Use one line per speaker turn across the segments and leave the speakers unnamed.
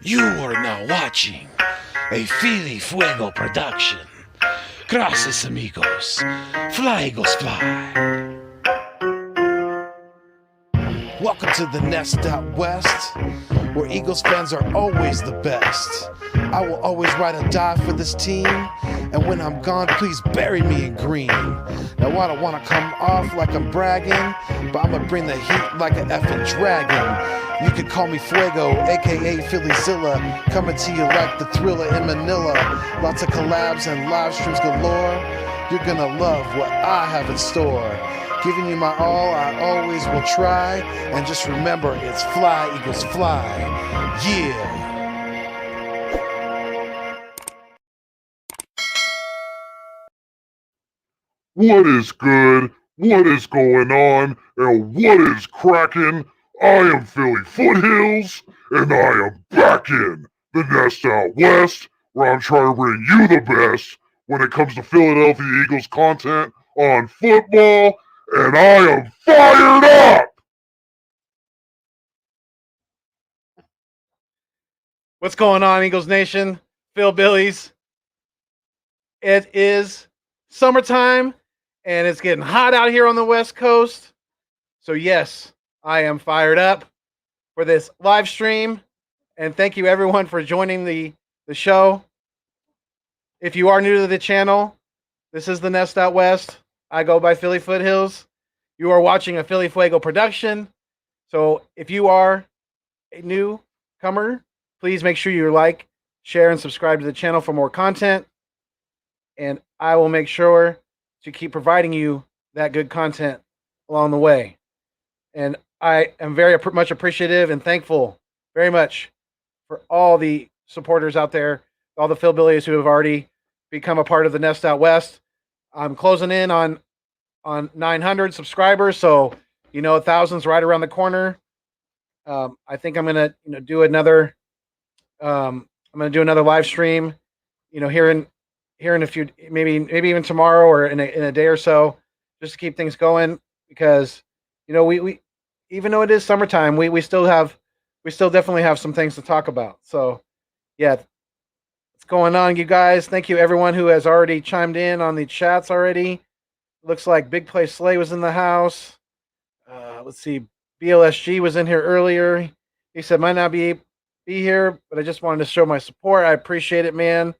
You are now watching a Philly Fuego production. Gracias, amigos. Fly, Eagles, fly. Welcome to the Nest Out West, where Eagles fans are always the best. I will always ride or die for this team, and when I'm gone, please bury me in green. Now I don't want to come off like I'm bragging, but I'm gonna bring the heat like an effing dragon. You can call me Fuego, aka Phillyzilla, coming to you like the Thriller in Manila. Lots of collabs and live streams galore. You're gonna love what I have in store. Giving you my all, I always will try. And just remember, it's fly, Eagles, fly. Yeah.
What is good? What is going on? And what is cracking? I am Philly Foothills, and I am back in the Nest Out West, where I'm trying to bring you the best when it comes to Philadelphia Eagles content on football, and I am fired up!
What's going on, Eagles Nation? Phil Billies. It is summertime, and it's getting hot out here on the West Coast. So, yes, I am fired up for this live stream, and thank you, everyone, for joining the show. If you are new to the channel, this is the Nest Out West. I go by Philly Foothills. You are watching a Philly Fuego production. So, if you are a newcomer, please make sure you like, share, and subscribe to the channel for more content. And I will make sure to keep providing you that good content along the way. And I am very much appreciative and thankful very much for all the supporters out there, all the Philbillies who have already become a part of the Nest Out West. I'm closing in on 900 subscribers, so 1,000's right around the corner. I think I'm gonna do another. I'm gonna do another live stream, here in a few, maybe even tomorrow or in a day or so, just to keep things going, because we even though it is summertime, we still definitely have some things to talk about. So yeah, what's going on, you guys? Thank you everyone who has already chimed in on the chats already. Looks like Big Play Slay was in the house. Let's see, BLSG was in here earlier. He said might not be here, but I just wanted to show my support. I appreciate it, man.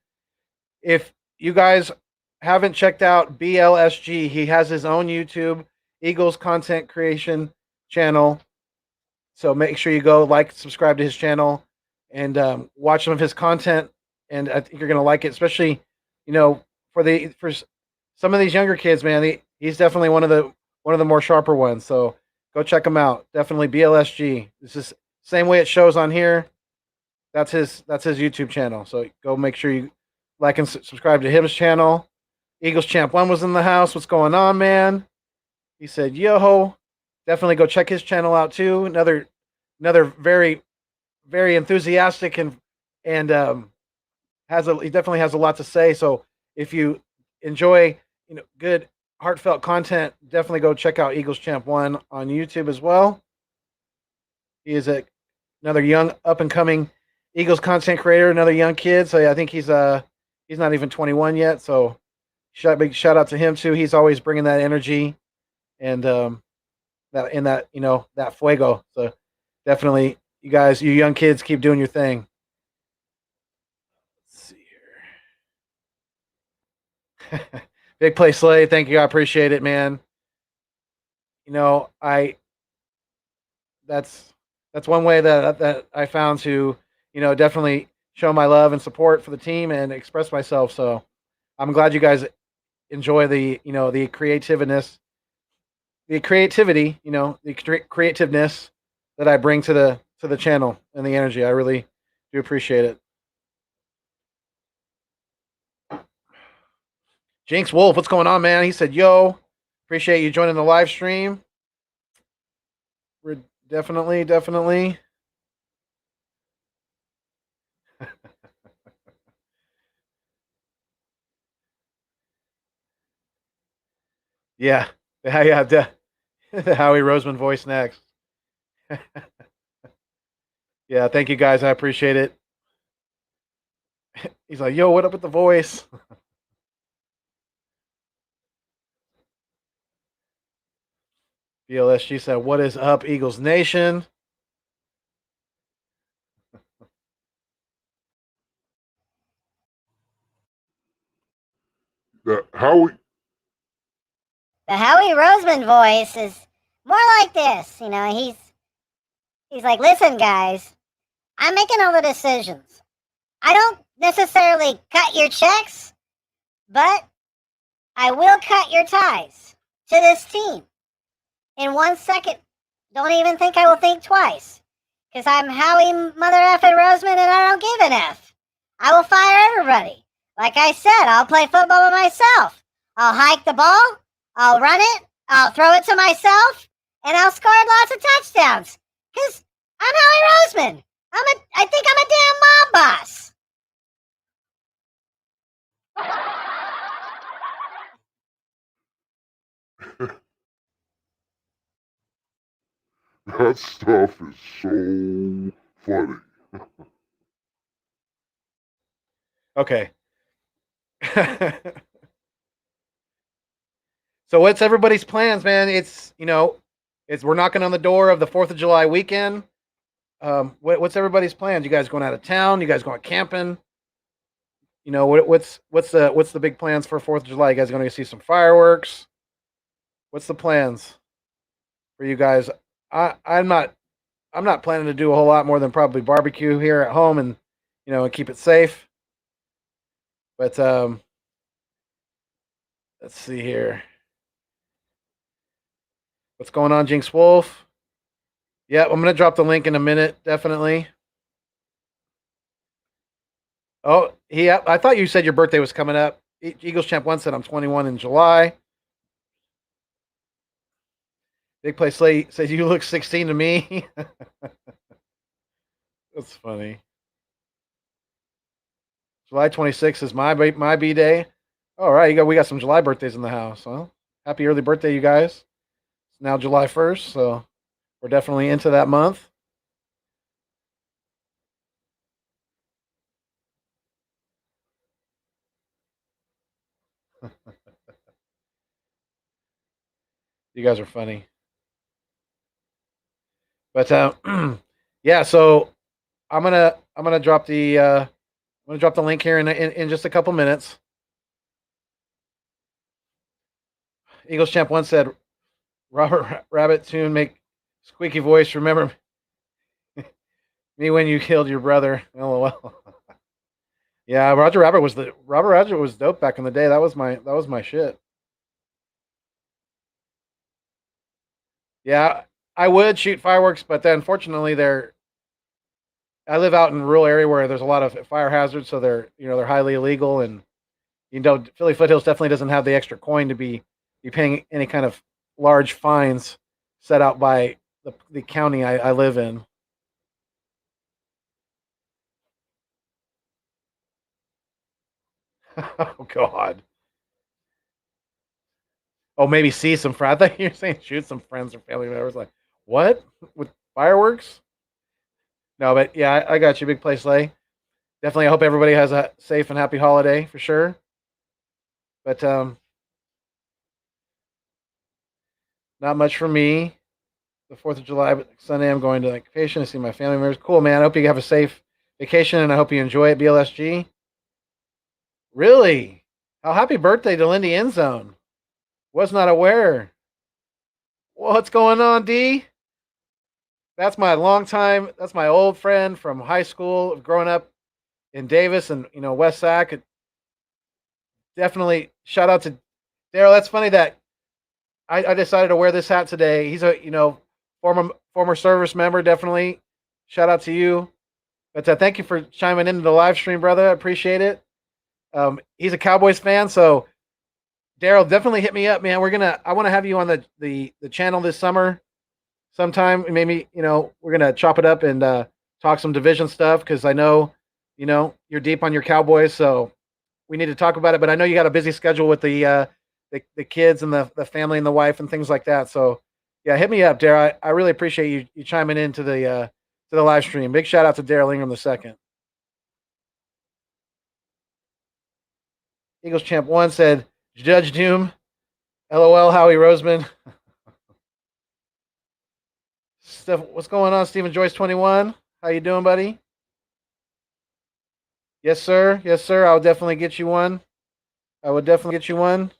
If you guys haven't checked out BLSG, he has his own YouTube Eagles content creation channel. So make sure you go like, subscribe to his channel, and watch some of his content. And I think you're gonna like it, especially for some of these younger kids, man. He's definitely one of the more sharper ones. So go check him out. Definitely BLSG. This is same way it shows on here. That's his YouTube channel. So go make sure you like and subscribe to his channel. Eagles Champ 1 was in the house. What's going on, man? He said, yo, definitely go check his channel out too. Another very, very enthusiastic and he definitely has a lot to say. So if you enjoy, good heartfelt content, definitely go check out Eagles Champ 1 on YouTube as well. He is another young up and coming Eagles content creator, another young kid. So yeah, I think he's not even 21 yet. So big shout out to him too. He's always bringing that energy and that fuego. So definitely, you guys, you young kids, keep doing your thing. Let's see here. Big Play Slay, thank you. I appreciate it, man. That's one way that I found to definitely show my love and support for the team and express myself. So I'm glad you guys enjoy the creativeness that I bring to the channel and the energy. I really do appreciate it. Jinx Wolf, what's going on, man? He said, yo, appreciate you joining the live stream. We're definitely. Yeah. The Howie Roseman voice next. Yeah, thank you guys. I appreciate it. He's like, yo, what up with the voice? BLSG said, what is up, Eagles Nation?
The Howie
Roseman voice is more like this. You know, he's like, listen, guys, I'm making all the decisions. I don't necessarily cut your checks, but I will cut your ties to this team. In 1 second, don't even think I will think twice. Because I'm Howie Mother effing Roseman and I don't give an F. I will fire everybody. Like I said, I'll play football by myself. I'll hike the ball. I'll run it. I'll throw it to myself. And I'll score lots of touchdowns. Because I'm Howie Roseman. I think I'm a damn mob boss.
that stuff is so funny.
Okay. So what's everybody's plans, man? It's we're knocking on the door of the 4th of July weekend. What's everybody's plans? You guys going out of town? You guys going camping? What's the big plans for 4th of July? You guys going to see some fireworks? What's the plans for you guys? I'm not planning to do a whole lot more than probably barbecue here at home and and keep it safe. But let's see here. What's going on, Jinx Wolf? Yeah, I'm gonna drop the link in a minute, definitely. Oh, I thought you said your birthday was coming up. Eagles Champ 1 said I'm 21 in July. Big Play Slay says you look 16 to me. That's funny. July 26th is my B-day. All right, we got some July birthdays in the house. Well, happy early birthday, you guys. It's now July 1st, so we're definitely into that month. You guys are funny. But yeah, so I'm gonna drop the link here in just a couple minutes. Eagles Champ 1 said, Robert Rabbit tune make squeaky voice. Remember me when you killed your brother? LOL. Yeah, Robert Rabbit was dope back in the day. That was my shit. Yeah, I would shoot fireworks, but then unfortunately I live out in a rural area where there's a lot of fire hazards, so they're highly illegal, and Philly Foothills definitely doesn't have the extra coin to be paying any kind of large fines set out by the county I live in. Oh God. Oh, maybe see some friends. I thought you were saying shoot some friends or family members. Like, what? With fireworks? No, but yeah, I got you. Big Play Slay. Definitely, I hope everybody has a safe and happy holiday for sure. But not much for me. The 4th of July, but Sunday I'm going to vacation to see my family members. Cool, man. I hope you have a safe vacation and I hope you enjoy it, BLSG. Really? Oh, happy birthday to Lindy Endzone. Was not aware. What's going on, D? That's my old friend from high school, growing up in Davis and West Sac. Definitely shout out to Daryl. That's funny that I decided to wear this hat today. He's a former service member. Definitely shout out to you. But thank you for chiming into the live stream, brother. I appreciate it. He's a Cowboys fan, so Daryl, definitely hit me up, man. I want to have you on the channel this summer sometime. Maybe we're gonna chop it up and talk some division stuff because I know you're deep on your Cowboys, so we need to talk about it. But I know you got a busy schedule with the kids and the family and the wife and things like that. So yeah, hit me up, Daryl. I really appreciate you chiming into the live stream. Big shout out to Daryl Ingram II. Eagles Champ 1 said, Judge Doom. LOL, Howie Roseman. What's going on, Stephen Joyce 21? How you doing, buddy? Yes, sir. Yes, sir. I'll definitely get you one. I would definitely get you one.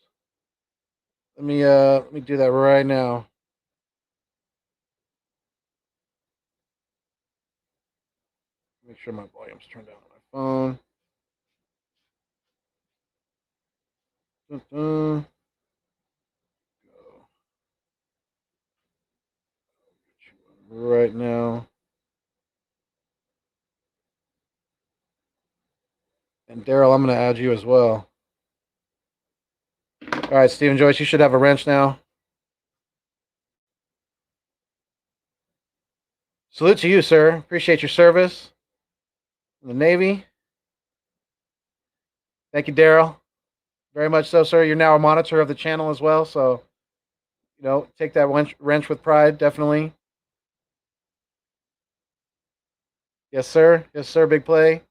Let me do that right now. Make sure my volume's turned down on my phone. Go. Right now. And Daryl, I'm going to add you as well. All right, Stephen Joyce, you should have a wrench now. Salute to you, sir. Appreciate your service in the Navy. Thank you, Daryl. Very much so, sir. You're now a monitor of the channel as well, so take that wrench with pride, definitely. Yes, sir. Yes, sir. Big play.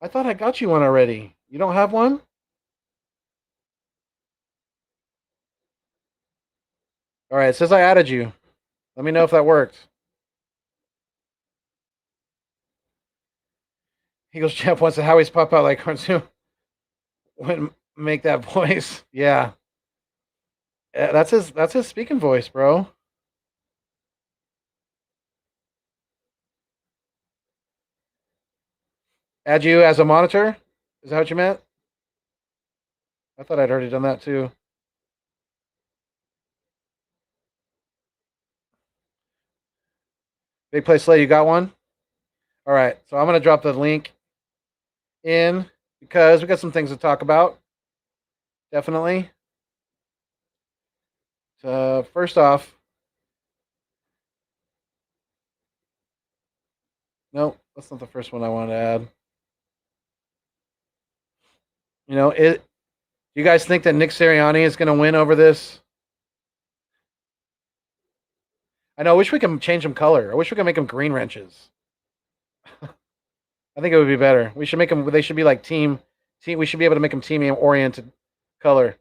I thought I got you one already. You don't have one? All right. It says I added you. Let me know if that worked. Eagles Champ wants to Howie's pop out like cartoon. Wouldn't make that voice. Yeah. That's his speaking voice, bro. Add you as a monitor? Is that what you meant? I thought I'd already done that too. Big Play Slay, you got one? All right. So I'm going to drop the link in because we got some things to talk about. Definitely. First off, no, that's not the first one I wanted to add. You guys think that Nick Sirianni is going to win over this? I know. I wish we could change them color. I wish we could make them green wrenches. I think it would be better. We should make them. They should be like team. We should be able to make them team oriented color,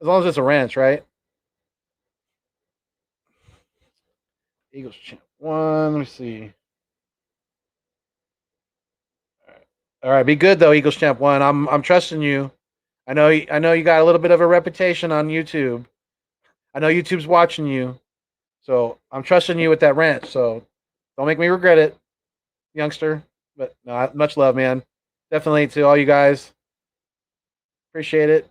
as long as it's a wrench, right? Eagles Champ 1. Let me see. All right. Be good though, Eagles Champ 1. I'm trusting you. I know you got a little bit of a reputation on YouTube. I know YouTube's watching you. So I'm trusting you with that wrench. So don't make me regret it, youngster. But no, much love, man. Definitely to all you guys. Appreciate it.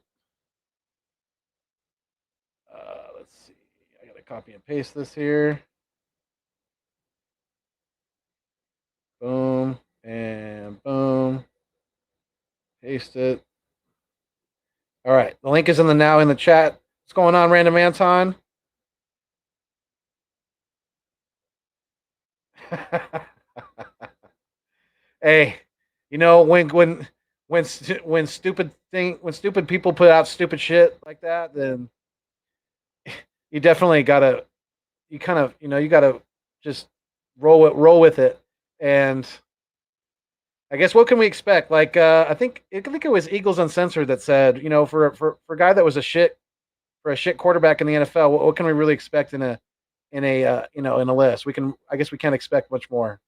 Let's see. I got to copy and paste this here. Boom and boom. Paste it. All right. The link is in the chat. What's going on, Random Anton? Hey, when stupid people put out stupid shit like that, then you definitely gotta you gotta just roll with it. And I guess what can we expect? Like I think it was Eagles Uncensored that said, for a guy that was a shit quarterback in the NFL, what can we really expect in a list? I guess we can't expect much more.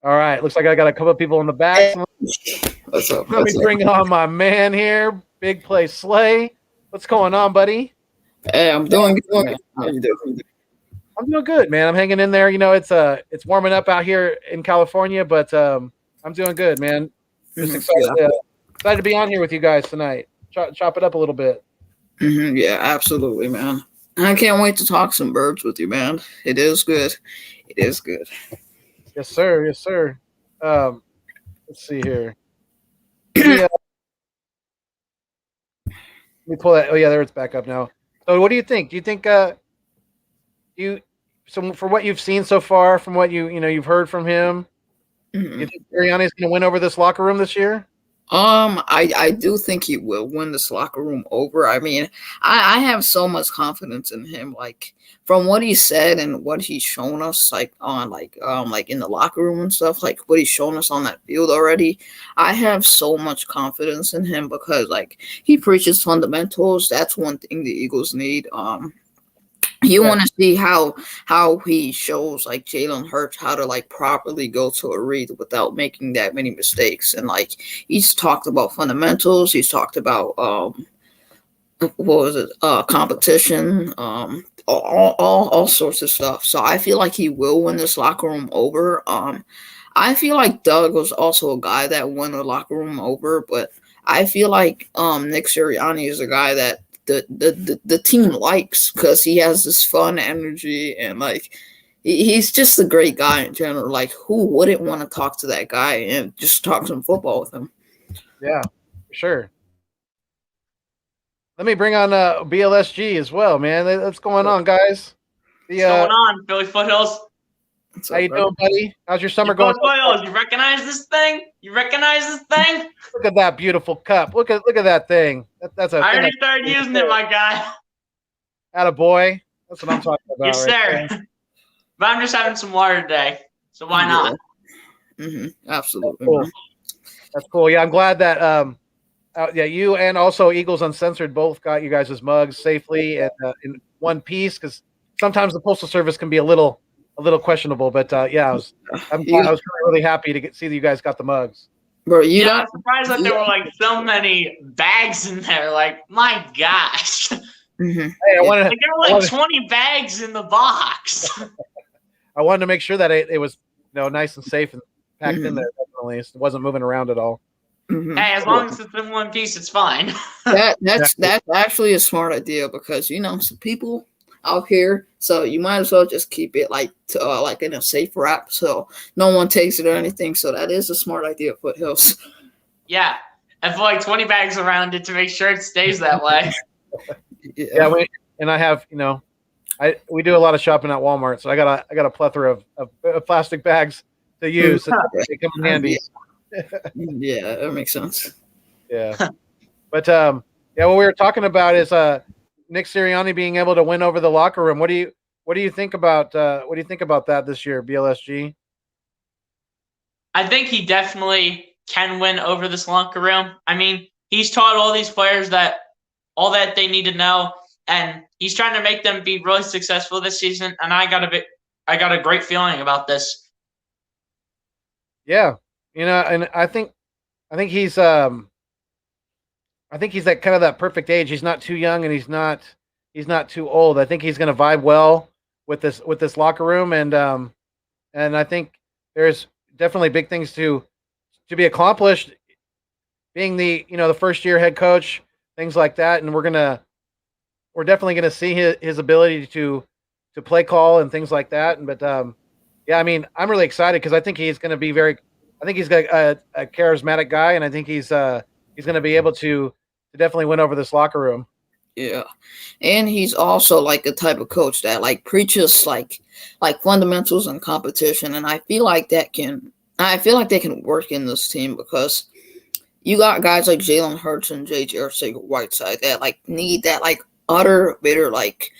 All right, looks like I got a couple of people in the back.
What's up?
Let me bring on my man here, Big Play Slay. What's going on, buddy?
Hey, I'm doing good. How you doing?
I'm doing good, man. I'm hanging in there. It's warming up out here in California, but I'm doing good, man. Just excited to be on here with you guys tonight. Chop it up a little bit.
Yeah, absolutely, man. I can't wait to talk some birds with you, man. It is good. It is good.
Yes, sir. Yes, sir. Let's see here. Let me pull that. Oh, yeah, there it's back up now. So, what do you think? Do you think so for what you've seen so far, from what you've heard from him, you think Sirianni is going to win over this locker room this year?
I do think he will win this locker room over. I mean, I have so much confidence in him. Like from what he said and what he's shown us, like on like in the locker room and stuff, like what he's shown us on that field already. I have so much confidence in him because like he preaches fundamentals. That's one thing the Eagles need. You
Yeah.
want to see how he shows like Jalen Hurts how to like properly go to a read without making that many mistakes. And like he's talked about fundamentals. He's talked about what was it competition, all sorts of stuff. So I feel like he will win this locker room over. I feel like Doug was also a guy that won the locker room over, but I feel like Nick Sirianni is a guy that the team likes because he has this fun energy and like he's just a great guy in general. Like who wouldn't want to talk to that guy and just talk some football with him?
Yeah, for sure. Let me bring on BLSG as well, man. What's going on, guys?
What's going on, Philly Foothills?
How you doing, buddy? How's your summer going?
Philly Foothills, you recognize this thing? You recognize this thing?
Look at that beautiful cup. Look at that thing. That's a.
I already started using it, my guy.
Attaboy. That's what I'm talking about.
Yes,
right
sir. But I'm just having some water today, so why not?
Absolutely.
Cool. That's cool. Yeah, I'm glad that yeah, you and also Eagles Uncensored both got you guys' mugs safely and in one piece because sometimes the postal service can be a little questionable. But yeah, I was really happy to see that you guys got the mugs.
Bro,
I'm surprised that there were like so many bags in there. Like, my gosh.
Hey,
there were like 20 bags in the box.
I wanted to make sure that it was nice and safe and packed in there. Definitely, it wasn't moving around at all.
Hey, as long as it's in one piece, it's fine.
That's actually a smart idea because some people out here, so you might as well just keep it like in a safe wrap so no one takes it or anything. So that is a smart idea, Foothills.
Yeah, I put like 20 bags around it to make sure it stays that way.
Yeah, I have we do a lot of shopping at Walmart, so I got a plethora of plastic bags to use. So they come in handy.
Yeah, that makes sense.
Yeah, but yeah, what we were talking about is Nick Sirianni being able to win over the locker room. What do you think about that this year, BLSG?
I think he definitely can win over this locker room. I mean, he's taught all these players all that they need to know, and he's trying to make them be really successful this season. And I got a great feeling about this.
Yeah, and I think he's that kind of that perfect age. He's not too young and he's not too old. I think he's going to vibe well with this locker room, and I think there's definitely big things to be accomplished being the first year head coach, things like that, and we're definitely going to see his ability to play call and things like that. But yeah, I mean, I'm really excited because I think he's going to be I think he's a charismatic guy, and I think he's going to be able to definitely win over this locker room.
Yeah, and he's also like the type of coach that like preaches like fundamentals and competition, and I feel like they can work in this team because you got guys like Jalen Hurts and J.J. Whiteside that like need that like utter bitter like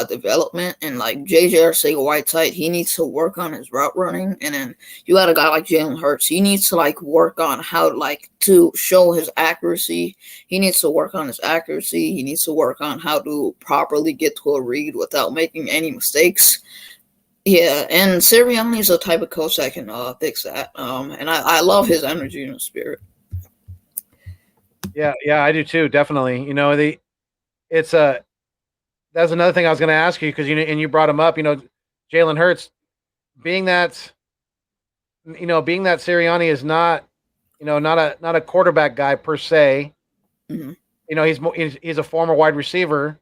development, and like J.J. Whiteside, he needs to work on his route running, and then you got a guy like Jalen Hurts, he needs to like work on how to show his accuracy. He needs to work on his accuracy. He needs to work on how to properly get to a read without making any mistakes. Yeah, and Sirianni is the type of coach that can fix that. And I love his energy and his spirit.
Yeah, I do too. Definitely. That's another thing I was going to ask you because you brought him up. Jalen Hurts, being that Sirianni is not a quarterback guy per se.
Mm-hmm.
He's a former wide receiver.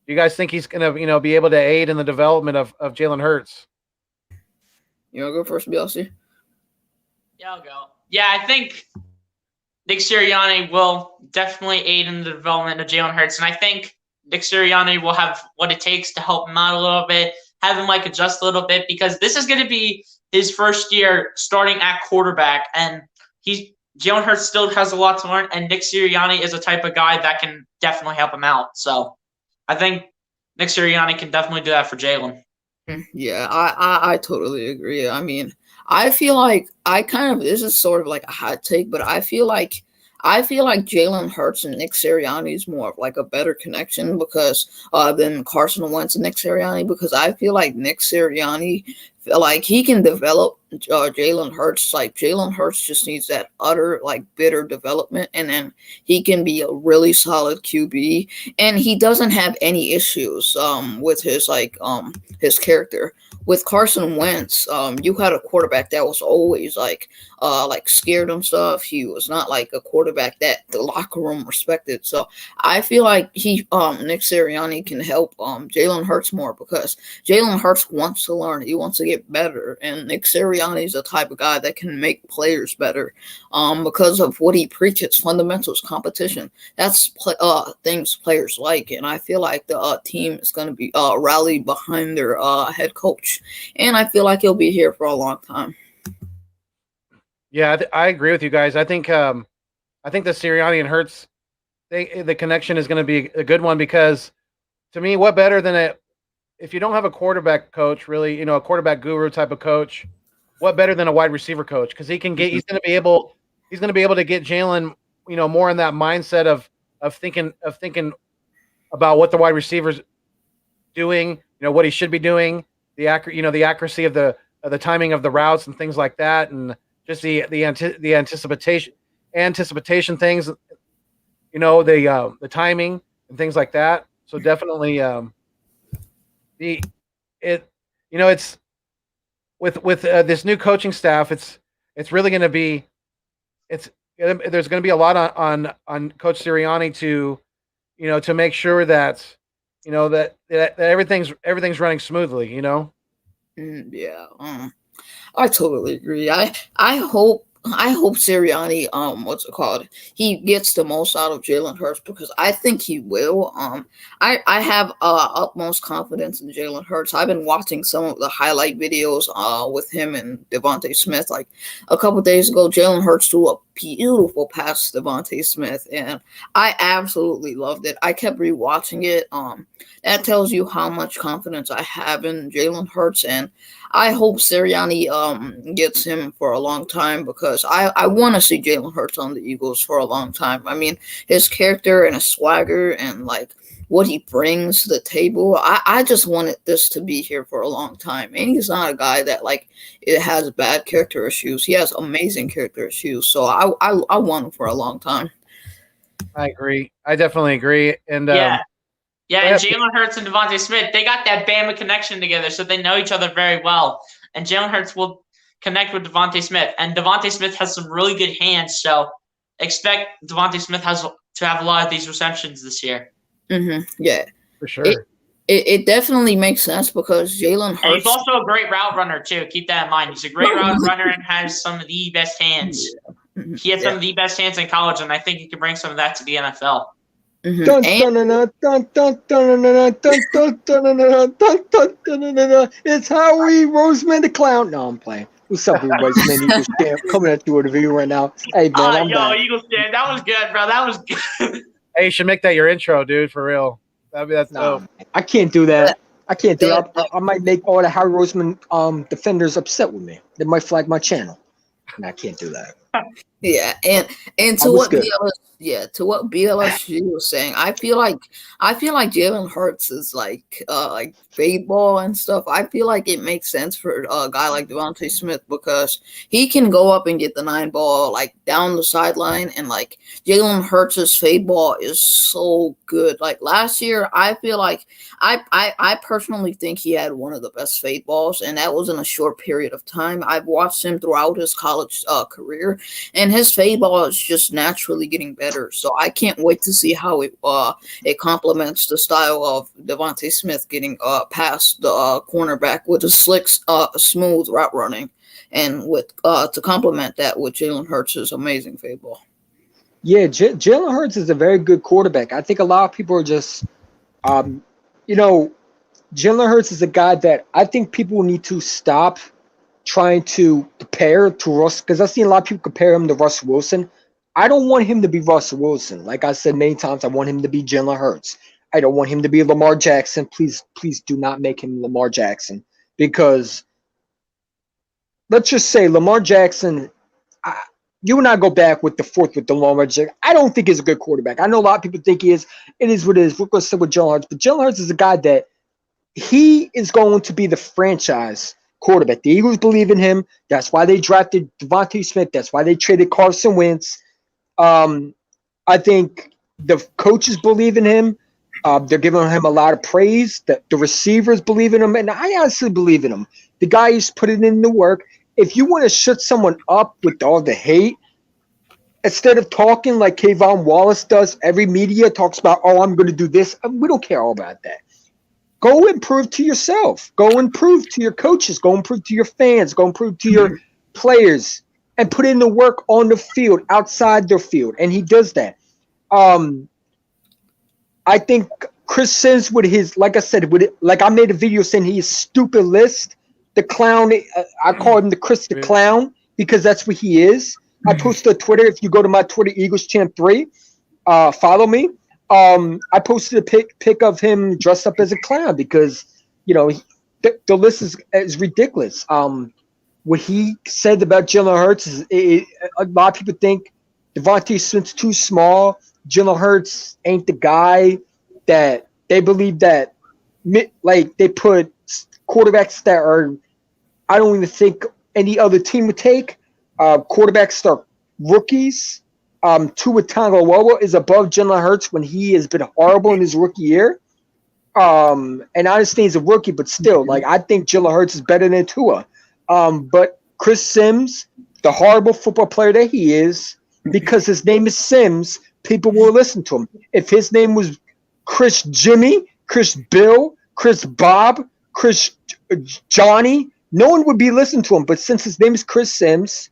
Do you guys think he's going to be able to aid in the development of Jalen Hurts?
You want to go first, BLC?
Yeah, I'll go. Yeah, I think Nick Sirianni will definitely aid in the development of Jalen Hurts, and I think Nick Sirianni will have what it takes to help him out a little bit, have him adjust a little bit, because this is going to be his first year starting at quarterback, and Jalen Hurts still has a lot to learn, and Nick Sirianni is a type of guy that can definitely help him out. So I think Nick Sirianni can definitely do that for Jalen.
Yeah, I totally agree. I mean, I feel like this is sort of like a hot take, but I feel like Jalen Hurts and Nick Sirianni is more of like a better connection because than Carson Wentz and Nick Sirianni, because I feel like Nick Sirianni, like, he can develop Jalen Hurts. Like, Jalen Hurts just needs that utter, like, bitter development, and then he can be a really solid QB, and he doesn't have any issues with his character. With Carson Wentz, you had a quarterback that was always like scared and stuff. He was not like a quarterback that the locker room respected. So I feel like Nick Sirianni can help Jalen Hurts more, because Jalen Hurts wants to learn. He wants to get better, and Nick Sirianni is the type of guy that can make players better because of what he preaches: fundamentals, competition. That's things players like, and I feel like the team is going to be rallied behind their head coach, and I feel like he'll be here for a long time.
Yeah, I agree with you guys. I think the Sirianni and Hurts, the connection is going to be a good one, because to me, what better than if you don't have a quarterback coach, really, a quarterback guru type of coach, what better than a wide receiver coach? Because he's going to be able to get Jalen, more in that mindset of thinking about what the wide receiver's doing, what he should be doing, the accuracy of the timing of the routes and things like that, and just the anticipation things, the timing and things like that. So definitely, it's with this new coaching staff, it's really going to be, there's going to be a lot on Coach Sirianni to make sure that that everything's running smoothly.
Yeah, I totally agree. I hope Sirianni, what's it called? He gets the most out of Jalen Hurts, because I think he will. I have utmost confidence in Jalen Hurts. I've been watching some of the highlight videos with him and Devontae Smith. Like a couple days ago, Jalen Hurts threw a beautiful pass to Devontae Smith, and I absolutely loved it. I kept rewatching it. That tells you how much confidence I have in Jalen Hurts, and I hope Sirianni gets him for a long time, because I want to see Jalen Hurts on the Eagles for a long time. I mean, his character and his swagger and like what he brings to the table, I just wanted this to be here for a long time. And he's not a guy that it has bad character issues. He has amazing character issues. So I want him for a long time.
I agree. I definitely agree. And
and Jalen Hurts and Devontae Smith, they got that Bama connection together, so they know each other very well. And Jalen Hurts will connect with Devontae Smith. And Devontae Smith has some really good hands, so expect Devontae Smith to have a lot of these receptions this year.
Mm-hmm. Yeah.
For sure.
It definitely makes sense, because Jalen Hurts...
And he's also a great route runner, too. Keep that in mind. He's a great route runner and has some of the best hands. Yeah. He had some of the best hands in college, and I think he could bring some of that to the NFL.
It's Howie Roseman the Clown. No, I'm playing. What's up, everybody? It's man, Eagles fan coming at you with a video right now. Hey, man, I'm back.
Eagles fan, that was good, bro. That was good.
Hey, you should make that your intro, dude, for real. That's dope.
I can't do that. I can't do that. I might make all the Howie Roseman defenders upset with me. They might flag my channel. And I can't do that.
Yeah, and to what BLSG was saying, I feel like Jalen Hurts is like fade ball and stuff. I feel like it makes sense for a guy like Devontae Smith, because he can go up and get the 9 ball like down the sideline, and like Jalen Hurts' fade ball is so good. Like last year, I feel like I personally think he had one of the best fade balls, and that was in a short period of time. I've watched him throughout his college career, and his fade ball is just naturally getting better. So I can't wait to see how it complements the style of Devontae Smith getting past the cornerback with a slick, smooth route running, and with to complement that with Jalen Hurts' amazing fade ball.
Yeah, Jalen Hurts is a very good quarterback. I think a lot of people are just, Jalen Hurts is a guy that I think people need to stop trying to compare to Russ, because I've seen a lot of people compare him to Russell Wilson. I don't want him to be Russell Wilson. Like I said many times, I want him to be Jalen Hurts. I don't want him to be Lamar Jackson. Please do not make him Lamar Jackson, because let's just say Lamar Jackson, you and I go back with the fourth with the Lamar Jackson. I don't think he's a good quarterback. I know a lot of people think he is. It is what it is. We're going to stick with Jalen Hurts. But Jalen Hurts is a guy that he is going to be the franchise quarterback. The Eagles believe in him. That's why they drafted Devontae Smith. That's why they traded Carson Wentz. I think the coaches believe in him. They're giving him a lot of praise. The receivers believe in him, and I honestly believe in him. The guy is putting in the work. If you want to shut someone up with all the hate, instead of talking like Kayvon Wallace does, every media talks about, oh, I'm going to do this. We don't care all about that. Go and prove to yourself. Go and prove to your coaches. Go and prove to your fans. Go and prove to your players, and put in the work on the field, outside their field, and he does that. I think Chris Sims with his, like I said, I made a video saying his stupid list, the clown. I call him the Chris the Clown, because that's what he is. I posted on Twitter. If you go to my Twitter, Eagles Champ 3, follow me. I posted a pic of him dressed up as a clown, because the list is ridiculous. What he said about Jalen Hurts is a lot of people think Devontae Smith's too small. Jalen Hurts ain't the guy that they believe that, like, they put quarterbacks that are, I don't even think any other team would take. Quarterbacks that are rookies. Tua Tagovailoa is above Jalen Hurts when he has been horrible in his rookie year. And I understand he's a rookie, but still, like, I think Jalen Hurts is better than Tua. But Chris Sims, the horrible football player that he is, because his name is Sims, people will listen to him. If his name was Chris Jimmy, Chris Bill, Chris Bob, Chris Johnny, no one would be listening to him. But since his name is Chris Sims,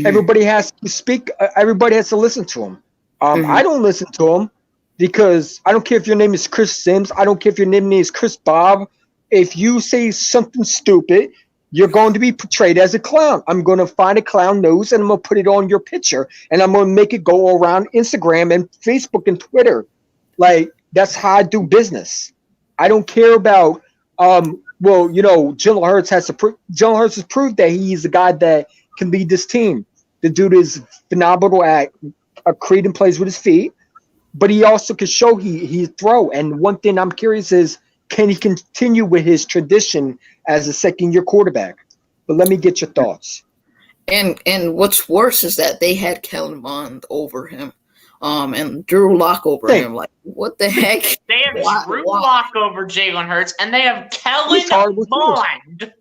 everybody has to speak. Everybody has to listen to him. I don't listen to him, because I don't care if your name is Chris Sims. I don't care if your name is Chris Bob. If you say something stupid, you're going to be portrayed as a clown. I'm going to find a clown nose, and I'm going to put it on your picture, and I'm going to make it go around Instagram and Facebook and Twitter. Like, that's how I do business. I don't care about Jalen Hurts has proved that he's the guy that can lead this team. The dude is phenomenal at creating plays with his feet, but he also can show he throw. And one thing I'm curious is, can he continue with his tradition as a second-year quarterback? But let me get your thoughts.
And what's worse is that they had Kellen Mond over him, and Drew Lock over him. Like, what the heck?
They have Drew Lock over Jalen Hurts, and they have Kellen Mond.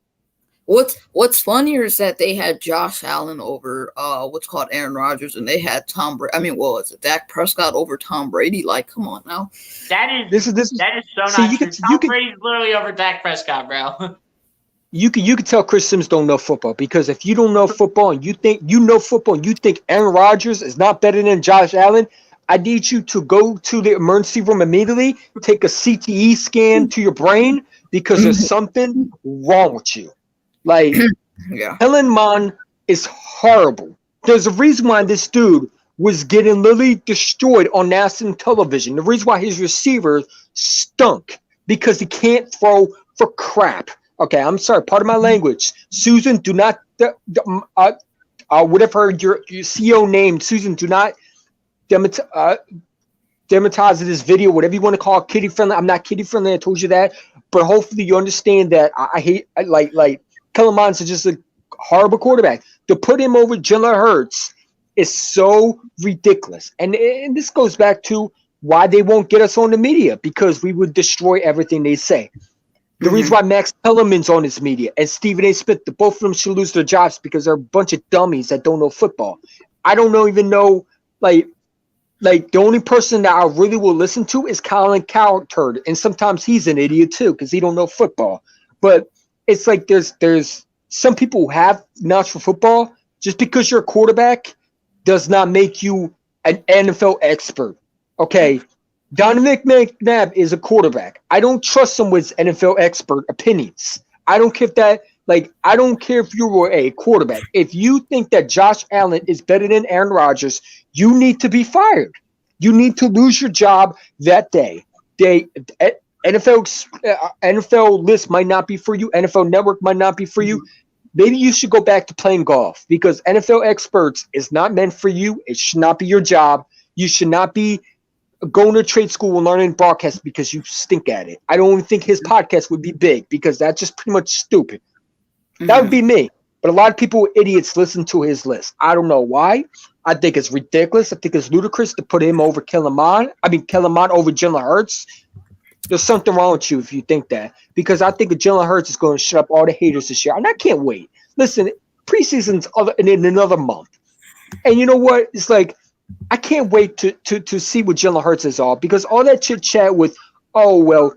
What's funnier is that they had Josh Allen over what's called Aaron Rodgers, and they had Tom Brady. I mean, what was it? Dak Prescott over Tom Brady? Like, come on now.
That is so not true. Tom Brady's literally over Dak Prescott, bro.
You can tell Chris Sims don't know football, because if you don't know football and you think you know football and you think Aaron Rodgers is not better than Josh Allen, I need you to go to the emergency room immediately, take a CTE scan to your brain, because there's something wrong with you. Like, Kellen Mond is horrible. There's a reason why this dude was getting literally destroyed on national television. The reason why his receivers stunk, because he can't throw for crap. Okay, I'm sorry, part of my language. Susan, do not, whatever your CEO name, Susan, do not demonize this video, whatever you want to call it, kiddie friendly. I'm not kiddie friendly, I told you that. But hopefully you understand that I hate, like Kellen Mond is just a horrible quarterback. To put him over Jalen Hurts is so ridiculous. And this goes back to why they won't get us on the media, because we would destroy everything they say. The reason why Max Kellerman's on his media and Stephen A. Smith, both of them should lose their jobs, because they're a bunch of dummies that don't know football. I don't even know, like the only person that I really will listen to is Colin Cowherd, and sometimes he's an idiot too, because he don't know football. But it's like there's some people who have knowledge for football. Just because you're a quarterback does not make you an NFL expert. Okay, Donovan McNabb is a quarterback. I don't trust him with NFL expert opinions. I don't care if that Like, I don't care if you were a quarterback. If you think that Josh Allen is better than Aaron Rodgers, you need to be fired. You need to lose your job that day. NFL list might not be for you. NFL Network might not be for you. Maybe you should go back to playing golf, because NFL Experts is not meant for you. It should not be your job. You should not be going to trade school and learning broadcast because you stink at it. I don't even think his podcast would be big, because that's just pretty much stupid. That would be me. But a lot of people, idiots, listen to his list. I don't know why. I think it's ridiculous. I think it's ludicrous to put him over Kellen Mond over Jalen Hurts. There's something wrong with you if you think that, because I think that Jalen Hurts is going to shut up all the haters this year, and I can't wait. Listen, preseason's in another month, and you know what? It's like I can't wait to see what Jalen Hurts is all, because all that chit chat with, oh well,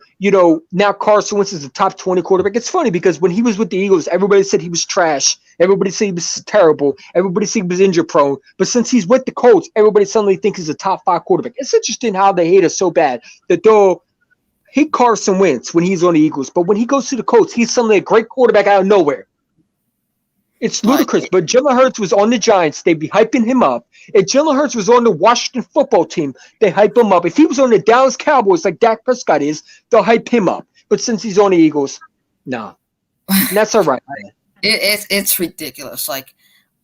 now Carson Wentz is the top 20 quarterback. It's funny because when he was with the Eagles, everybody said he was trash. Everybody said he was terrible. Everybody said he was injury prone. But since he's with the Colts, everybody suddenly thinks he's a top 5 quarterback. It's interesting how they hate us so bad that they'll hate Carson Wentz when he's on the Eagles, but when he goes to the Colts, he's suddenly a great quarterback out of nowhere. It's ludicrous. But Jalen Hurts was on the Giants, they'd be hyping him up. If Jalen Hurts was on the Washington football team, they hype him up. If he was on the Dallas Cowboys like Dak Prescott is, they'll hype him up. But since he's on the Eagles, no. And that's all right.
It's ridiculous. Like,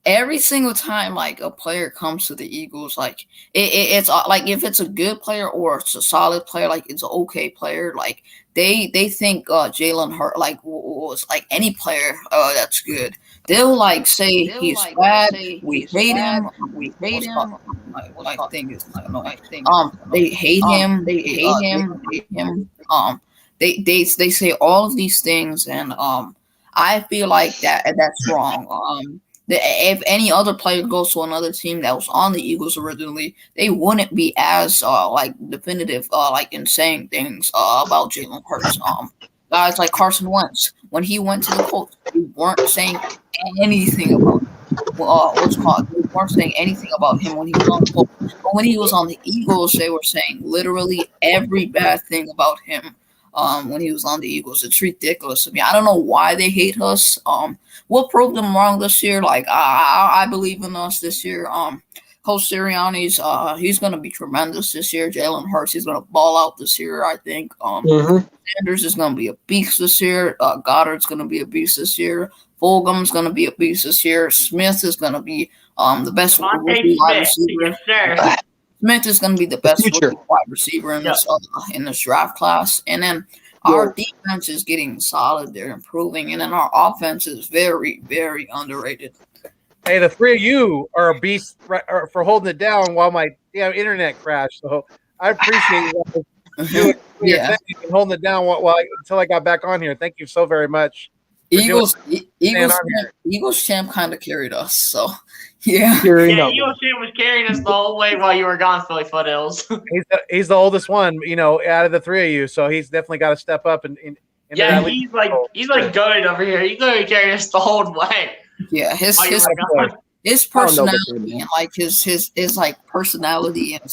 every single time like a player comes to the Eagles, like it's like if it's a good player or it's a solid player, like it's an okay player, like they think Jalen Hurts like was like any player that's good. They'll like say he's bad. We hate him. We hate him. Like thing is they hate him. They hate him. They hate him. They say all of these things, and I feel like that's wrong. If any other player goes to another team that was on the Eagles originally, they wouldn't be as like definitive like in saying things about Jalen Hurts. Guys like Carson Wentz, when he went to the Colts, they weren't saying anything about they weren't saying anything about him when he was on the Colts. But when he was on the Eagles, they were saying literally every bad thing about him. When he was on the Eagles, it's ridiculous. I mean, I don't know why they hate us. We'll prove them wrong this year. Like I believe in us this year. Coach Sirianni's he's gonna be tremendous this year. Jalen Hurts, he's gonna ball out this year, I think. Sanders is gonna be a beast this year. Goddard's gonna be a beast this year. Fulgham's gonna be a beast this year. Smith is gonna be the best wide receiver.
Yes,
Smith is going to be the best wide receiver in this draft class. And then our defense is getting solid. They're improving. And then our offense is very, very underrated.
Hey, the three of you are a beast for holding it down while my internet crashed. So I appreciate you doing and holding it down until I got back on here. Thank you so very much.
Eagles champ kind of carried us. So, yeah.
Eagles champ was carrying us the whole way while you were gone, Philly Foothills.
he's the oldest one, out of the three of you. So he's definitely got to step up and
he's like goaded over here. He's going to carry us the whole way.
Yeah, his personality and like his like personality and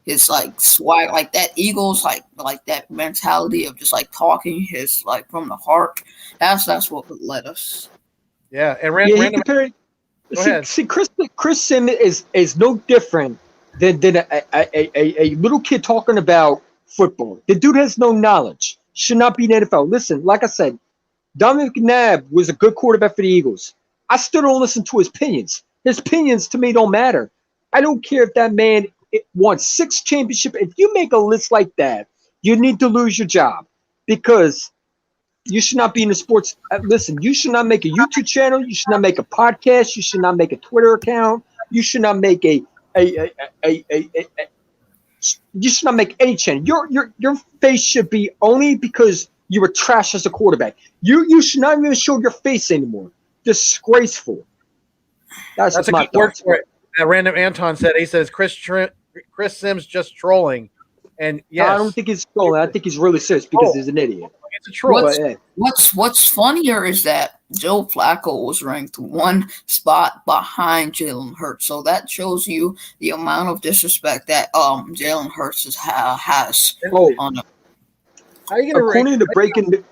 his like swag, like that Eagles like that mentality of just like talking his like from the heart. That's what led us.
Yeah, and random.
See, Chris Simmons is no different than a little kid talking about football. The dude has no knowledge. Should not be in the NFL. Listen, like I said, Donovan McNabb was a good quarterback for the Eagles. I still don't listen to his opinions. His opinions to me don't matter. I don't care if that man won 6 championships. If you make a list like that, you need to lose your job, because you should not be in the sports. Listen, you should not make a YouTube channel. You should not make a podcast. You should not make a Twitter account. You should not make you should not make any channel. Your face should be only because you were trash as a quarterback. You should not even show your face anymore. Disgraceful. That's
my word for it. Random Anton said, he says Chris Sims just trolling. And yes,
I don't think he's trolling. I think he's really serious because he's an idiot.
It's a troll.
What's funnier is that Joe Flacco was ranked 1 spot behind Jalen Hurts. So that shows you the amount of disrespect that Jalen Hurts has on him.
According to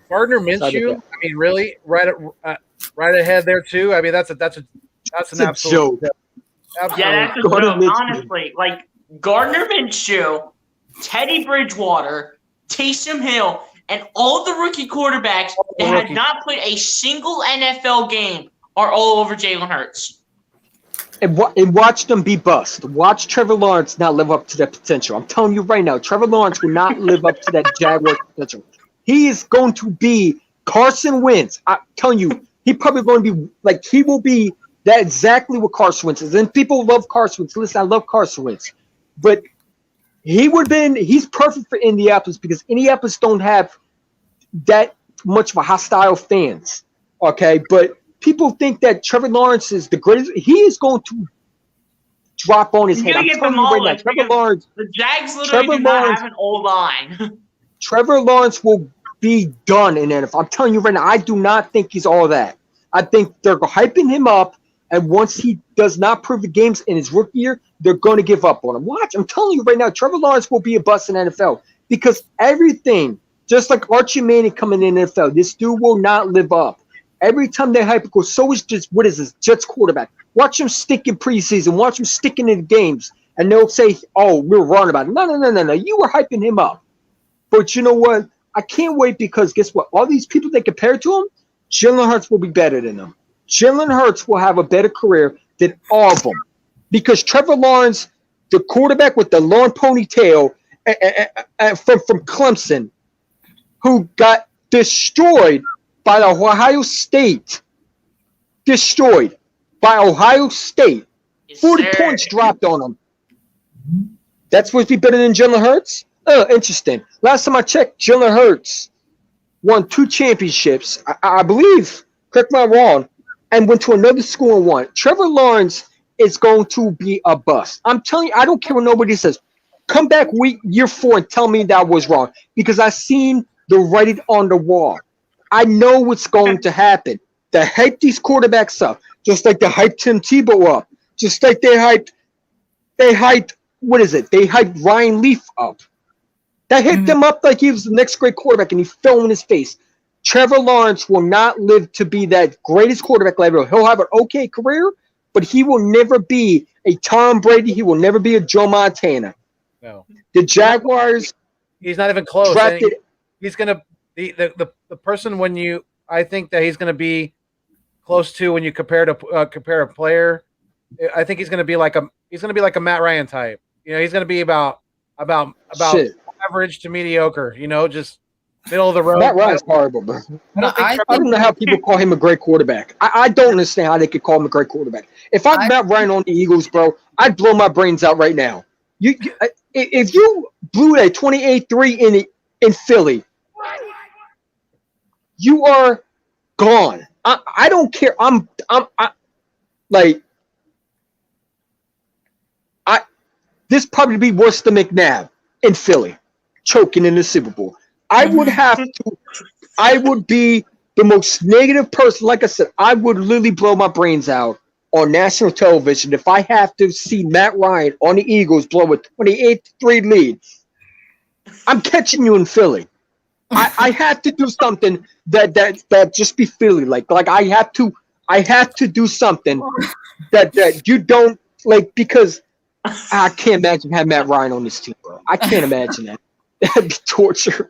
Gardner
Side of
Minshew.
that.
I mean, really, right ahead there too. I mean, that's an
It's a
absolute
joke.
absolute.
Yeah, that's a
Gardner
joke.
Minshew.
Honestly, like Gardner Minshew, Teddy Bridgewater, Taysom Hill, and all the rookie quarterbacks that had not played a single NFL game are all over Jalen Hurts.
And watch them be bust. Watch Trevor Lawrence not live up to that potential. I'm telling you right now, Trevor Lawrence will not live up to that Jaguar potential. He is going to be Carson Wentz. I'm telling you, he probably going to be like he will be that exactly what Carson Wentz is. And people love Carson Wentz. Listen, I love Carson Wentz, but he's perfect for Indianapolis because Indianapolis don't have that much of a hostile fans. Okay, but people think that Trevor Lawrence is the greatest. He is going to drop on his head. I'm telling you right now, Trevor Lawrence.
The Jags literally do not have an O-line.
Trevor Lawrence will be done in NFL. I'm telling you right now, I do not think he's all that. I think they're hyping him up, and once he does not prove the games in his rookie year, they're going to give up on him. Watch, I'm telling you right now, Trevor Lawrence will be a bust in NFL because everything, just like Archie Manning coming in the NFL, this dude will not live up. Every time they hype it goes, so is just, what is this, Jets quarterback. Watch him stick in preseason. Watch him sticking in games. And they'll say, oh, we're wrong about it. No. You were hyping him up. But you know what? I can't wait because guess what? All these people they compare to him, Jalen Hurts will be better than them. Jalen Hurts will have a better career than all of them. Because Trevor Lawrence, the quarterback with the long ponytail from Clemson, who got destroyed by Ohio State. Destroyed by Ohio State. 40 points dropped on him. That's supposed to be better than Jalen Hurts? Oh, interesting. Last time I checked, Jalen Hurts won 2 championships, I believe, correct me if I'm wrong, and went to another school and won. Trevor Lawrence is going to be a bust. I'm telling you, I don't care what nobody says. Come back year 4 and tell me that I was wrong because I seen the writing on the wall. I know what's going to happen. They hype these quarterbacks up, just like they hyped Tim Tebow up, just like they hyped, what is it? They hyped Ryan Leaf up. They hyped him up like he was the next great quarterback, and he fell in his face. Trevor Lawrence will not live to be that greatest quarterback ever. He'll have an okay career, but he will never be a Tom Brady. He will never be a Joe Montana.
No.
The Jaguars.
He's not even close.
Drafted,
he's gonna the person when you. I think that he's gonna be close to when you compare a player. I think he's gonna be like a Matt Ryan type. You know, he's gonna be about
shit.
average to mediocre. You know, just middle of the road.
Matt Ryan's horrible, bro.
I
don't know how people call him a great quarterback. I don't understand how they could call him a great quarterback. If I'm Matt Ryan on the Eagles, bro, I'd blow my brains out right now. If you blew a 28-3 in Philly, you are gone. I don't care. This probably be worse than McNabb in Philly, choking in the Super Bowl. I would be the most negative person. Like I said, I would literally blow my brains out on national television if I have to see Matt Ryan on the Eagles blow a 28-3 lead. I'm catching you in Philly. I have to do something that just be Philly. Like I have to do something that you don't like because I can't imagine having Matt Ryan on this team, bro. I can't imagine that. That'd be torture.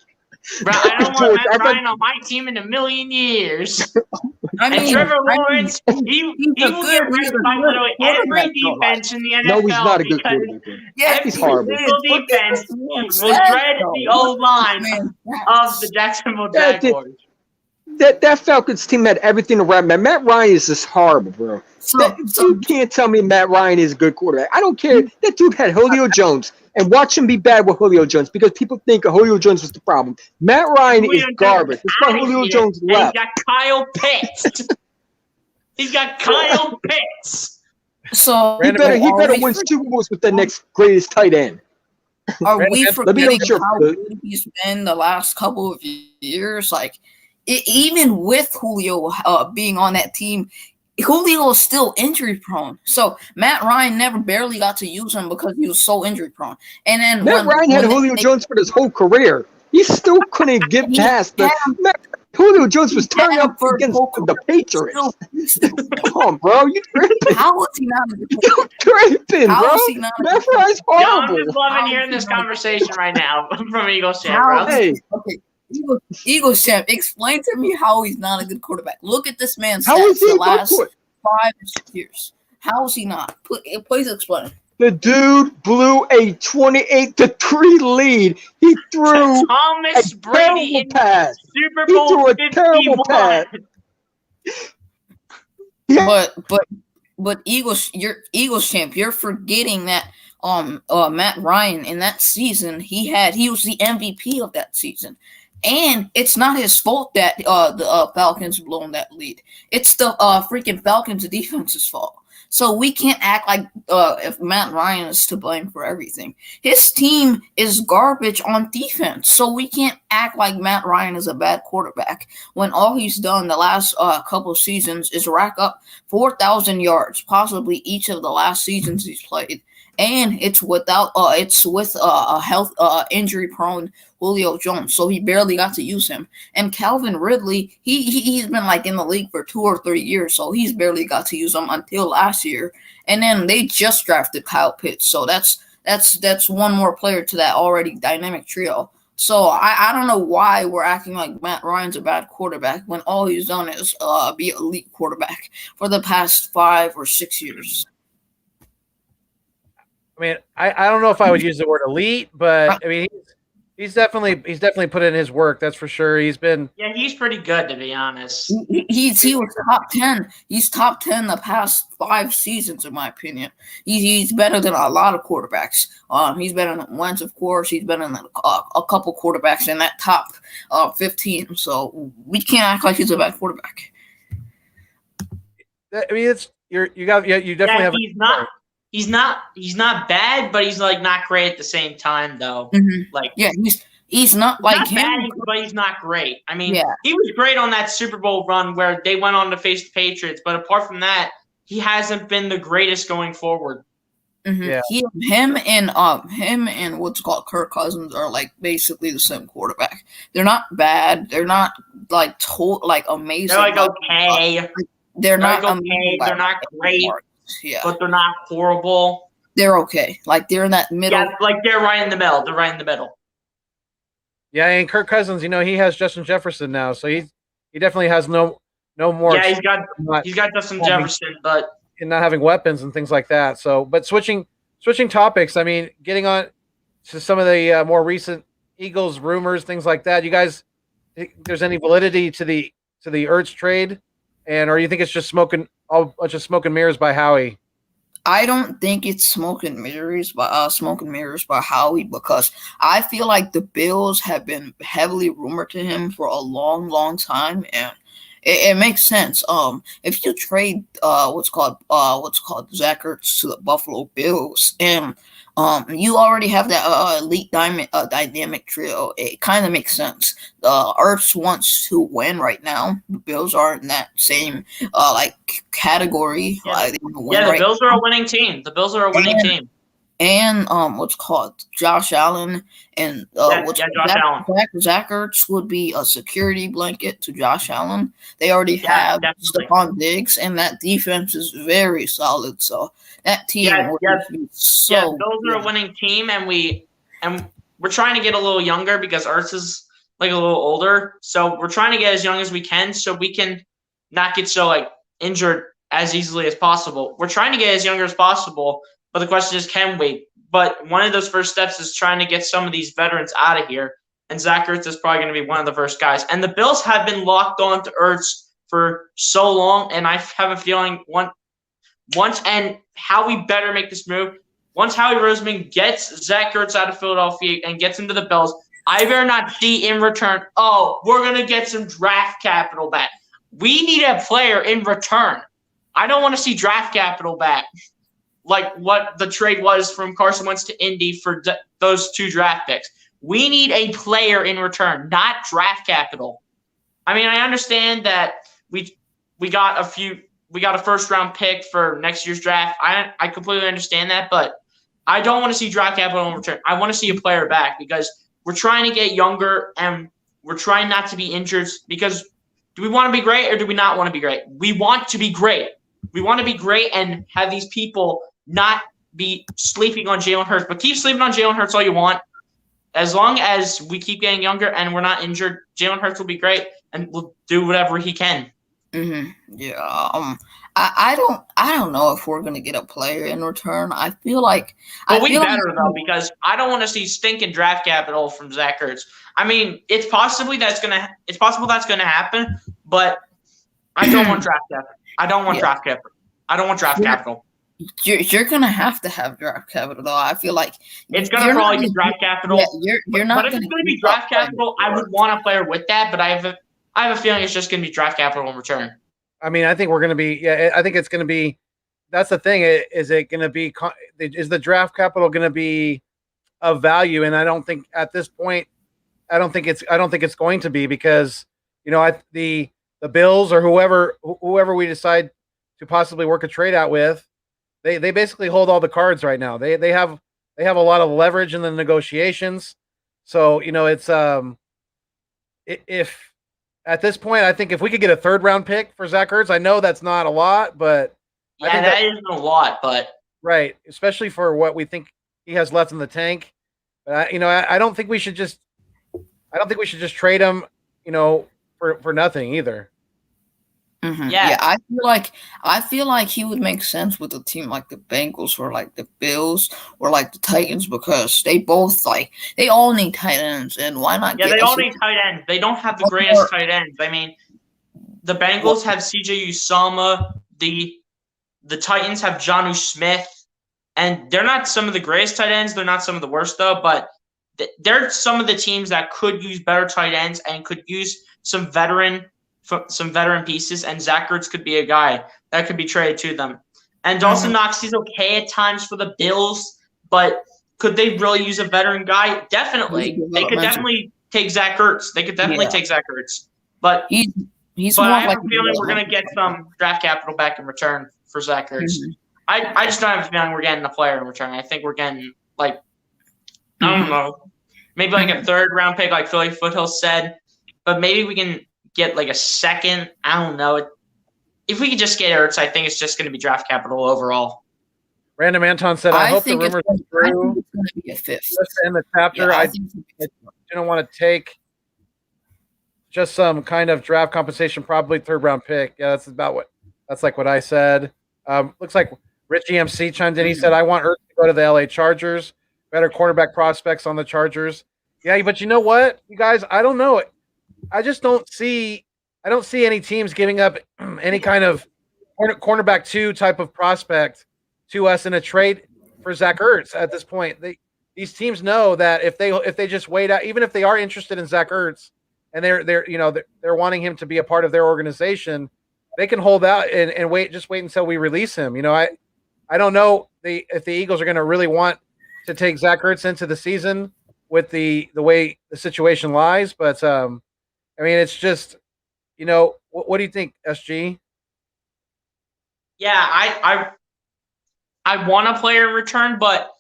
Bro, I don't want Matt Ryan on my team in a million years. And Trevor Lawrence, he will get wrecked by literally every defense in the NFL.
No, he's not a good quarterback.
Yeah,
he's horrible.
Every single defense will dread the O-line of the Jacksonville Jaguars.
That Falcons team had everything around Matt. Matt Ryan is just horrible, bro. You can't tell me Matt Ryan is a good quarterback. I don't care. That dude had Julio Jones. And watch him be bad with Julio Jones because people think Julio Jones was the problem. Matt Ryan is garbage. That's why Julio Jones left.
He's got Kyle Pitts. He's got Kyle Pitts.
So
he better win Super Bowls with the next greatest tight end.
Are we forgetting how
good
he's been the last couple of years? Like, even with Julio being on that team, Julio is still injury prone. So Matt Ryan never barely got to use him because he was so injury prone. And then
Matt Ryan had Julio Jones for his whole career. He still couldn't get past the Julio Jones was turning
Yeah,
up
for
against
full
the Patriots.
Still,
Come on, bro. You tripping.
how was he not a good
You tripping,
How
bro.
is he not a
Matt
good
Ryan's
Yo, I'm
horrible.
just loving
How
hearing
is he
this
not a good
conversation right now from Eagles fan,
How?
bro.
Hey,
Okay, Eagles champ, explain to me how he's not a good quarterback. Look at this man's
how is
stats
he
the
a good
last
quarterback?
5 or 6 years. How is he not? Please explain.
The dude blew a 28-3 lead. He threw a
Thomas Brady
terrible
in
pass.
Super
He
Bowl
threw a terrible
51.
pass. Yeah.
But Eagles champ, you're forgetting that Matt Ryan in that season he was the MVP of that season. And it's not his fault that the Falcons blown that lead. It's the freaking Falcons defense's fault. So we can't act like if Matt Ryan is to blame for everything. His team is garbage on defense. So we can't act like Matt Ryan is a bad quarterback when all he's done the last couple of seasons is rack up 4,000 yards, possibly each of the last seasons he's played. And it's with a health injury prone Julio Jones, so he barely got to use him. And Calvin Ridley, he's been like in the league for 2 or 3 years, so he's barely got to use him until last year. And then they just drafted Kyle Pitts, so that's one more player to that already dynamic trio. So I don't know why we're acting like Matt Ryan's a bad quarterback when all he's done is be an elite quarterback for the past 5 or 6 years.
I mean, I don't know if I would use the word elite, but I mean he's definitely put in his work. That's for sure. He's
He's pretty good, to be honest.
He was top 10. He's top 10 the past 5 seasons, in my opinion. He's better than a lot of quarterbacks. He's better than Wentz, of course. He's better than a couple quarterbacks in that top 15. So we can't act like he's a bad quarterback.
I mean, you definitely have.
He's not bad, but he's like not great at the same time, though.
Mm-hmm.
Like,
yeah, he's not like
not
him,
bad, but he's not great. I mean,
yeah.
He was great on that Super Bowl run where they went on to face the Patriots, but apart from that, he hasn't been the greatest going forward.
Mm-hmm. Yeah. Him and what's called Kirk Cousins are like basically the same quarterback. They're not bad. They're not like amazing.
They're like okay.
They're not
okay.
Amazing,
they're not great.
Yeah,
but they're not horrible.
They're okay. Like they're in that middle.
Yeah, like they're right in the middle. They're right in the middle.
Yeah, and Kirk Cousins, he has Justin Jefferson now, so he definitely has no more.
Yeah, he's got Justin Jefferson, but
and not having weapons and things like that. So, but switching topics. I mean, getting on to some of the more recent Eagles rumors, things like that. You guys, think there's any validity to the Ertz trade, or you think it's just a bunch of smoke and mirrors by Howie?
I don't think it's smoke and mirrors by Howie, because I feel like the Bills have been heavily rumored to him for a long, long time, and it makes sense. If you trade what's called Zach Ertz to the Buffalo Bills, and you already have that elite dynamic trio, it kind of makes sense. Ertz wants to win right now. The Bills are in that same category.
Yeah, the Bills are a winning team. The Bills are a winning team.
And what's called Josh Allen and Zach Ertz would be a security blanket to Josh Allen. They already have Stephon Diggs, and that defense is very solid. So that team would be so.
Bills are a winning team, and we're trying to get a little younger because Ertz is like a little older. So we're trying to get as young as we can, so we can not get so injured as easily as possible. We're trying to get as younger as possible. But the question is, can we? But one of those first steps is trying to get some of these veterans out of here. And Zach Ertz is probably going to be one of the first guys. And the Bills have been locked on to Ertz for so long. And I have a feeling once Howie better make this move. Once Howie Roseman gets Zach Ertz out of Philadelphia and gets into the Bills, I better not see in return, we're going to get some draft capital back. We need a player in return. I don't want to see draft capital back, like what the trade was from Carson Wentz to Indy for those 2 draft picks. We need a player in return, not draft capital. I mean, I understand that we got a first round pick for next year's draft. I completely understand that, but I don't want to see draft capital in return. I want to see a player back because we're trying to get younger, and we're trying not to be injured because do we want to be great or do we not want to be great? We want to be great. We want to be great and have these people not be sleeping on Jalen Hurts, but keep sleeping on Jalen Hurts all you want. As long as we keep getting younger and we're not injured, Jalen Hurts will be great and will do whatever he can.
Mm-hmm. Yeah. I don't know if we're gonna get a player in return. I feel like.
But we better though, because I don't want to see stinking draft capital from Zach Ertz. I mean, it's possible that's gonna happen, but I don't want draft capital. I don't want draft capital. I don't want draft capital.
You're gonna have to have draft capital though. I feel like
it's gonna probably be draft capital.
Yeah, you're not.
But if it's gonna be draft capital, I would want a player with that. But I have a feeling it's just gonna be draft capital in return.
I mean, I think we're gonna be. Yeah, I think it's gonna be. That's the thing. Is it gonna be? Is the draft capital gonna be of value? And I don't think at this point. I don't think it's going to be because the Bills or whoever we decide to possibly work a trade out with. They basically hold all the cards right now. They have a lot of leverage in the negotiations. So, it's if at this point, I think if we could get a 3rd round pick for Zach Ertz, I know that's not a lot, but
yeah, I think that isn't a lot, but
right, especially for what we think he has left in the tank. But I don't think we should just trade him, for nothing either.
Mm-hmm. Yeah, I feel like he would make sense with a team like the Bengals or like the Bills or like the Titans because they both they all need tight ends, and why not?
Yeah, they all need tight ends. They don't have the greatest tight ends. I mean, the Bengals have C.J. Usama. The Titans have Jonnu Smith, and they're not some of the greatest tight ends. They're not some of the worst though, but they're some of the teams that could use better tight ends and could use some veteran pieces, and Zach Ertz could be a guy that could be traded to them. And Dawson Knox, he's okay at times for the Bills, but could they really use a veteran guy? Definitely. They could definitely take Zach Ertz. They could definitely take Zach Ertz. But I have a feeling we're going to get some draft capital back in return for Zach Ertz. I just don't have a feeling we're getting a player in return. I think we're getting, I don't know, maybe like a 3rd round pick like Philly Foothills said, but maybe we can get like a 2nd. I don't know. If we could just get Ertz, I think it's just going to be draft capital overall.
Random Anton said, I hope the rumors are true.
It's going to be a 5th.
Just in the chapter, I didn't want to take just some kind of draft compensation, probably 3rd round pick. Yeah, that's like what I said. Looks like Richie MC chimed in. He said, I want Ertz to go to the LA Chargers. Better quarterback prospects on the Chargers. Yeah, but you know what, you guys? I don't know. I don't see any teams giving up any kind of cornerback 2 type of prospect to us in a trade for Zach Ertz at this point. These teams know that if they just wait out, even if they are interested in Zach Ertz and they're wanting him to be a part of their organization, they can hold out and wait until we release him. I don't know if the Eagles are going to really want to take Zach Ertz into the season with the way the situation lies, but I mean, it's just, what do you think, SG?
Yeah, I want a player in return, but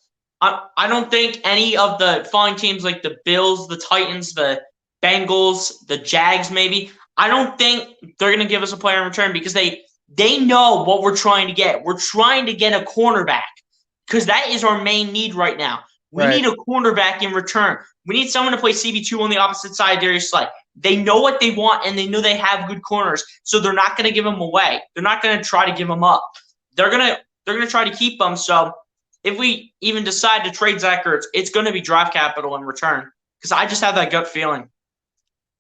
I don't think any of the following teams like the Bills, the Titans, the Bengals, the Jags maybe, I don't think they're going to give us a player in return because they know what we're trying to get. We're trying to get a cornerback because that is our main need right now. We need a cornerback in return. We need someone to play CB2 on the opposite side of Darius Slay. They know what they want, and they know they have good corners, so they're not going to give them away. They're not going to try to give them up. They're gonna try to keep them. So if we even decide to trade Zach Ertz, it's going to be draft capital in return because I just have that gut feeling.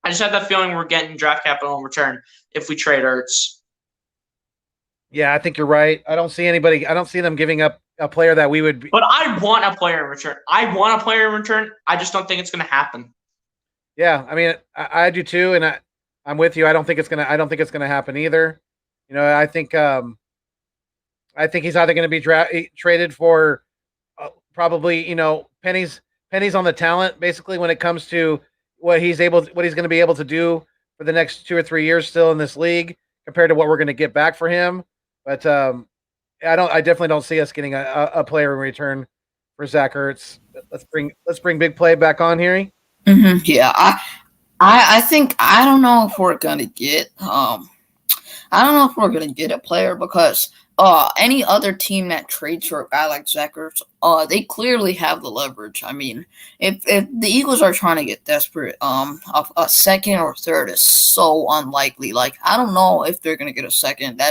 I just have that feeling we're getting draft capital in return if we trade Ertz.
Yeah, I think you're right. I don't see them giving up a player that we would be.
But I want a player in return. I just don't think it's going to happen.
Yeah, I mean, I do too, and I'm with you. I don't think it's gonna happen either. I think he's either going to be traded for probably pennies on the talent, basically when it comes to what he's going to be able to do for the next 2 or 3 years still in this league compared to what we're going to get back for him. But I definitely don't see us getting a player in return for Zach Ertz. Let's bring Big Play back on here.
Mm-hmm. Yeah, I don't know if we're gonna get a player because any other team that trades for a guy like Zach Ertz, they clearly have the leverage. I mean, if the Eagles are trying to get desperate, a second or third is so unlikely. Like, I don't know if they're gonna get a second.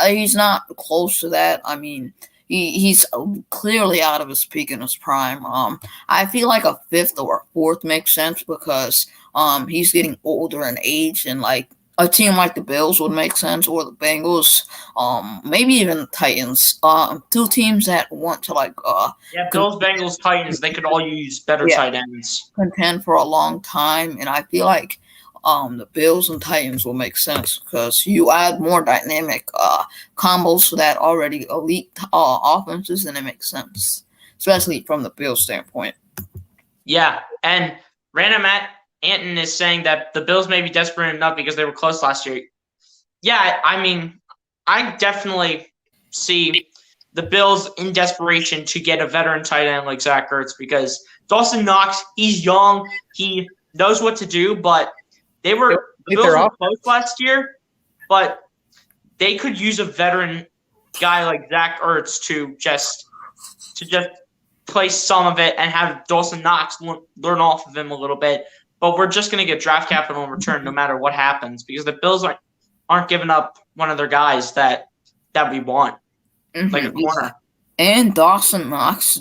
He's not close to that. I mean, he's clearly out of his peak in his prime. I feel like a fifth or a fourth makes sense because he's getting older in age, and like a team like the Bills would make sense, or the Bengals, maybe even the Titans. Two teams that want to
Bills, Bengals, Titans. They could all use better tight ends.
Contend for a long time, and I feel like the Bills and Titans will make sense because you add more dynamic combos to that already elite offenses, and it makes sense, especially from the Bills standpoint.
Yeah, and Random Anton is saying that the Bills may be desperate enough because they were close last year. Yeah, I mean, I definitely see the Bills in desperation to get a veteran tight end like Zach Ertz because Dawson Knox, he's young, he knows what to do, but the Bills were close last year, but they could use a veteran guy like Zach Ertz to just play some of it and have Dawson Knox learn off of him a little bit. But we're just going to get draft capital in return no matter what happens because the Bills aren't giving up one of their guys that we want, like a corner.
And Dawson Knox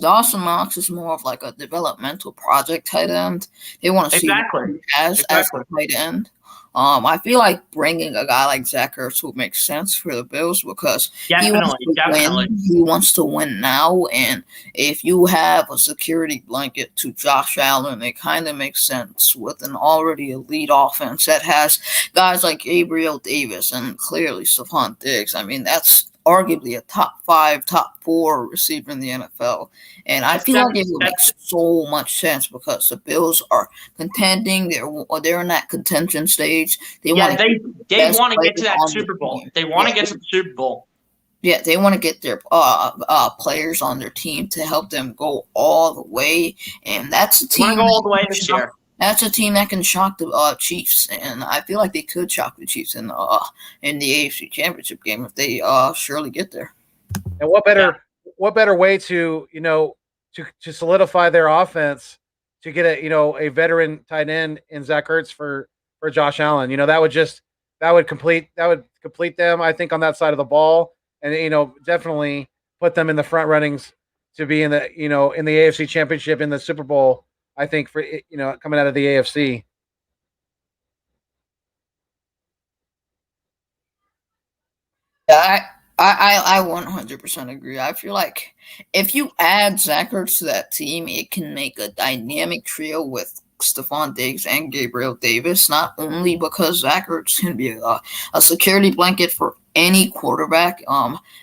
is more of like a developmental project tight end. They want to see what he has as a tight end. I feel like bringing a guy like Zach Ertz would make sense for the Bills because he wants to win now. And if you have a security blanket to Josh Allen, it kind of makes sense with an already elite offense that has guys like Gabriel Davis and clearly Stephon Diggs. I mean, that's arguably a top 5, top 4 receiver in the NFL. And I feel like it would make so much sense because the Bills are contending. They're in that contention stage. They want to
get to that Super Bowl. They want to get to the Super Bowl.
Yeah, they want to get their players on their team to help them go all the way. And that's a team.
Go all the way this year.
That's a team that can shock the Chiefs, and I feel like they could shock the Chiefs in the AFC Championship game if they surely get there.
And what better way to to solidify their offense to get a veteran tight end in Zach Ertz for Josh Allen? That would complete them, I think, on that side of the ball, and definitely put them in the front runnings to be in the in the AFC Championship, in the Super Bowl. I think for coming out of the AFC.
Yeah, I 100% agree. I feel like if you add Zach Ertz to that team, it can make a dynamic trio with Stephon Diggs and Gabriel Davis. Not only because Zach Ertz can be a security blanket for any quarterback.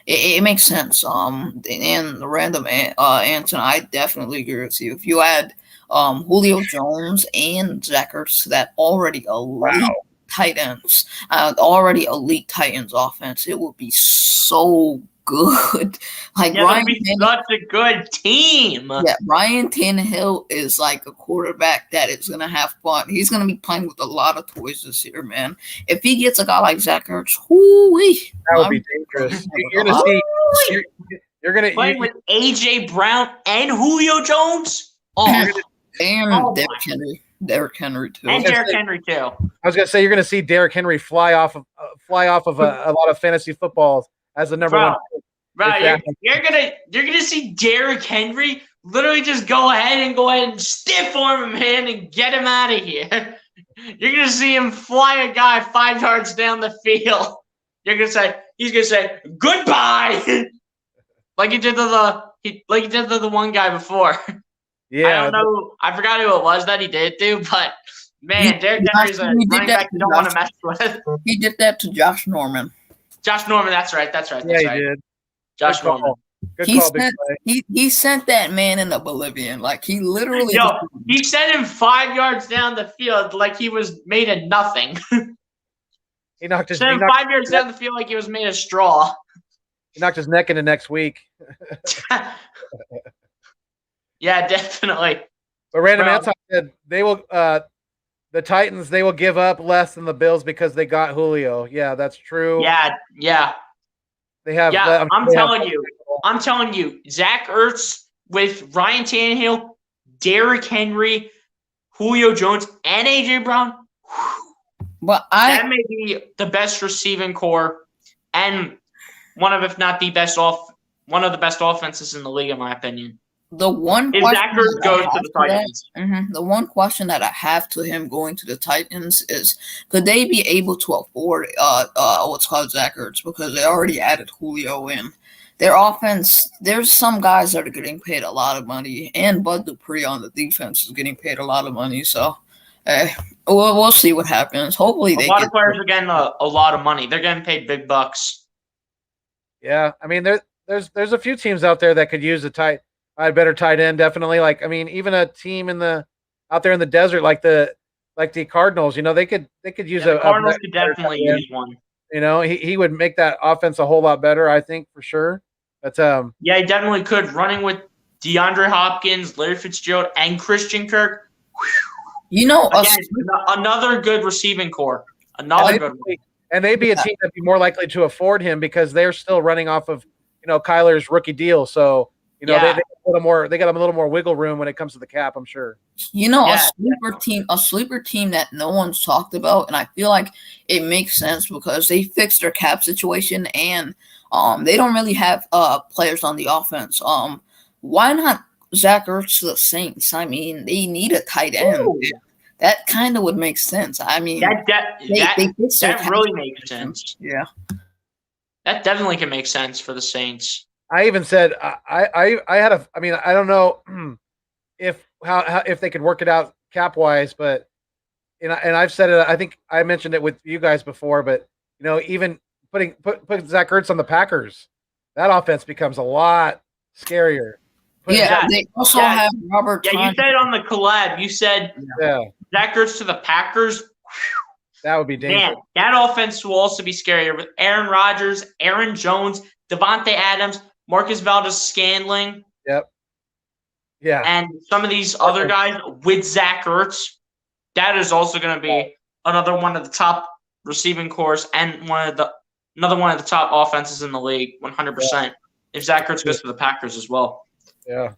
It makes sense. And the Random Anton, I definitely agree with you. If you add Julio Jones and Zach Ertz to that already elite tight ends, already elite Titans offense, it would be so good.
Such a good team.
Yeah, Ryan Tannehill is like a quarterback that is gonna have fun. He's gonna be playing with a lot of toys this year, man. If he gets a guy like Zach Ertz,
that would be dangerous. You're gonna
play with AJ Brown and Julio Jones.
And Derrick Henry too.
And Derrick Henry too.
I was gonna say you're gonna see Derrick Henry fly off of a lot of fantasy footballs as the number one.
Right, you're gonna see Derrick Henry literally just go ahead and stiff arm him, man, and get him out of here. You're gonna see him fly a guy 5 yards down the field. He's gonna say goodbye, like he did to the one guy before.
Yeah,
I don't know. I forgot who it was that he did to, but man, Derrick Henry's a running back you don't want to mess with.
He did that to Josh Norman.
Josh Norman, that's right.
He did.
Josh Norman.
He sent that man into oblivion. Like he literally.
He sent him 5 yards down the field like he was made of nothing.
He knocked his.
Sent him 5 yards down the field like he was made of straw.
He knocked his neck into next week.
Yeah, definitely.
But Random Anton said the the Titans, they will give up less than the Bills because they got Julio. Yeah, that's true.
Yeah.
They have.
I'm telling you, Zach Ertz with Ryan Tannehill, Derrick Henry, Julio Jones, and AJ Brown.
But
that may be the best receiving core and one of the best offenses in the league, in my opinion.
The one
if Zach Ertz goes to the Titans.
The one question that I have to him going to the Titans is, could they be able to afford what's called Zach Ertz, because they already added Julio in. Their offense, there's some guys that are getting paid a lot of money, and Bud Dupree on the defense is getting paid a lot of money. So, we'll see what happens. Hopefully,
a lot of players are getting a lot of money. They're getting paid big bucks.
Yeah, I mean, there's a few teams out there that could use a better tight end, definitely. Like, I mean, even a team out there in the desert, like the Cardinals, they could use
the Cardinals could definitely use one.
He would make that offense a whole lot better, I think, for sure. But
yeah, he definitely could. Running with DeAndre Hopkins, Larry Fitzgerald, and Christian Kirk. Another good receiving core. Another good one.
And they'd be a team that'd be more likely to afford him because they're still running off of, Kyler's rookie deal. So, they got a little more wiggle room when it comes to the cap, I'm sure.
A sleeper team that no one's talked about, and I feel like it makes sense because they fixed their cap situation and they don't really have players on the offense. Why not Zach Ertz to the Saints? I mean, they need a tight end.
Ooh.
That kind of would make sense. I mean,
that really makes sense.
Yeah,
that definitely can make sense for the Saints.
I even said I don't know if they could work it out cap wise, but and I've said it. I think I mentioned it with you guys before, but even putting Zach Ertz on the Packers, that offense becomes a lot scarier.
They also have Robert.
Yeah, you said it on the collab. You said Zach Ertz to the Packers.
That would be dangerous.
Man, that offense will also be scarier with Aaron Rodgers, Aaron Jones, Devontae Adams, Marcus Valdes-Scantling.
Yep. Yeah.
And some of these other guys with Zach Ertz. That is also going to be another one of the top receiving cores and another one of the top offenses in the league, 100%. If Zach Ertz goes to the Packers as well.
Yeah.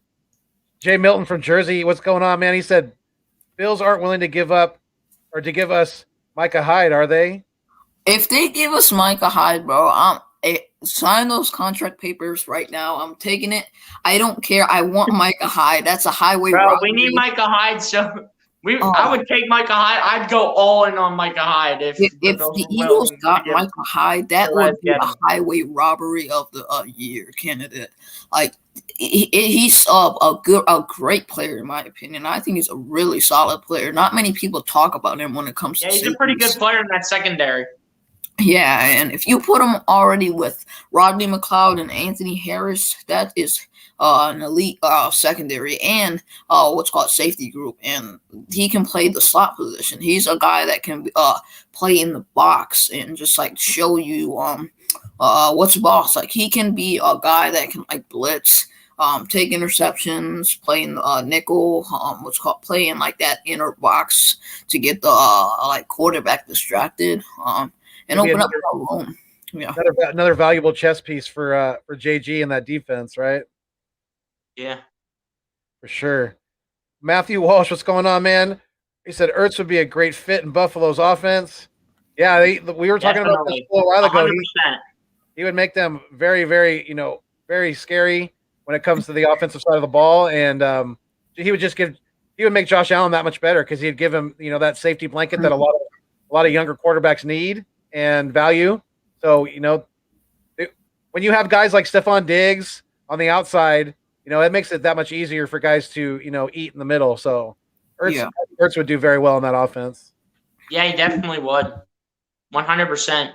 Jay Milton from Jersey, what's going on, man? He said, Bills aren't willing to give up or to give us Micah Hyde, are they?
If they give us Micah Hyde, bro, sign those contract papers right now. I'm taking it. I don't care. I want Micah Hyde. That's a highway robbery.
We need Micah Hyde. So I would take Micah Hyde. I'd go all in on Micah Hyde. If
the Eagles got Micah Hyde, that would be a highway robbery of the year candidate. Like, he's a great player in my opinion. I think he's a really solid player. Not many people talk about him when it comes to
he's a pretty good player in that secondary.
Yeah, and if you put him already with Rodney McLeod and Anthony Harris, that is an elite secondary and what's called safety group, and he can play the slot position. He's a guy that can play in the box and just like show you what's boss. Like, he can be a guy that can like blitz, take interceptions, playing nickel, playing like that inner box to get the quarterback distracted. And open up a room. Yeah,
another valuable chess piece for JG in that defense, right?
Yeah,
for sure. Matthew Walsh, what's going on, man? He said Ertz would be a great fit in Buffalo's offense. Yeah, we were talking about this a little while ago. He would make them very, very, very scary when it comes to the offensive side of the ball, and he would make Josh Allen that much better because he'd give him, that safety blanket that a lot of younger quarterbacks need and value. So, when you have guys like Stephon Diggs on the outside, it makes it that much easier for guys to, eat in the middle. So Ertz would do very well in that offense.
Yeah, he definitely would. 100%.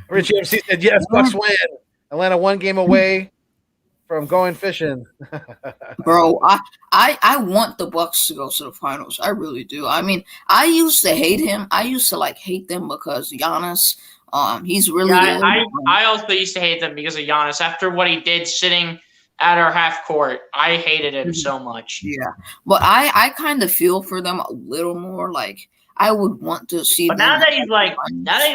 Rich MC said, yes, Bucks win. Atlanta 1 game away from going fishing.
Bro, I want the Bucks to go to the finals. I really do. I mean, I used to hate him. I used to hate them because Giannis, he's really good.
I also used to hate them because of Giannis. After what he did sitting at our half court. I hated him so much.
Yeah, but I kind of feel for them a little more. Like I would want to see
But
them.
now that he's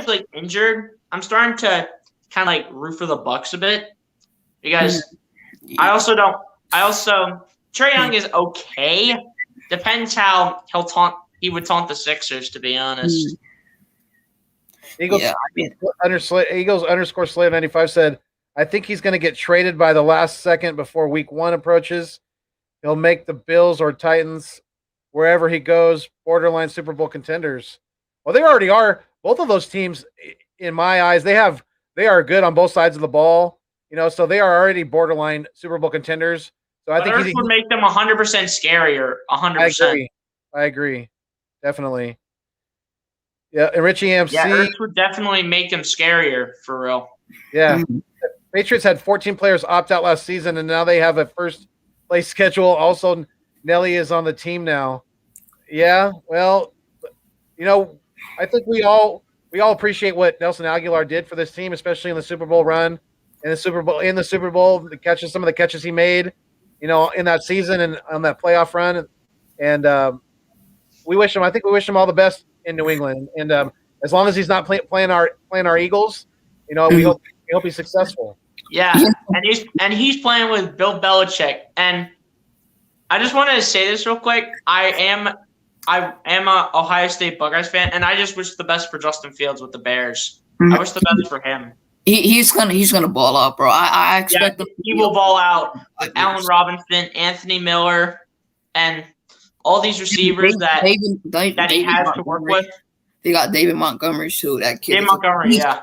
like injured, I'm starting to kind of like root for the Bucks a bit because I also Trae Young is okay. Depends how he would taunt the Sixers, to be honest.
Eagles underscore Slave 95 said, I think he's going to get traded by the last second before week 1 approaches. He'll make the Bills or Titans, wherever he goes, borderline Super Bowl contenders. Well, they already are. Both of those teams, in my eyes, they are good on both sides of the ball. So they are already borderline Super Bowl contenders. So I think
he would make them 100% scarier. 100%.
I agree. Definitely. Yeah, and Richie AMC.
Yeah, Ertz would definitely make them scarier, for real.
Yeah. Patriots had 14 players opt out last season, and now they have a first place schedule. Also, Nelly is on the team now. Yeah, well, I think we all appreciate what Nelson Aguilar did for this team, especially in the Super Bowl run. In the Super Bowl, some of the catches he made, in that season and on that playoff run, and we wish him. I think we wish him all the best in New England. And as long as he's not playing our Eagles, we hope he's successful.
Yeah, and he's playing with Bill Belichick. And I just wanted to say this real quick. I am a Ohio State Buckeyes fan, and I just wish the best for Justin Fields with the Bears. I wish the best for him.
He's gonna ball out, bro. I expect
he will ball out. Allen Robinson, Anthony Miller, and all these receivers that he has to work with.
They got David Montgomery too. That kid.
David Montgomery, yeah.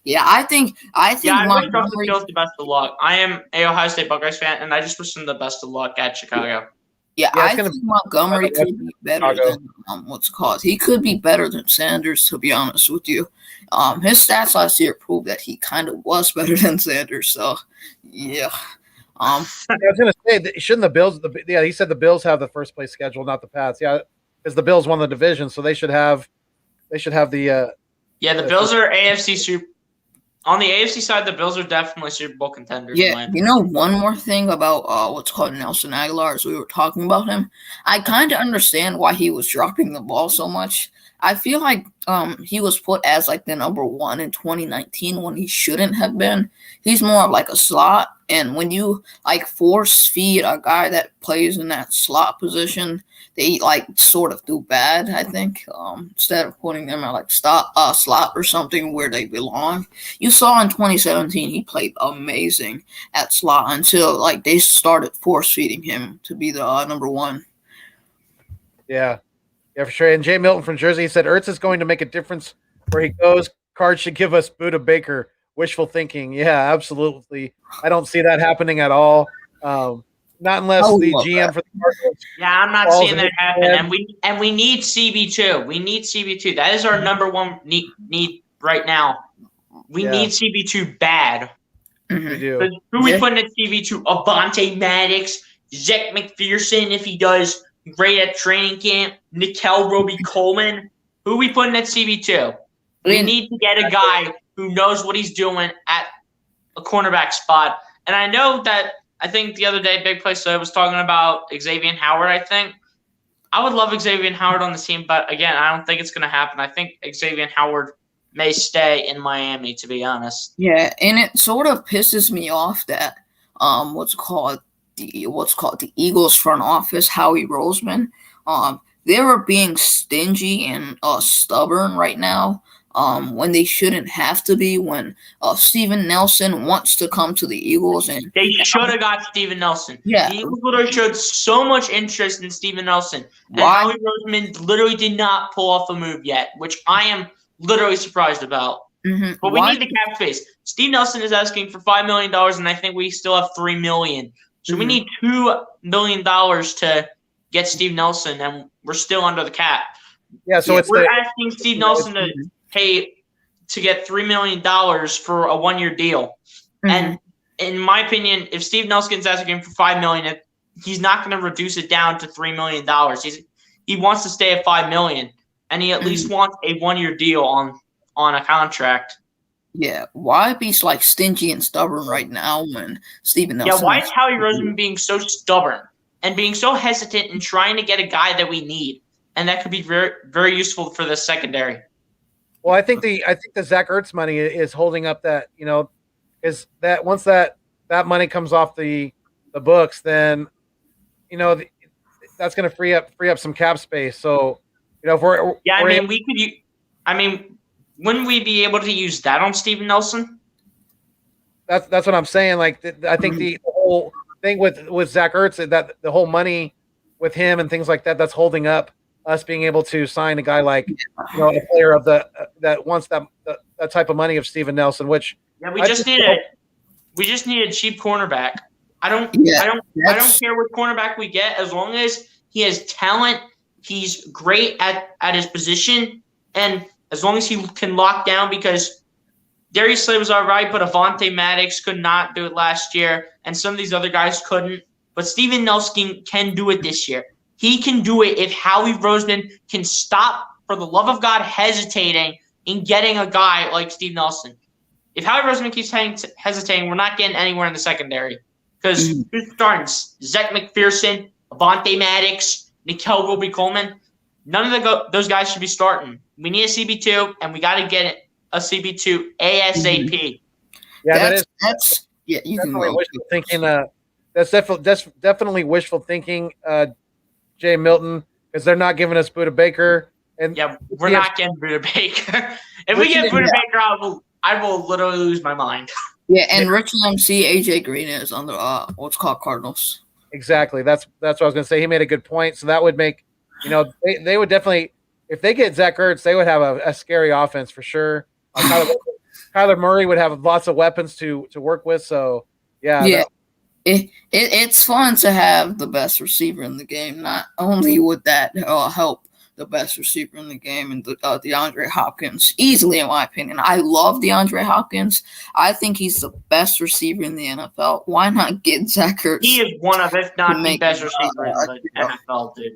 Yeah, I think
I wish Justin Fields the best of luck. I am a Ohio State Buckeyes fan, and I just wish him the best of luck at Chicago.
Yeah, I think Montgomery could be better than what's it called. He could be better than Sanders, to be honest with you. His stats last year proved that he kind of was better than Sanders. So, yeah.
I was gonna say, shouldn't the Bills? He said the Bills have the first place schedule, not the Pats. Yeah, because the Bills won the division, so they should have the.
The Bills are AFC Super. On the AFC side, the Bills are definitely Super Bowl contenders.
Yeah, one more thing about what's called Nelson Aguilar, as we were talking about him. I kind of understand why he was dropping the ball so much. I feel like he was put as like the number 1 in 2019 when he shouldn't have been. He's more of like a slot, and when you like force feed a guy that plays in that slot position, they like sort of do bad. I think instead of putting them at like slot or something where they belong. You saw in 2017 he played amazing at slot until like they started force feeding him to be the number 1.
Yeah. Yeah, for sure. And Jay Milton from Jersey, he said, Ertz is going to make a difference where he goes. Cards should give us Buda Baker. Wishful thinking. Yeah, absolutely. I don't see that happening at all. Not unless the GM for the Cardinals.
Yeah, I'm not seeing that happen. And we need CB2. We need CB2. That is our number 1 need right now. We need CB2 bad.
We do.
Who we putting at CB2? Avonte Maddox, Zach McPherson if he does great at training camp, Nickel Roby-Coleman. Who we putting at CB2? We need to get a guy who knows what he's doing at a cornerback spot. And I think the other day, Big Play was talking about Xavier Howard, I think. I would love Xavier Howard on the team, but again, I don't think it's going to happen. I think Xavier Howard may stay in Miami, to be honest.
Yeah, and it sort of pisses me off that the Eagles front office, Howie Roseman, they were being stingy and stubborn right now when they shouldn't have to be. When Steven Nelson wants to come to the Eagles, and
they should have got Steven Nelson.
Yeah,
the Eagles would have showed so much interest in Steven Nelson, and Howie Roseman literally did not pull off a move yet, which I am literally surprised about.
Mm-hmm.
But we need the cap space. Steve Nelson is asking for $5 million, and I think we still have $3 million. So we need $2 million to get Steve Nelson, and we're still under the cap.
Yeah, so
we're asking Steve Nelson to pay to get $3 million for a 1-year deal. Mm-hmm. And in my opinion, if Steve Nelson's asking for $5 million, he's not going to reduce it down to $3 million. He wants to stay at $5 million, and he at least wants a 1-year deal on a contract.
Yeah, why be like stingy and stubborn right now when Steven Nelson?
Yeah, why is Howie Roseman being so stubborn and being so hesitant in trying to get a guy that we need, and that could be very, very useful for the secondary?
Well, I think the Zach Ertz money is holding up that, is that once that money comes off the books, then that's going to free up some cap space. So, if we're
wouldn't we be able to use that on Steven Nelson?
That's what I'm saying. Like, I think the whole thing with Zach Ertz, that the whole money with him and things like that, that's holding up us being able to sign a guy like a player of that wants that type of money of Steven Nelson. Which
we just need a cheap cornerback. I don't care what cornerback we get, as long as he has talent, he's great at his position, and as long as he can lock down, because Darius Slay was all right, but Avonte Maddox could not do it last year, and some of these other guys couldn't. But Steven Nelson can do it this year. He can do it if Howie Roseman can stop, for the love of God, hesitating in getting a guy like Steve Nelson. If Howie Roseman keeps hesitating, we're not getting anywhere in the secondary. Because who's starting? Zach McPherson, Avonte Maddox, Nickel Roby-Coleman. None of those guys should be starting. We need a CB2, and we got to get a CB2 ASAP.
Yeah,
that's you can
definitely wishful thinking. That's definitely wishful thinking, Jay Milton, because they're not giving us Budda Baker. And
we're not getting Budda Baker. If we get Budda Baker, I will literally lose my mind.
Yeah, and Richard MC, AJ Green is on the what's called Cardinals.
Exactly. That's what I was going to say. He made a good point. So that would make, they would definitely, if they get Zach Ertz, they would have a scary offense for sure. Kyler Murray would have lots of weapons to work with. So yeah.
It's fun to have the best receiver in the game. Not only would that help the best receiver in the game, and DeAndre Hopkins, easily in my opinion. I love DeAndre Hopkins. I think he's the best receiver in the NFL. Why not get Zach Ertz?
He is one of, if not the best receiver in the NFL, dude.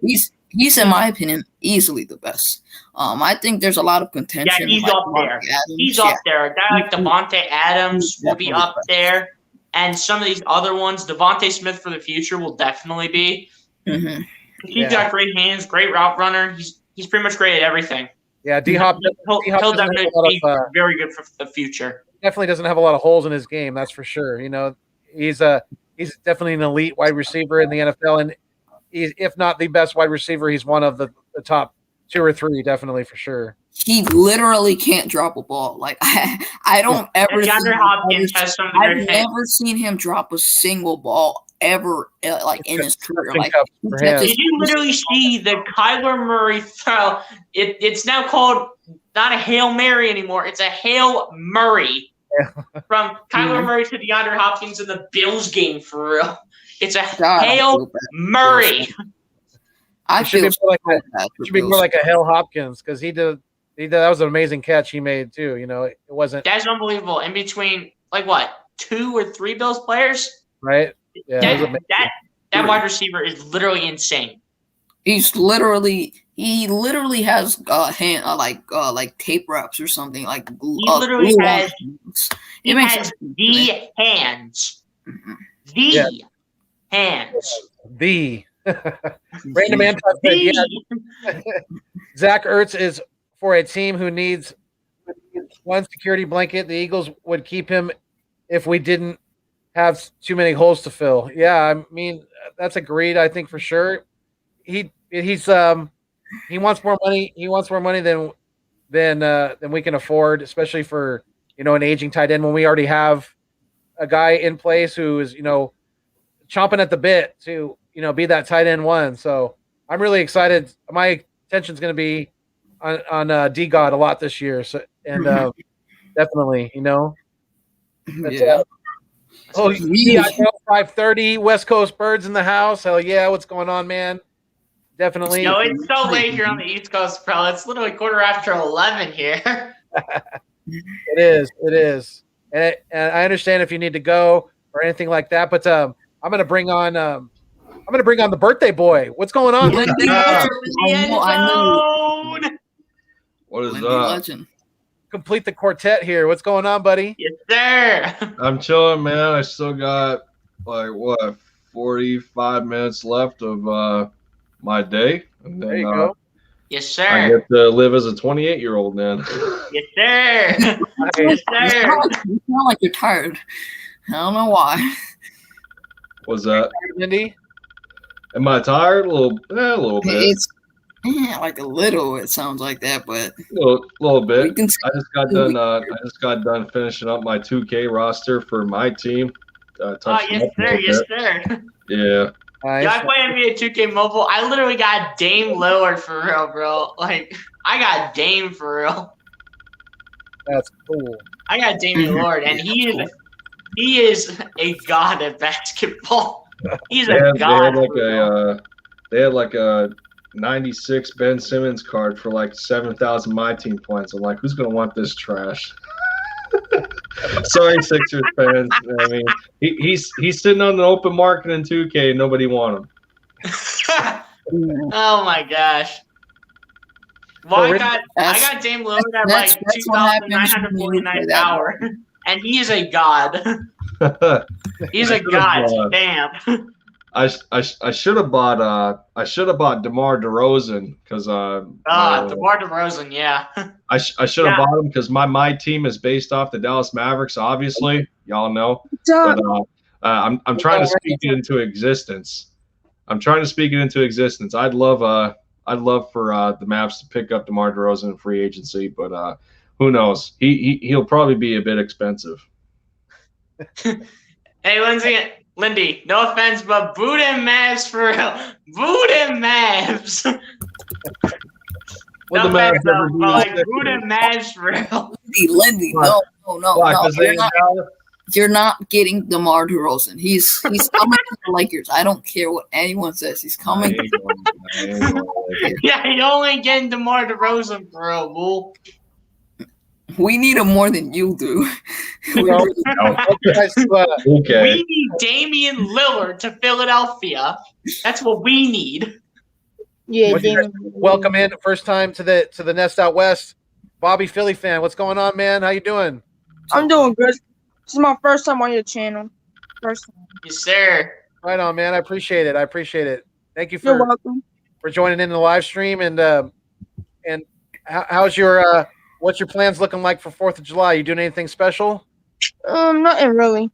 He's in my opinion easily the best. I think there's a lot of contention.
Yeah, he's up there. He's up there. A guy like Devontae Adams will be up there. And some of these other ones, Devontae Smith for the future will definitely be.
Mm-hmm.
He's got great hands, great route runner. He's pretty much great at everything.
Yeah, D-Hop.
He'll definitely be very good for the future.
Definitely doesn't have a lot of holes in his game, that's for sure. He's definitely an elite wide receiver in the NFL, and if not the best wide receiver, he's one of the top 2 or 3, definitely for sure.
He literally can't drop a ball. Like I don't ever.
DeAndre Hopkins has some.
I've never seen him drop a single ball ever, in his career. Like,
did you literally see the Kyler Murray throw? It's now called not a Hail Mary anymore. It's a Hail Murray from Kyler Murray to DeAndre Hopkins in the Bills game, for real. It's a Hail Murray.
It should be more like a Hail Hopkins, because he did. That was an amazing catch he made too. It wasn't.
That's unbelievable. In between, 2 or 3 Bills players,
right? Yeah,
that wide receiver is literally insane.
He literally has hand like tape wraps or something like.
He literally has. He has the hands. The hands.
The random anti. Zach Ertz is for a team who needs one security blanket. The Eagles would keep him if we didn't have too many holes to fill. Yeah, I mean that's agreed. I think for sure. He wants more money. He wants more money than we can afford, especially for an aging tight end when we already have a guy in place who is chomping at the bit to be that tight end 1. So I'm really excited. My attention's going to be on D God a lot this year. So definitely,
yeah.
Oh yeah, 5:30 West Coast Birds in the house. Hell yeah, what's going on, man? Definitely.
No, it's so late here on the East Coast, bro. It's literally 11:15 here.
It is, and I understand if you need to go or anything like that. But I'm gonna bring on the birthday boy. What's going on?
What is up?
Legend.
complete the quartet here. What's going on, buddy?
Yes, sir.
I'm chilling, man. I still got 45 minutes left of my day, and
There you
then
go.
Yes,
I
sir.
get to live as a 28-year-old man.
Yes, sir. Yes,
You
sir.
sound like you're tired. I don't know why.
Was that?
Mindy?
Am I tired? A little bit.
It's like a little. It sounds like that, but
little
we
bit.
can.
I just got done finishing up my 2K roster for my team.
Oh,
Touched
yes,
them up a
sir.
little
Yes,
bit.
sir.
Yeah.
Nice.
Yeah, I play NBA 2K Mobile. I literally got Dame Lillard for real, bro. Like, I got Dame for real.
That's cool.
I got Damian Lillard, and he is a god at basketball. He's
They
a
had,
god.
they had like a 96 Ben Simmons card for like 7,000 my team points. I'm like, who's gonna want this trash? Sorry, Sixers fans. I mean, he's sitting on the open market in 2K and nobody want him.
Oh my gosh. Well,
Well,
I got Dame Lillard at
that's
like
what happens when you
2,949
play that
power, and he is a god. He's a god. Damn.
I should have bought DeMar DeRozan because
DeMar DeRozan, yeah.
I should have bought him because my team is based off the Dallas Mavericks. Obviously, y'all know. But, I'm trying to speak it into existence. I'd love for the Mavs to pick up DeMar DeRozan in free agency, but who knows? He'll probably be a bit expensive.
Hey, Lindy, no offense, but boo them Mavs for real. Boo them Mavs.
What
No
the Mavs
offense,
ever
though,
do
but
this
like
year?
boo them Mavs for real.
Lindy, no.
Why? 'Cause they
You're not getting DeMar DeRozan. He's coming to the Lakers. I don't care what anyone says. He's coming.
Yeah, you only getting DeMar DeRozan for real, bull.
We need him more than you do.
Well,
Okay.
We need Damian Lillard to Philadelphia. That's what we need.
Yeah,
welcome in first time to the Nest Out West. Bobby, Philly fan, what's going on, man? How you doing?
I'm doing good. This is my first time on your channel. First time.
Yes, sir.
Right on, man. I appreciate it. Thank you
You're
for
welcome.
joining in the live stream. And how's your what's your plans looking like for 4th of July? You doing anything special?
Nothing really.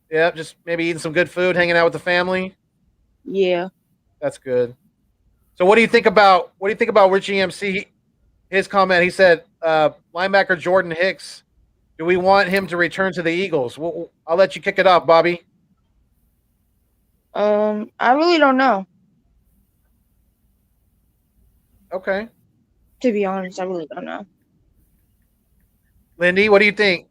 Yeah, just maybe eating some good food, hanging out with the family.
Yeah.
That's good. So what do you think about Richie MC? His comment, he said, linebacker Jordan Hicks, do we want him to return to the Eagles? I'll let you kick it off, Bobby.
I really don't know.
Okay.
To be honest, I really don't know.
Lindy, what do you think?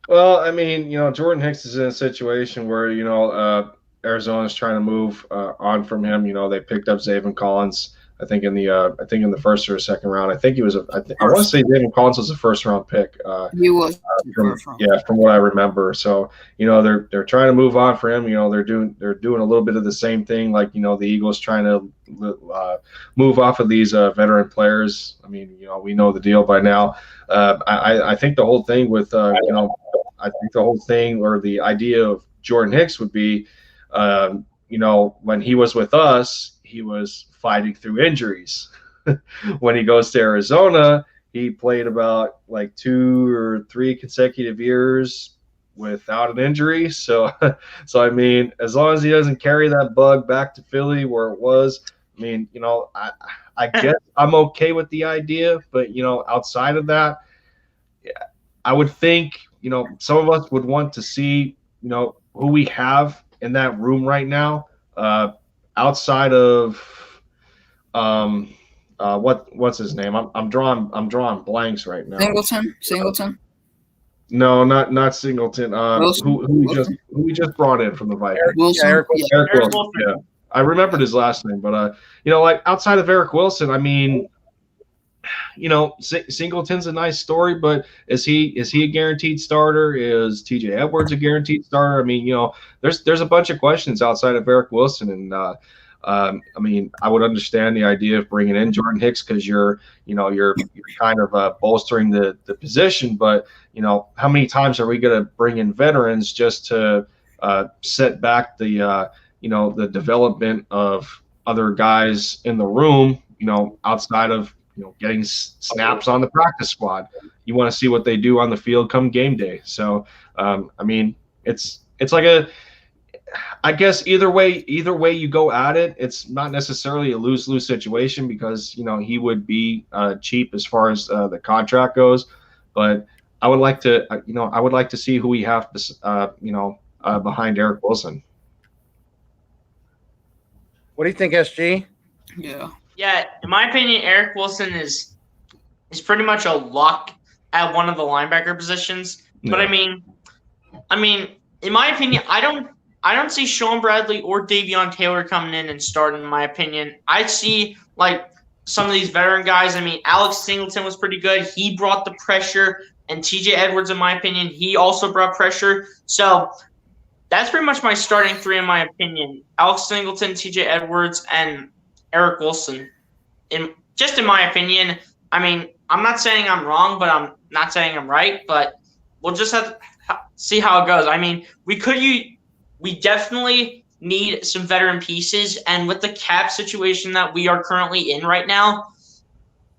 Well, I mean, Jordan Hicks is in a situation where, Arizona's trying to move on from him. They picked up Zaven Collins, I think in the first or second round. I think he was I want to say Zaven Collins was a first round pick.
He was
from what I remember. So, they're trying to move on for him. They're doing a little bit of the same thing, like, the Eagles trying to move off of these veteran players. I mean, we know the deal by now. I think the whole thing with or the idea of Jordan Hicks would be, when he was with us, he was fighting through injuries. When he goes to Arizona, he played about like 2 or 3 consecutive years without an injury. So I mean, as long as he doesn't carry that bug back to Philly where it was, I mean, I guess I'm okay with the idea, but outside of that, I would think, some of us would want to see, who we have in that room right now, outside of what's his name? I'm drawing blanks right now.
Singleton.
No, not Singleton. Who we just brought in from the Vikings?
Wilson.
Eric Wilson. Yeah, I remembered his last name, but like outside of Eric Wilson, I mean, Singleton's a nice story, but is he a guaranteed starter? Is TJ Edwards a guaranteed starter? I mean, there's a bunch of questions outside of Eric Wilson, and I mean, I would understand the idea of bringing in Jordan Hicks because you're kind of bolstering the position. But how many times are we going to bring in veterans just to set back the the development of other guys in the room? Outside of getting snaps on the practice squad, you want to see what they do on the field come game day. So, I mean, it's like I guess either way you go at it, it's not necessarily a lose-lose situation because he would be cheap as far as the contract goes, but I would like to see who we have behind Eric Wilson.
What do you think, SG?
Yeah, in my opinion, Eric Wilson is pretty much a lock at one of the linebacker positions. Yeah. But I mean, in my opinion, I don't see Sean Bradley or Davion Taylor coming in and starting. In my opinion, I see like some of these veteran guys. I mean, Alex Singleton was pretty good. He brought the pressure, and TJ Edwards, in my opinion, he also brought pressure. So that's pretty much my starting three, in my opinion: Alex Singleton, TJ Edwards, and Eric Wilson. In my opinion, I mean, I'm not saying I'm wrong, but I'm not saying I'm right. But we'll just have to see how it goes. I mean, we definitely need some veteran pieces, and with the cap situation that we are currently in right now,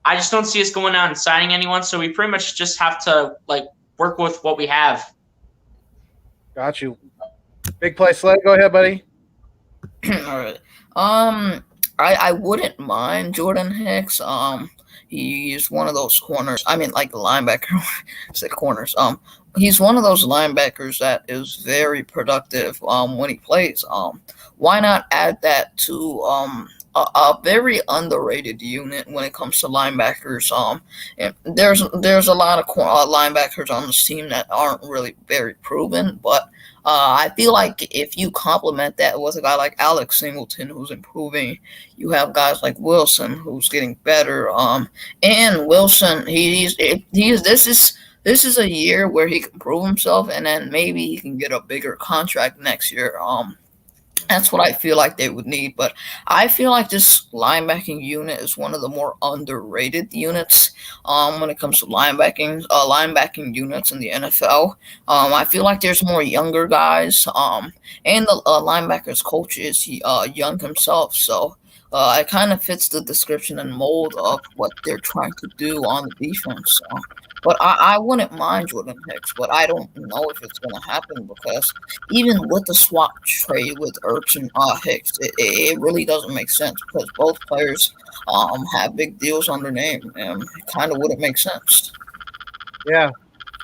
I just don't see us going out and signing anyone. So we pretty much just have to work with what we have.
Got you. Big play, Sled. Go ahead, buddy.
All right. I wouldn't mind Jordan Hicks. He's one of those corners. I mean, like the linebacker. I said corners. He's one of those linebackers that is very productive when he plays. Why not add that to a very underrated unit when it comes to linebackers? And there's a lot of linebackers on this team that aren't really very proven, but I feel like if you complement that with a guy like Alex Singleton, who's improving, you have guys like Wilson, who's getting better. And Wilson, this is a year where he can prove himself, and then maybe he can get a bigger contract next year. That's what I feel like they would need. But I feel like this linebacking unit is one of the more underrated units when it comes to linebacking units in the NFL. I feel like there's more younger guys, and the linebackers coach is young himself. So it kind of fits the description and mold of what they're trying to do on the defense. But I wouldn't mind Jordan Hicks, but I don't know if it's going to happen because even with the swap trade with Ertz and Hicks, it really doesn't make sense because both players have big deals on their name, and it kind of wouldn't make sense.
Yeah,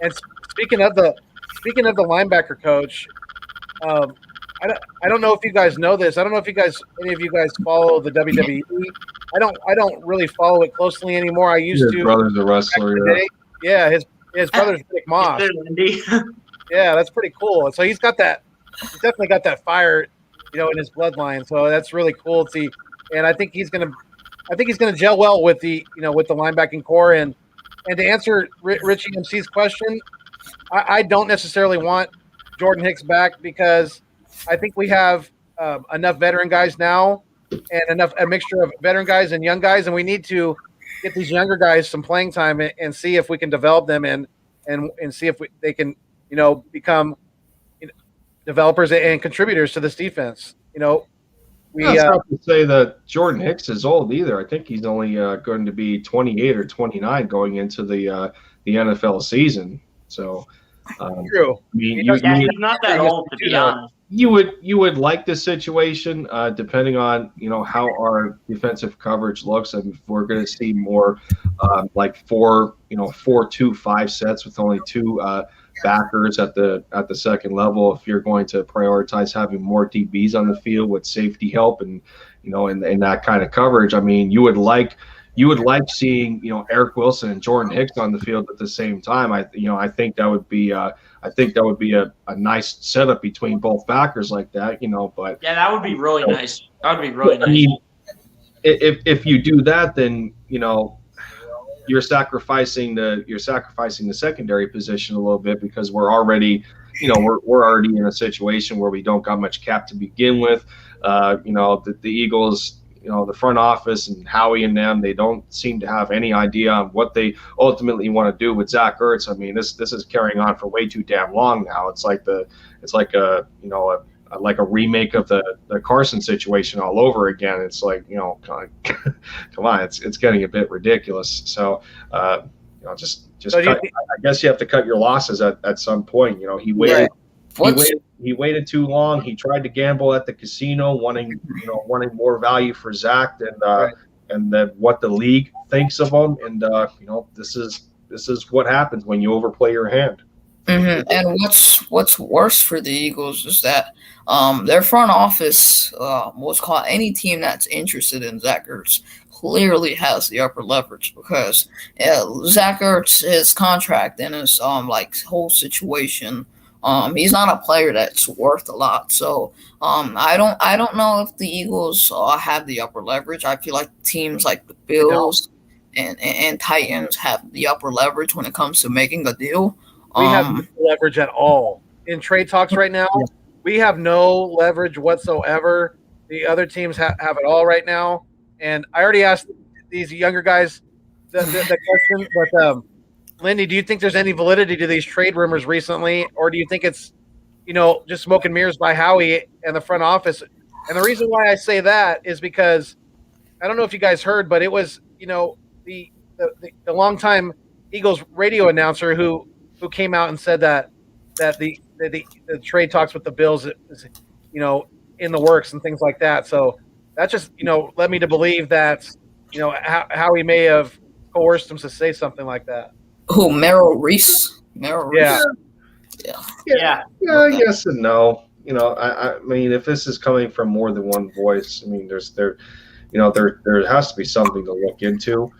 and speaking of the linebacker coach, I don't know if you guys know this. I don't know if any of you guys follow the WWE. I don't really follow it closely anymore. I used to.
His brother's a wrestler.
Yeah, his brother's Nick Moss. Yeah, that's pretty cool. So he's definitely got that fire, in his bloodline. So that's really cool to see. And I think he's gonna gel well with the linebacking core. And to answer Richie MC's question, I don't necessarily want Jordan Hicks back because I think we have enough veteran guys now and a mixture of veteran guys and young guys, and we need to get these younger guys some playing time and see if we can develop them and see if they can become developers and contributors to this defense.
That's not to say that Jordan Hicks is old either. I think he's only going to be 28 or 29 going into the NFL season. So
true.
I mean, he's not that old, to be honest.
You would like this situation, depending on how our defensive coverage looks. I mean, if we're going to see more like 4-2-5 sets with only two backers at the second level. If you're going to prioritize having more DBs on the field with safety help and in that kind of coverage, I mean, you would like seeing Eric Wilson and Jordan Hicks on the field at the same time. I think that would be a nice setup between both backers like that. But
yeah, that would be really nice. That would be really nice.
I mean, if you do that, then you're sacrificing the secondary position a little bit because we're already we're already in a situation where we don't got much cap to begin with. The Eagles, the front office and Howie and them, they don't seem to have any idea on what they ultimately want to do with Zach Ertz. I mean, this is carrying on for way too damn long now. It's like a remake of the Carson situation all over again. It's like, come on, it's getting a bit ridiculous. So, just
So
cut, I guess you have to cut your losses at some point. He waited. He waited too long. He tried to gamble at the casino, wanting more value for Zach and then what the league thinks of him. And this is what happens when you overplay your hand.
Mm-hmm. And what's worse for the Eagles is that their front office, what's called any team that's interested in Zach Ertz, clearly has the upper leverage because Zach Ertz, his contract and his whole situation. He's not a player that's worth a lot. So I don't know if the Eagles have the upper leverage. I feel like teams like the Bills and Titans have the upper leverage when it comes to making a deal.
We have no leverage at all in trade talks right now. We have no leverage whatsoever. The other teams have it all right now. And I already asked these younger guys the question, but Lindy, do you think there's any validity to these trade rumors recently, or do you think it's, just smoke and mirrors by Howie and the front office? And the reason why I say that is because I don't know if you guys heard, but it was, the longtime Eagles radio announcer who came out and said that the trade talks with the Bills is, in the works and things like that. So that just, led me to believe that, how he may have coerced him to say something like that.
Who, Merrill Reese?
Yeah.
Yeah. Yes and no. I mean, if this is coming from more than one voice, I mean, there has to be something to look into.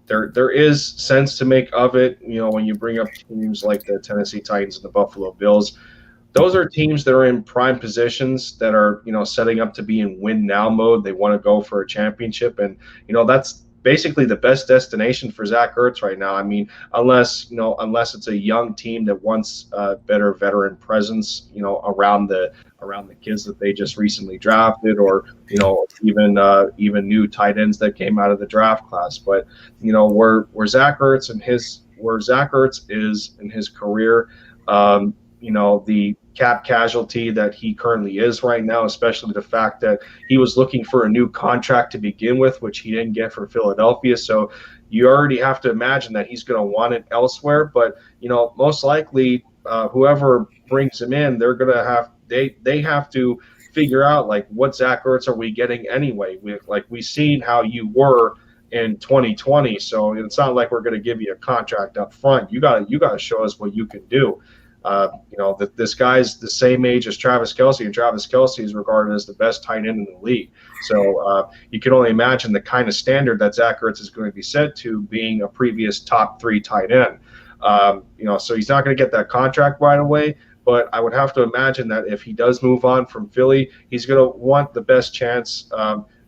There is sense to make of it. When you bring up teams like the Tennessee Titans and the Buffalo Bills, those are teams that are in prime positions that are, setting up to be in win now mode. They want to go for a championship, and that's basically the best destination for Zach Ertz right now. I mean, unless it's a young team that wants better veteran presence, around the kids that they just recently drafted, or even new tight ends that came out of the draft class. But where Zach Ertz is in his career, the cap casualty that he currently is right now, especially the fact that he was looking for a new contract to begin with, which he didn't get for Philadelphia. So you already have to imagine that he's going to want it elsewhere. But, most likely whoever brings him in, they're going to have they have to figure out, like, what Zach Ertz are we getting anyway? We've seen how you were in 2020. So it's not like we're going to give you a contract up front. You got to show us what you can do. That this guy's the same age as Travis Kelce, and Travis Kelce is regarded as the best tight end in the league. So you can only imagine the kind of standard that Zach Ertz is going to be set to, being a previous top 3 tight end. So he's not going to get that contract right away. But I would have to imagine that if he does move on from Philly, he's going to want the best chance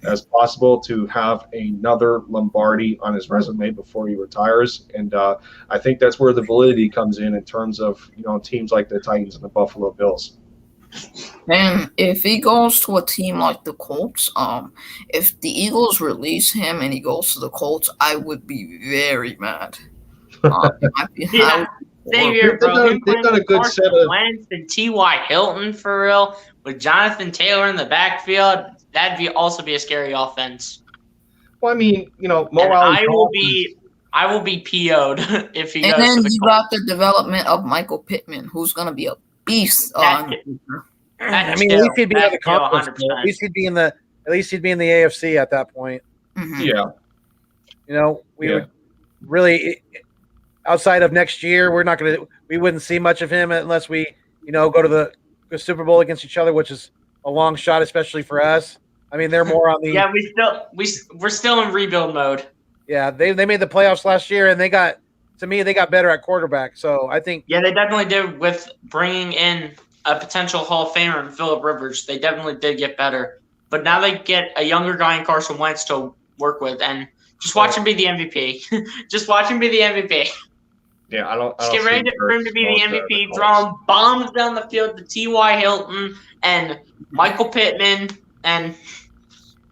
as possible to have another Lombardi on his resume before he retires. And I think that's where the validity comes in terms of, teams like the Titans and the Buffalo Bills.
And if he goes to a team like the Colts, if the Eagles release him and he goes to the Colts, I would be very mad.
Xavier, bro,
they've got a good set of
Wentz and T.Y. Hilton for real, with Jonathan Taylor in the backfield. That'd also be a scary offense.
Well, I mean,
I will be PO'd if he goes.
And then
to the
you got the development of Michael Pittman, who's going to be a beast.
I mean, at least he'd be in the conference. At least he'd be in the AFC at that point.
Mm-hmm.
Yeah.
We would really, outside of next year, we wouldn't see much of him unless we, go to the Super Bowl against each other, which is a long shot, especially for us. I mean, they're more on the.
Yeah, we're still in rebuild mode.
Yeah, they made the playoffs last year, and they got better at quarterback. So I think.
Yeah, they definitely did with bringing in a potential Hall of Famer in Phillip Rivers. They definitely did get better, but now they get a younger guy in Carson Wentz to work with, and just watch him be the MVP. Just watch him be the MVP.
Yeah, I don't.
Just get ready for him to be the MVP, throwing bombs down the field to T.Y. Hilton and Michael Pittman and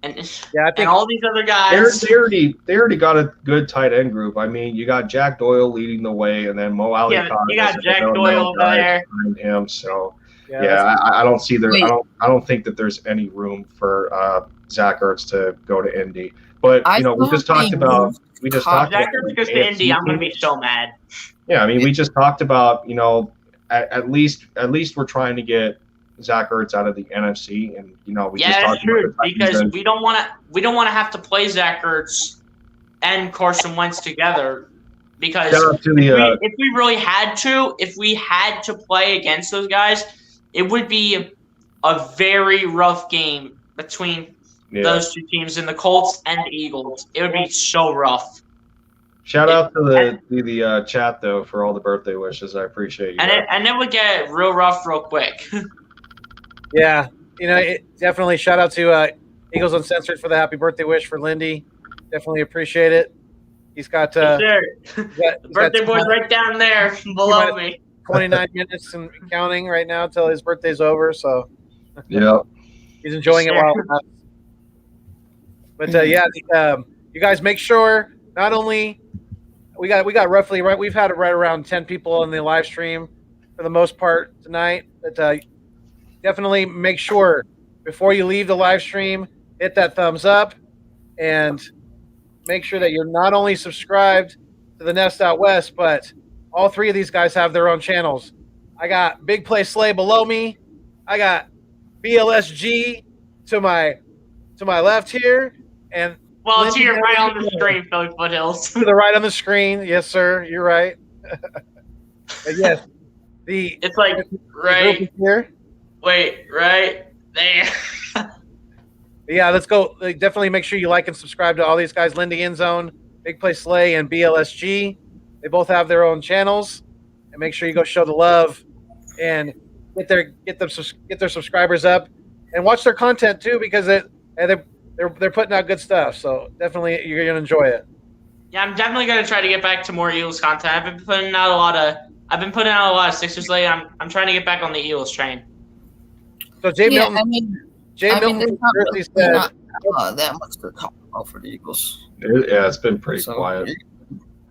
Yeah, I think
all these other guys.
They already got a good tight end group. I mean, you got Jack Doyle leading the way, and then Mo Alley.
Yeah, you got Jack Doyle over there
behind him. So
yeah,
I don't see there.
Wait.
I don't think that there's any room for Zach Ertz to go to Indy. But we just talked about.
Zach Ertz goes to Indy. I'm gonna be so mad.
Yeah, I mean, we just talked about at least we're trying to get Zach Ertz out of the NFC, and we just talked
that's true
about
because we don't want to have to play Zach Ertz and Carson Wentz together because if we really had to, if we had to play against those guys, it would be a very rough game between those two teams, in the Colts and the Eagles. It would be so rough.
Shout out to the chat though for all the birthday wishes. I appreciate you.
And it would get real rough real quick.
Yeah, definitely shout out to Eagles Uncensored for the happy birthday wish for Lindy. Definitely appreciate it. He's got
the birthday boy's right down there below me.
29 minutes and counting right now until his birthday's over. So
yeah,
he's enjoying it while it lasts. But you guys make sure not only we got roughly right. We've had right around 10 people in the live stream for the most part tonight. But definitely make sure before you leave the live stream, hit that thumbs up and make sure that you're not only subscribed to the Nest Out West, but all three of these guys have their own channels. I got Big Play Slay below me. I got BLSG to my left here, and
to your right on the screen, Philly Foothills.
To the right on the screen, yes, sir. You're right. Yes,
it's like right
here.
Wait, right there.
Yeah, let's go. Definitely make sure you like and subscribe to all these guys: Lindy Endzone, Big Play Slay, and BLSG. They both have their own channels, and make sure you go show the love and get their subscribers up and watch their content too, because they're putting out good stuff. So definitely you're gonna enjoy it.
Yeah, I'm definitely gonna try to get back to more Eagles content. I've been putting out a lot of Sixers lately. I'm trying to get back on the Eagles train.
So Jay Milton.
There's not that much to talk about for the Eagles.
It's been pretty quiet.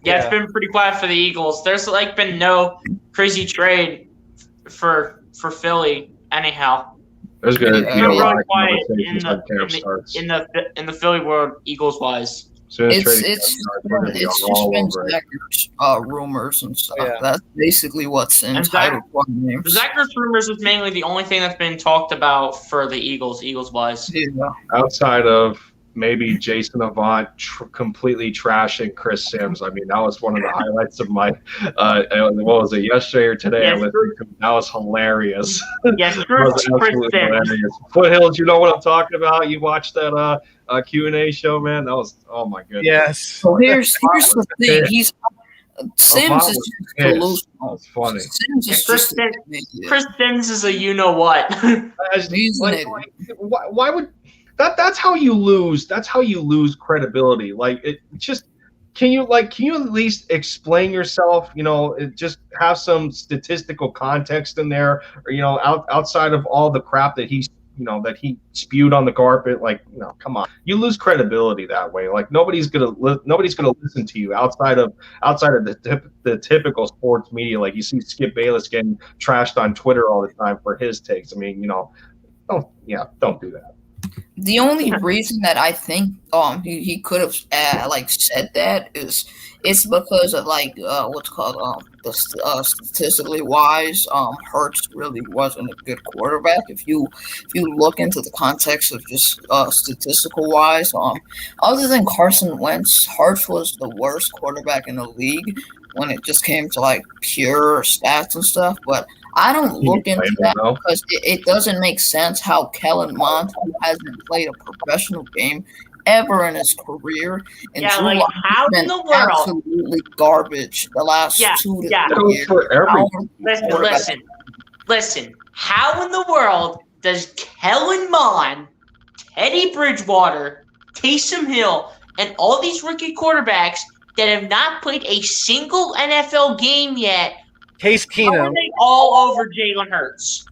Yeah, it's been pretty quiet for the Eagles. There's been no crazy trade for Philly anyhow.
There's good.
Really quiet in the Philly world, Eagles wise.
It's just been Zach Ertz rumors and stuff. Yeah. That's basically what's entitled.
Zach Ertz rumors is mainly the only thing that's been talked about for the Eagles wise.
Yeah.
Outside of maybe Jason Avant completely trashing Chris Sims. I mean, that was one of the highlights of my, what was it, yesterday or today?
Yes,
that was hilarious.
Yes, Chris Sims.
Foothills, you know what I'm talking about? You watched that Q&A show, man? That was, oh my goodness.
Yes.
So here's the thing. Sims is just delusional.
That's funny.
Chris Sims is a you-know-what.
Why would... That's how you lose. that's how you lose credibility. Can you at least explain yourself? Just have some statistical context in there, or outside of all the crap that he spewed on the carpet. Come on, you lose credibility that way. Nobody's gonna listen to you outside of the typical sports media. Like you see Skip Bayless getting trashed on Twitter all the time for his takes. I mean, don't do that.
The only reason that I think he could have said that is it's because of what's called statistically wise, Hurts really wasn't a good quarterback. If you look into the context of just statistical wise, other than Carson Wentz, Hurts was the worst quarterback in the league when it just came to pure stats and stuff. But I don't look into that because it doesn't make sense how Kellen Mond, who hasn't played a professional game ever in his career, and
how in the world
absolutely garbage the last 2 to 3 years.
Listen. How in the world does Kellen Mond, Teddy Bridgewater, Taysom Hill, and all these rookie quarterbacks that have not played a single NFL game yet.
Case
How are
Keenum.
they all over Jalen Hurts?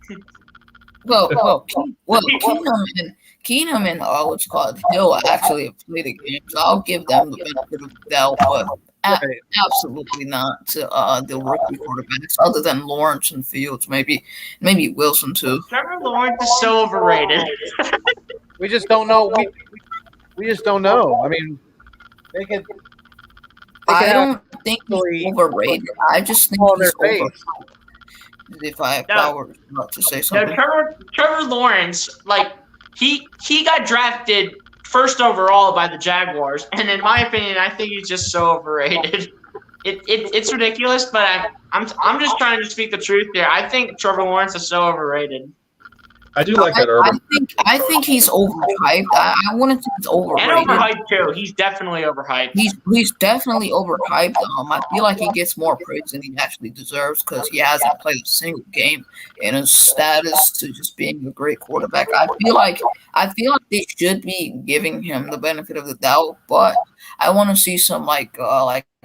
Keenum and what's called Hill actually have played a game, so I'll give them the benefit of the doubt, but
Right.
absolutely not to the rookie quarterbacks other than Lawrence and Fields, maybe Wilson too.
Trevor Lawrence is so overrated.
We just don't know. We just don't know. I mean, they could.
I don't think he's overrated. I just think
on
he's
their face.
overrated. If I were not to say
No,
something.
Trevor Lawrence, like he got drafted first overall by the Jaguars, and in my opinion, I think he's just so overrated. It's ridiculous, but I'm just trying to speak the truth here. I think Trevor Lawrence is so overrated.
I do like that Urban.
I think he's overhyped. I wouldn't think he's overrated.
And overhyped too. He's definitely overhyped.
He's definitely overhyped. I feel like he gets more praise than he actually deserves because he hasn't played a single game in his status to just being a great quarterback. I feel like they should be giving him the benefit of the doubt, but I want to see some like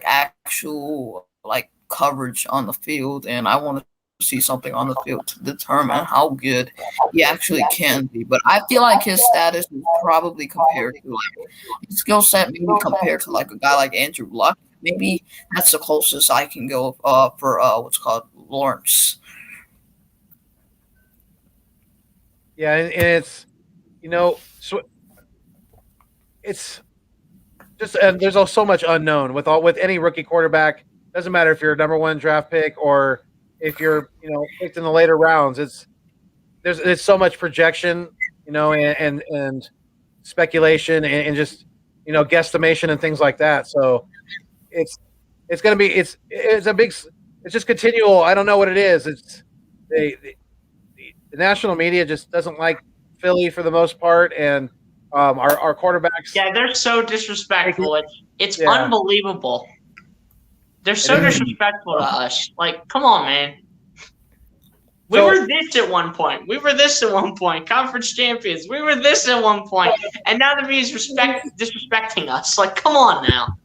actual like coverage on the field, and I want to see something on the field to determine how good he actually can be. But I feel like his status is probably compared to like his skill set, maybe compared to like a guy like Andrew Luck. Maybe that's the closest I can go for what's called Lawrence.
Yeah, and it's it's just there's also so much unknown with any rookie quarterback. Doesn't matter if you're a number one draft pick or if you're picked in the later rounds. There's so much projection, and speculation and just guesstimation and things like that. So it's gonna be it's just continual. I don't know what it is. It's the national media just doesn't like Philly for the most part, and our quarterbacks.
Yeah, they're so disrespectful. It's unbelievable. They're so disrespectful to us. Like, come on, man. We were this at one point. Conference champions. We were this at one point. And now the media's disrespecting us. Like, come on now.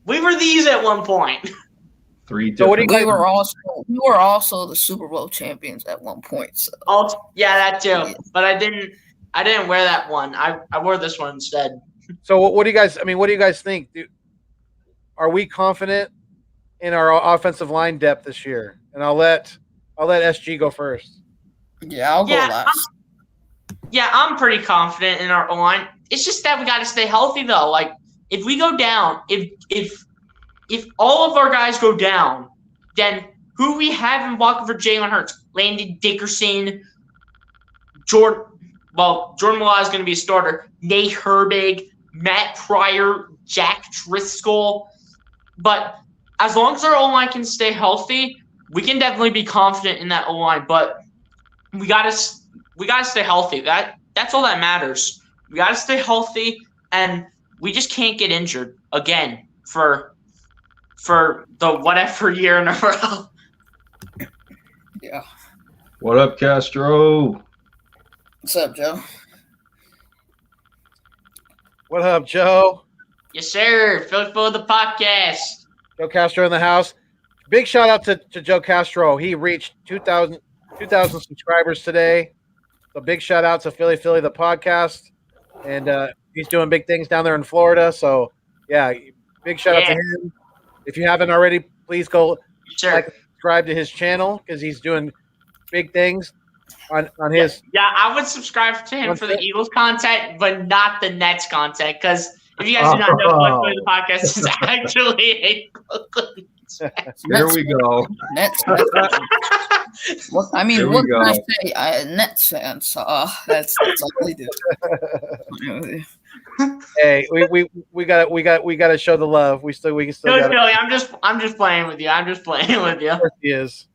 We were these at one point.
We were also the Super Bowl champions at one point. So.
Oh, yeah, that too. Yeah. But I didn't wear that one. I wore this one instead.
So what do you guys think? Are we confident in our offensive line depth this year? And I'll let SG go first.
Yeah, I'll go last.
I'm pretty confident in our line. It's just that we got to stay healthy though. Like if we go down, if all of our guys go down, then who we have in blocking for Jalen Hurts? Landon Dickerson, Jordan Malott is going to be a starter. Nate Herbig, Matt Pryor, Jack Driscoll. But as long as our O-line can stay healthy, we can definitely be confident in that O-line. But we gotta stay healthy. That's all that matters. We gotta stay healthy, and we just can't get injured again for the whatever year in a row.
Yeah.
What up, Castro?
What's up, Joe?
What up, Joe?
Yes, sir. Philly for the podcast.
Joe Castro in the house. Big shout out to Joe Castro. He reached 2,000 subscribers today. So big shout out to Philly the podcast. And he's doing big things down there in Florida. So, yeah, big shout out to him. If you haven't already, please go subscribe to his channel because he's doing big things on his.
Yeah, I would subscribe to him for the Eagles content, but not the Nets content because if you guys do not know, the podcast is actually a Brooklyn.
Here we go.
Nets. What can I say? Nets fans. That's all we do.
Hey, we got to show the love. We can still.
No, Billy, I'm just playing with you. Of course
he is.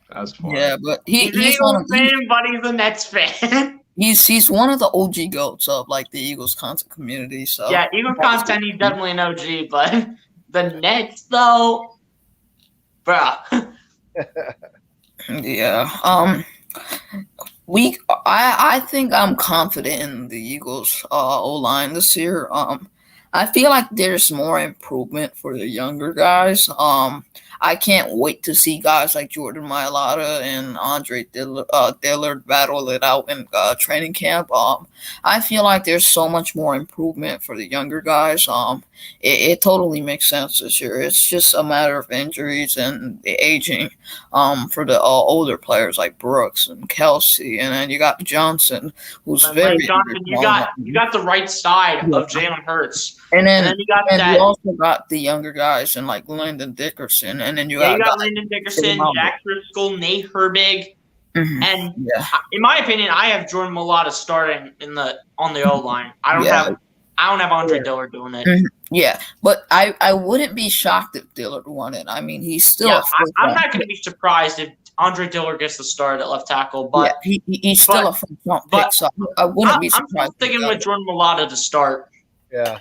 That's fun.
Yeah, but he's
fan, but he's a Nets fan.
He's one of the OG goats of like the Eagles content community. So
yeah, Eagles content. He's definitely an OG, but the Nets though, bruh.
Yeah. I think I'm confident in the Eagles O line this year. I feel like there's more improvement for the younger guys. I can't wait to see guys like Jordan Mailata and Andre Dillard battle it out in training camp. I feel like there's so much more improvement for the younger guys. It totally makes sense this year. It's just a matter of injuries and the aging for the older players like Brooks and Kelsey, and then you got Johnson, who's very
Johnson. You got the right side of Jalen Hurts,
and then
you got that.
You also got the younger guys and like Landon Dickerson, and then you got
Landon Dickerson, Jack Driscoll, Nate Herbig,
Mhm.
and in my opinion, I have Jordan Mailata starting on the O line. I don't have Andre Dillard doing it.
Yeah, but I wouldn't be shocked if Dillard won it. I mean, he's still.
I'm not going to be surprised if Andre Dillard gets the start at left tackle, but
he's still a first-round pick, so I wouldn't be surprised.
I'm still sticking with Jordan Mailata to start.
Yeah,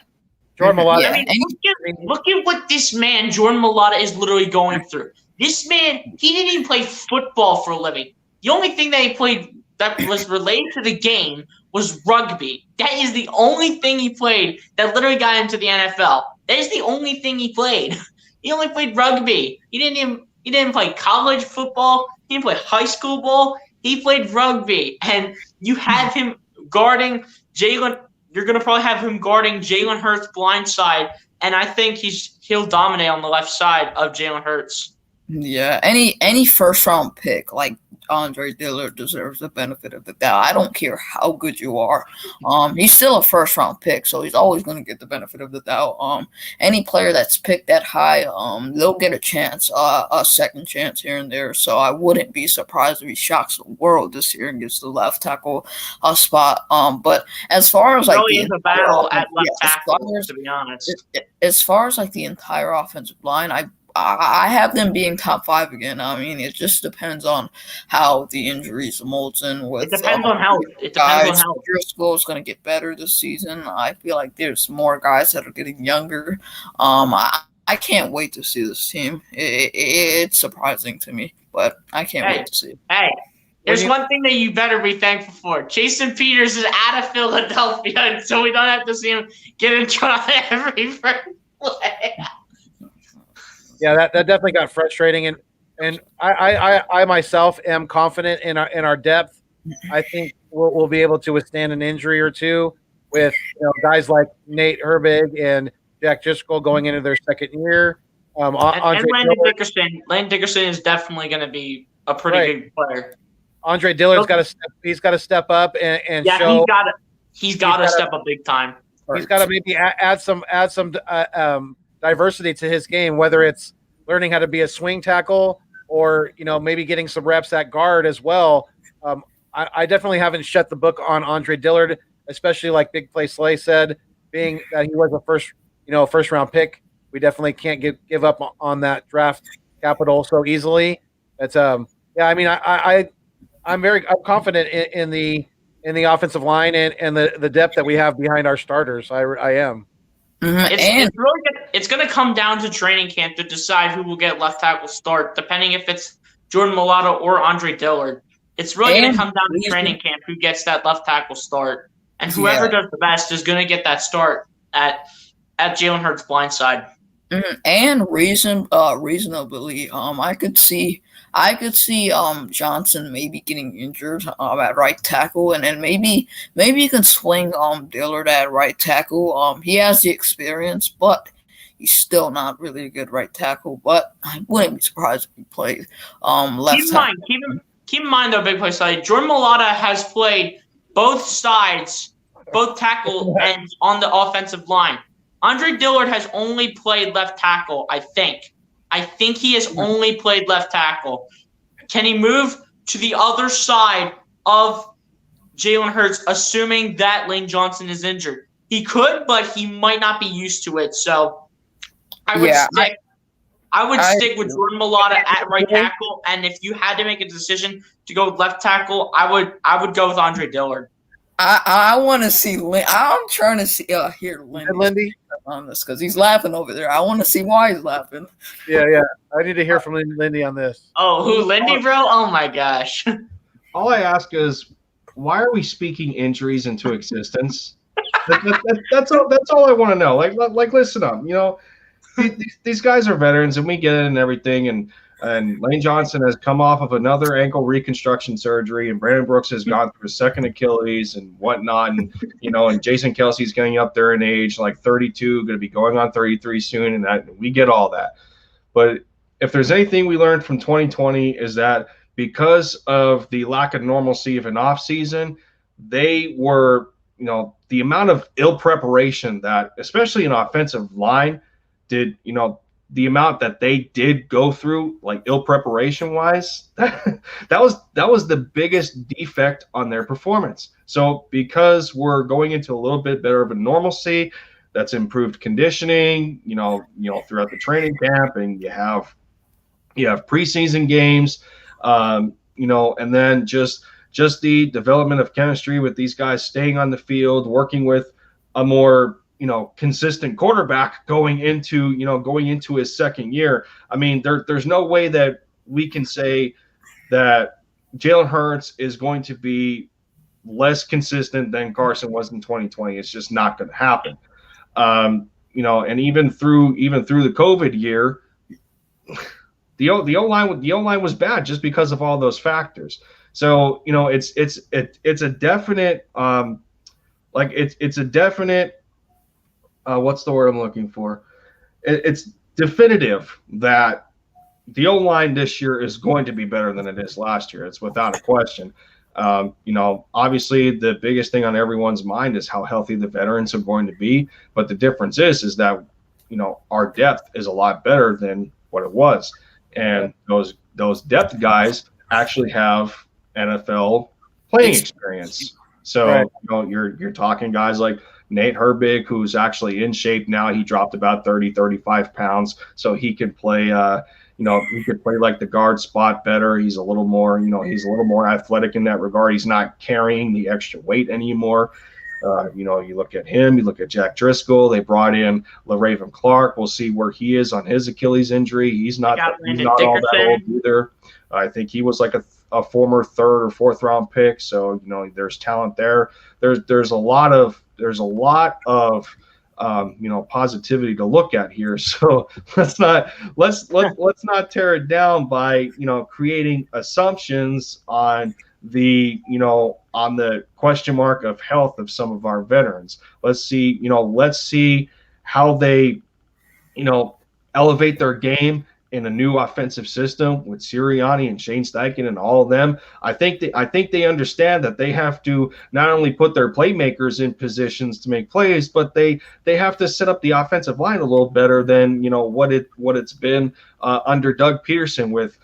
Jordan Mailata.
Yeah,
I mean, look at what this man, Jordan Mailata, is literally going through. This man, he didn't even play football for a living. The only thing that he played that was related to the game was rugby. That is the only thing he played that literally got him to the NFL. That is the only thing he played. He only played rugby. He didn't play college football. He didn't play high school ball. He played rugby. And you have him guarding Jalen. You're going to probably have him guarding Jalen Hurts blind side. And I think he'll dominate on the left side of Jalen Hurts.
Yeah, any first round pick like Andre Dillard deserves the benefit of the doubt. I don't care how good you are. He's still a first round pick, so he's always going to get the benefit of the doubt. Any player that's picked that high, they'll get a chance, a second chance here and there. So I wouldn't be surprised if he shocks the world this year and gets the left tackle spot. But as far as like
really is a battle at left tackle, to be honest.
As far as like the entire offensive line, I have them being top 5 again. I mean, it just depends on how the injuries molds in with.
It depends on health. It depends on health.
Driscoll is going to get better this season. I feel like there's more guys that are getting younger. I can't wait to see this team. It's surprising to me, but I can't wait to see it.
Hey, there's one thing that you better be thankful for. Jason Peters is out of Philadelphia, so we don't have to see him get in trouble every first play.
Yeah, that definitely got frustrating, and I myself am confident in our depth. I think we'll be able to withstand an injury or two with guys like Nate Herbig and Jack Driscoll going into their second year.
And Landon Dickerson. Landon Dickerson is definitely going to be a pretty good player.
Andre Dillard's got to step up and show.
He's got to step up big time.
He's got to maybe add some diversity to his game, whether it's learning how to be a swing tackle or maybe getting some reps at guard as well. I definitely haven't shut the book on Andre Dillard, especially like Big Play Slay said, being that he was a first round pick. We definitely can't give up on that draft capital so easily. It's I'm confident in the offensive line and the depth that we have behind our starters. I am.
It's going to come down to training camp to decide who will get left tackle start, depending if it's Jordan Mailata or Andre Dillard. It's really going to come down to training camp who gets that left tackle start, and whoever does the best is going to get that start at Jalen Hurts' blind side.
And reasonably, I could see Johnson maybe getting injured at right tackle, and then maybe you can swing Dillard at right tackle. He has the experience, but he's still not really a good right tackle. But I wouldn't be surprised if he played left tackle.
Keep in mind though, Big Play Side, Jordan Mailata has played both sides, both tackle ends on the offensive line. Andre Dillard has only played left tackle, I think. I think he has only played left tackle. Can he move to the other side of Jalen Hurts, assuming that Lane Johnson is injured? He could, but he might not be used to it. So I would stick with Jordan Mailata at right tackle. And if you had to make a decision to go with left tackle, I would go with Andre Dillard.
I want to see. I'm trying to hear
Lindy
on this because he's laughing over there. I want to see why he's laughing.
Yeah. I need to hear from Lindy on this.
Oh, who, Lindy, bro? Oh my gosh.
All I ask is, why are we speaking injuries into existence? That's all. That's all I want to know. Like, listen up. These guys are veterans, and we get it and everything. And Lane Johnson has come off of another ankle reconstruction surgery, and Brandon Brooks has gone through a second Achilles and whatnot. And Jason Kelsey's getting up there in age, like 32, going to be going on 33 soon, and we get all that. But if there's anything we learned from 2020 is that because of the lack of normalcy of an off season, they were, the amount of ill preparation that, especially an offensive line, did, the amount that they did go through, like ill preparation wise, that was the biggest defect on their performance. So because we're going into a little bit better of a normalcy, that's improved conditioning, throughout the training camp, and you have preseason games, and then just the development of chemistry with these guys staying on the field, working with a more consistent quarterback going into his second year. I mean, there's no way that we can say that Jalen Hurts is going to be less consistent than Carson was in 2020. It's just not going to happen. And even through the COVID year, the O-line was bad just because of all those factors. So it's a definite it's a definite what's the word I'm looking for? It's definitive that the O-line this year is going to be better than it is last year. It's without a question. Obviously the biggest thing on everyone's mind is how healthy the veterans are going to be. But the difference is that, our depth is a lot better than what it was. And those depth guys actually have NFL playing experience. So, you're talking guys like Nate Herbig, who's actually in shape now. He dropped about 35 pounds, so he could play, he could play like the guard spot better. He's a little more, he's a little more athletic in that regard. He's not carrying the extra weight anymore. You look at him, you look at Jack Driscoll. They brought in LaRaven Clark. We'll see where he is on his Achilles injury. He's not all that old either. I think he was like a former third or fourth round pick. So, there's talent there. There's a lot of positivity to look at here. So let's not tear it down by, creating assumptions on the question mark of health of some of our veterans. Let's see how they, elevate their game in a new offensive system with Sirianni and Shane Steichen and all of them. I think they understand that they have to not only put their playmakers in positions to make plays, but they have to set up the offensive line a little better than what it's been under Doug Peterson with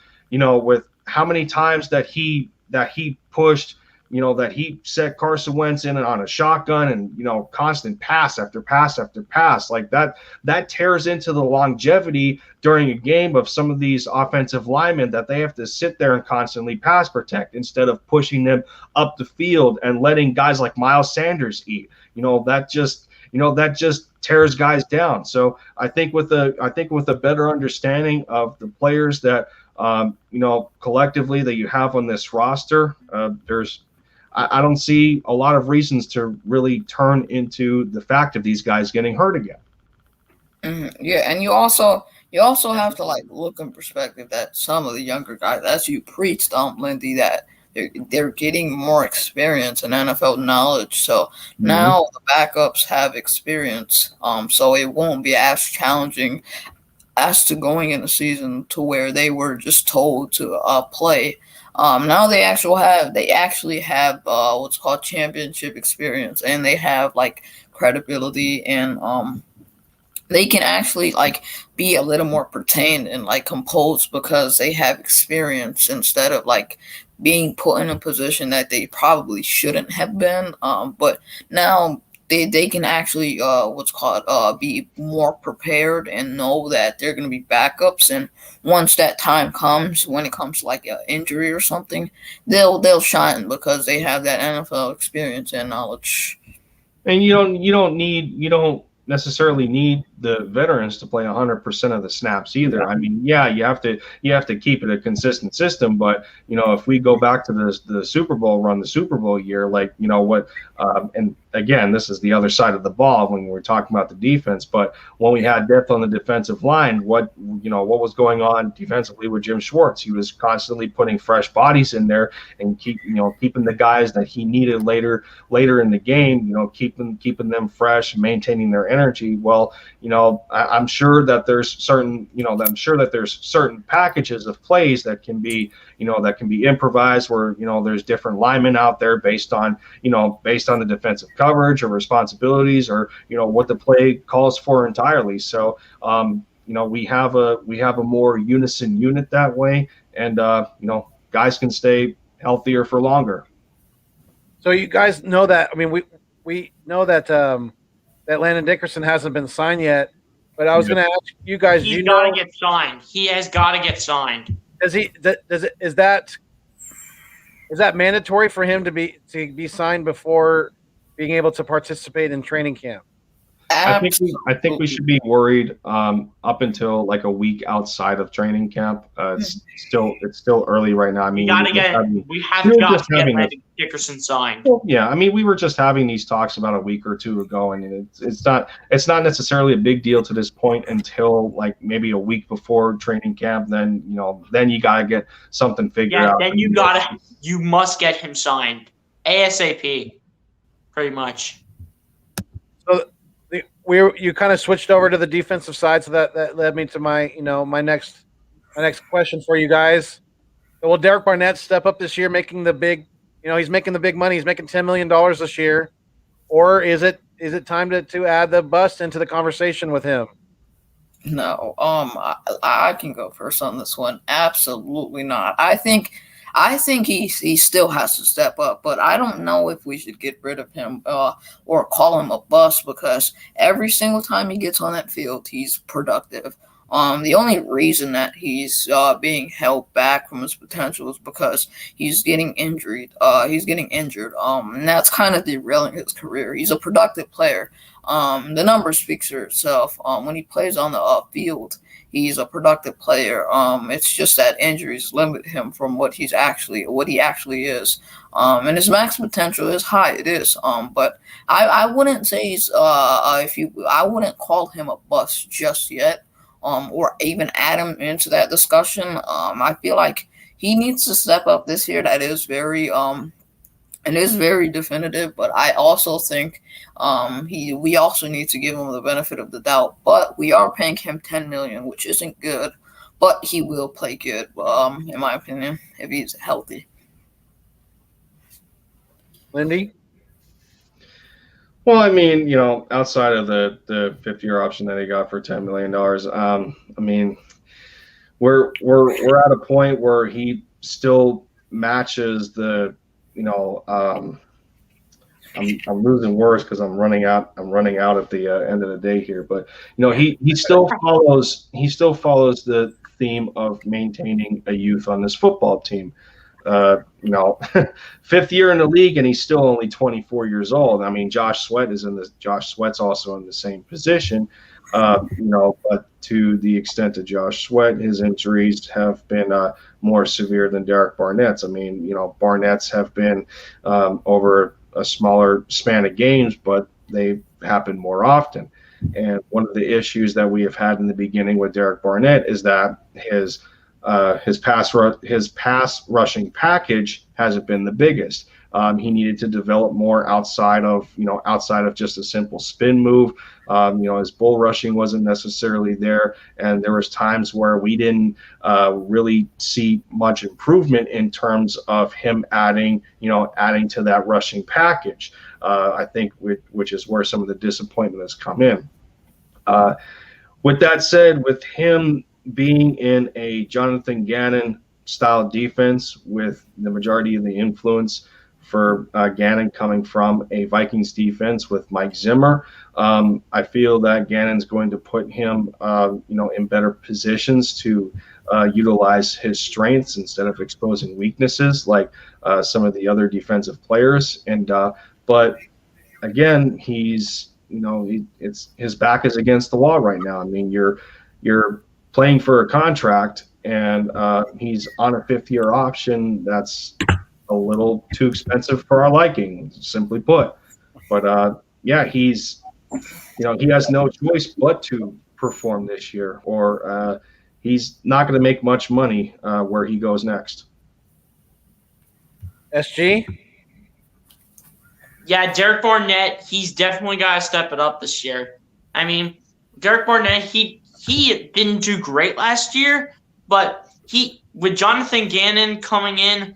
how many times that he pushed, that he set Carson Wentz in on a shotgun and, constant pass after pass after pass. Like that tears into the longevity during a game of some of these offensive linemen that they have to sit there and constantly pass protect instead of pushing them up the field and letting guys like Miles Sanders eat. That just tears guys down. So I think with a better understanding of the players that, collectively that you have on this roster, I don't see a lot of reasons to really turn into the fact of these guys getting hurt again.
Yeah, and you also have to look in perspective that some of the younger guys, as you preached, Lindy, that they're getting more experience and NFL knowledge. So now the backups have experience. So it won't be as challenging as to going in a season to where they were just told to play. Now they actually have what's called championship experience, and they have credibility, and they can actually be a little more pertained and composed because they have experience instead of being put in a position that they probably shouldn't have been. But now they can actually be more prepared and know that they're going to be backups, and once that time comes, when it comes to an injury or something, they'll shine because they have that NFL experience and knowledge.
And you don't necessarily need the veterans to play 100% of the snaps either. I mean, yeah, you have to keep it a consistent system, but if we go back to the Super Bowl run, the Super Bowl year, like what, and again, this is the other side of the ball when we're talking about the defense, but when we had depth on the defensive line, what was going on defensively with Jim Schwartz? He was constantly putting fresh bodies in there and keeping the guys that he needed later in the game, keeping them fresh, maintaining their energy. Well, I'm sure that there's certain packages of plays that can be improvised where there's different linemen out there based on the defensive coverage or responsibilities or what the play calls for entirely. So we have a more unison unit that way, and guys can stay healthier for longer.
So you guys know that. I mean, we know that that Landon Dickerson hasn't been signed yet. But I was going to ask you guys.
He's got to get signed. He has got to get signed.
Is that mandatory for him to be signed before being able to participate in training camp?
I think we should be worried up until like a week outside of training camp. It's still early right now. I mean,
we have got to get Landon Dickerson signed.
Yeah, I mean, we were just having these talks about a week or two ago, and it's not necessarily a big deal to this point until like maybe a week before training camp. Then you gotta get something figured out.
Then you must get him signed ASAP, pretty much.
So you kind of switched over to the defensive side, so that led me to my my next question for you guys. Will Derek Barnett step up this year, making the big, he's making the big money. He's making $10 million this year, or is it time to add the bust into the conversation with him?
No, I can go first on this one. Absolutely not. I think he still has to step up, but I don't know if we should get rid of him or call him a bust, because every single time he gets on that field, he's productive. The only reason that he's being held back from his potential is because he's getting injured. And that's kind of derailing his career. He's a productive player. The numbers speak for itself. When he plays on the field, he's a productive player. It's just that injuries limit him from what he actually is. And his max potential is high. It is. But I wouldn't say I wouldn't call him a bust just yet. Or even add him into that discussion. I feel like he needs to step up this year. That is very definitive, but I also think we also need to give him the benefit of the doubt. But we are paying him $10 million, which isn't good, but he will play good, in my opinion, if he's healthy.
Lindy?
Well, I mean, outside of the 50-year option that he got for $10 million, I mean, we're at a point where he still matches the, I'm losing words because I'm running out at the end of the day here, but he still follows the theme of maintaining a youth on this football team. Fifth year in the league, and he's still only 24 years old. I mean, Josh Sweat's also in the same position. But to the extent of Josh Sweat, his injuries have been more severe than Derek Barnett's. I mean, Barnett's have been over a smaller span of games, but they happen more often. And one of the issues that we have had in the beginning with Derek Barnett is that his pass rushing package hasn't been the biggest. He needed to develop more outside of just a simple spin move. His bull rushing wasn't necessarily there, and there was times where we didn't really see much improvement in terms of him adding to that rushing package. I think which is where some of the disappointment has come in. With that said, with him being in a Jonathan Gannon style defense with the majority of the influence for Gannon coming from a Vikings defense with Mike Zimmer, I feel that Gannon's going to put him, in better positions to utilize his strengths instead of exposing weaknesses like some of the other defensive players. And but again, he's it's his back is against the wall right now. I mean, you're playing for a contract, and he's on a 5th-year option. That's a little too expensive for our liking, simply put. But yeah, he has no choice but to perform this year, or he's not going to make much money where he goes next.
SG?
Yeah, Derek Barnett, he's definitely got to step it up this year. I mean, Derek Barnett, he didn't do great last year, but with Jonathan Gannon coming in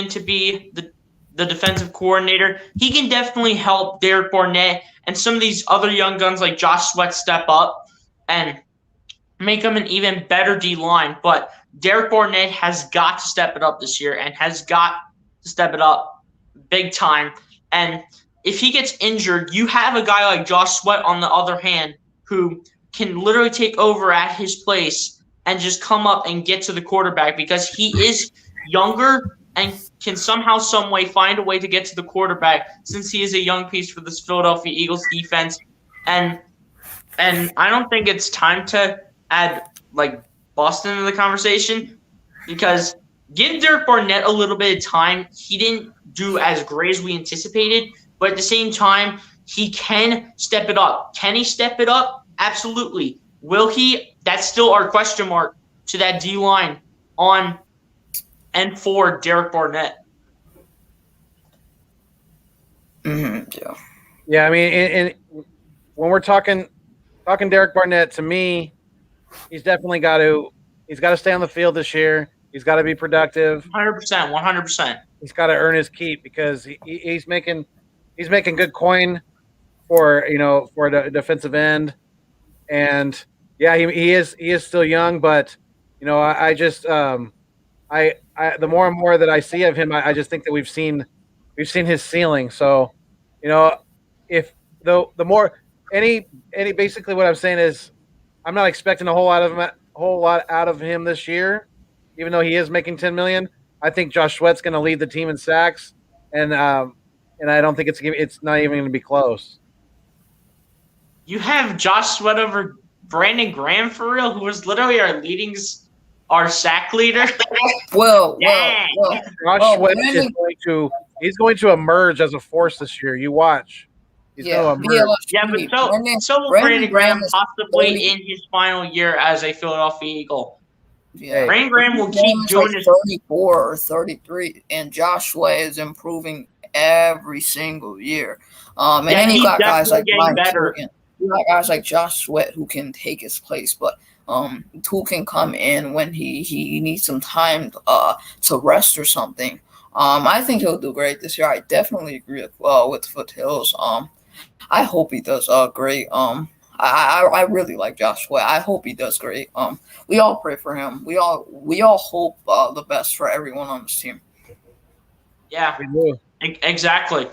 to be the defensive coordinator, he can definitely help Derek Barnett and some of these other young guns like Josh Sweat step up and make them an even better D-line. But Derek Barnett has got to step it up this year and has got to step it up big time. And if he gets injured, you have a guy like Josh Sweat on the other hand who can literally take over at his place and just come up and get to the quarterback because he is younger and can somehow, some way find a way to get to the quarterback since he is a young piece for this Philadelphia Eagles defense. And I don't think it's time to add like Boston into the conversation because give Derek Barnett a little bit of time. He didn't do as great as we anticipated, but at the same time, he can step it up. Can he step it up? Absolutely. Will he? That's still our question mark to that D-line on and for Derek Barnett.
Yeah.
Yeah, I mean, and when we're talking Derek Barnett, to me, he's definitely got to stay on the field this year. He's got to be productive.
100%.
He's got to earn his keep because he's making good coin for a defensive end, and yeah, he is still young, but I just the more and more that I see of him, I just think that we've seen his ceiling. So, if the more any basically what I'm saying is I'm not expecting a whole lot out of him this year, even though he is making $10 million. I think Josh Sweat's going to lead the team in sacks, and I don't think it's not even going to be close.
You have Josh Sweat over Brandon Graham for real, who was literally our sack leader.
Well.
Josh Sweat is going to emerge as a force this year. You watch. He's going to emerge.
Yeah, but so will Brandon Graham possibly in his final year as a Philadelphia Eagle.
Yeah,
Brandon Graham will keep doing his
34 or 33, and Joshua is improving every single year. And then you got guys like Ryan Kerrigan. You got guys like Josh Sweat who can take his place, but who can come in when he needs some time to rest or something. I think he'll do great this year. I definitely agree with Foothills. I hope he does great. I really like Josh Sweat. I hope he does great. We all pray for him. We all hope the best for everyone on this team.
Yeah, exactly.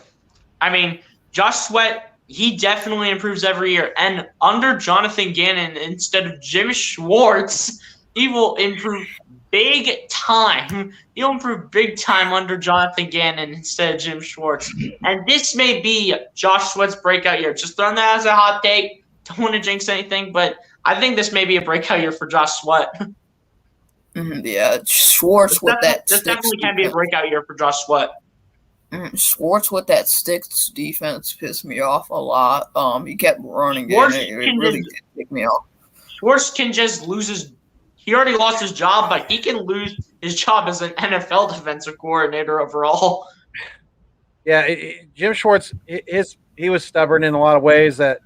I mean, Josh Sweat, he definitely improves every year. And under Jonathan Gannon, instead of Jim Schwartz, he will improve big time. He'll improve big time under Jonathan Gannon instead of Jim Schwartz. And this may be Josh Sweat's breakout year. Just throwing that as a hot take. Don't want to jinx anything, but I think this may be a breakout year for Josh Sweat.
Yeah, Schwartz with that.
This definitely can be a breakout year for Josh Sweat.
Schwartz with that sticks defense pissed me off a lot. He kept running it. It really did pick me off.
Schwartz can just lose he already lost his job, but he can lose his job as an NFL defensive coordinator overall.
Yeah, Jim Schwartz, he was stubborn in a lot of ways that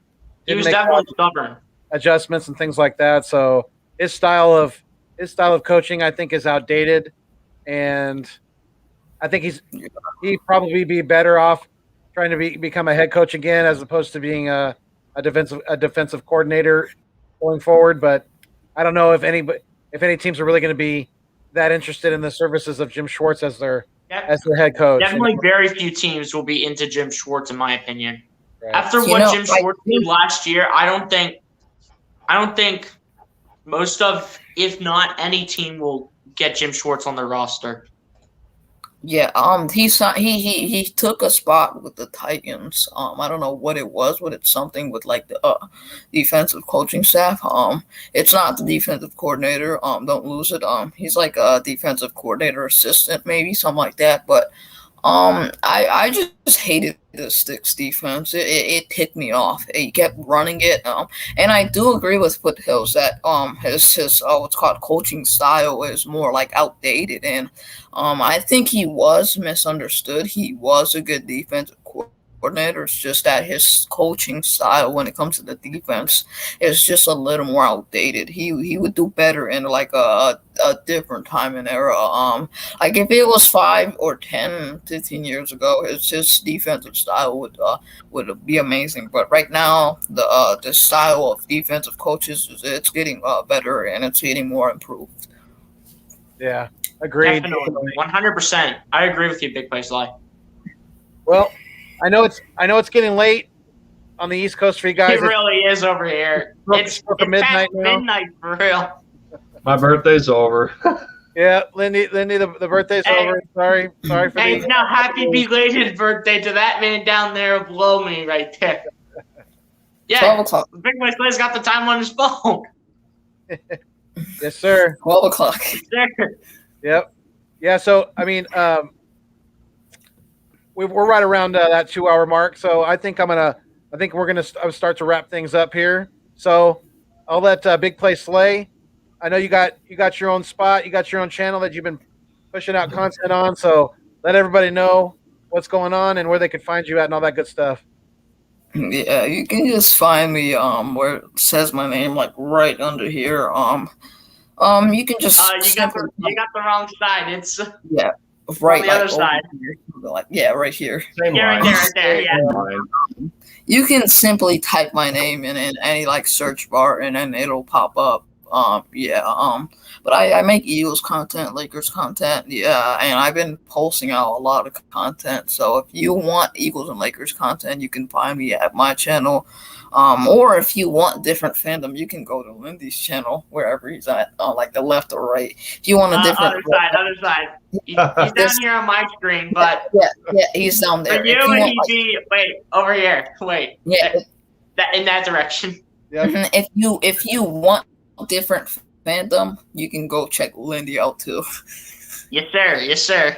he was definitely stubborn.
Adjustments and things like that. So his style of coaching, I think, is outdated, and I think he'd probably be better off trying to become a head coach again as opposed to being a defensive coordinator going forward. But I don't know if any teams are really going to be that interested in the services of Jim Schwartz as their head coach.
Definitely, very few teams will be into Jim Schwartz, in my opinion. Right. After what Jim Schwartz did last year, I don't think most of, if not any team, will get Jim Schwartz on their roster.
Yeah, he took a spot with the Titans. I don't know what it was, but it's something with like the defensive coaching staff. It's not the defensive coordinator. Don't lose it. He's like a defensive coordinator assistant, maybe something like that. But I just hated the Sticks defense. It ticked me off. He kept running it. And I do agree with Foothills that his what's called coaching style is more like outdated, and I think he was misunderstood. He was a good defensive coordinator. It's just that his coaching style when it comes to the defense is just a little more outdated. He would do better in like a different time and era. Like if it was 5 or 10, 15 years ago, his defensive style would be amazing. But right now, the style of defensive coaches it's getting better and it's getting more improved.
Yeah, agreed.
Definitely, 100%. I agree with you, Big Play Sly.
Well, I know it's getting late on the East Coast for you guys.
It really is over here. It's
midnight now.
Midnight for real.
My birthday's over.
Yeah, Lindy, the birthday's over. Sorry for
Hey,
the.
now happy belated birthday to that man down there below me right there.
12
Yeah,
o'clock.
Big Play Sly's got the time on his phone.
Yes, sir.
12 o'clock.
Yep. Yeah. So I mean, we're right around that 2-hour mark. So I think we're gonna start to wrap things up here. So I'll let Big Play Slay. I know you got your own spot, you got your own channel that you've been pushing out content on. So let everybody know what's going on and where they can find you at and all that good stuff.
Yeah, you can just find me where it says my name like right under here. You can just
you got the wrong side. It's
yeah, right
on the other
over
side.
here. Like yeah, right here.
Same
Yeah, right
line.
there. Yeah.
You can simply type my name in any like search bar and then it'll pop up. But I make Eagles content, Lakers content, yeah, and I've been posting out a lot of content. So if you want Eagles and Lakers content, you can find me at my channel. Or if you want different fandom, you can go to Lindy's channel, wherever he's at, like the left or right. If you want a different
other side. He's down here on my screen, but
yeah, he's down there.
for you,
want,
wait over here. Wait,
yeah,
that in that direction.
Yeah.
If you want different fandom, you can go check Lindy out too.
Yes, sir. Yes, sir.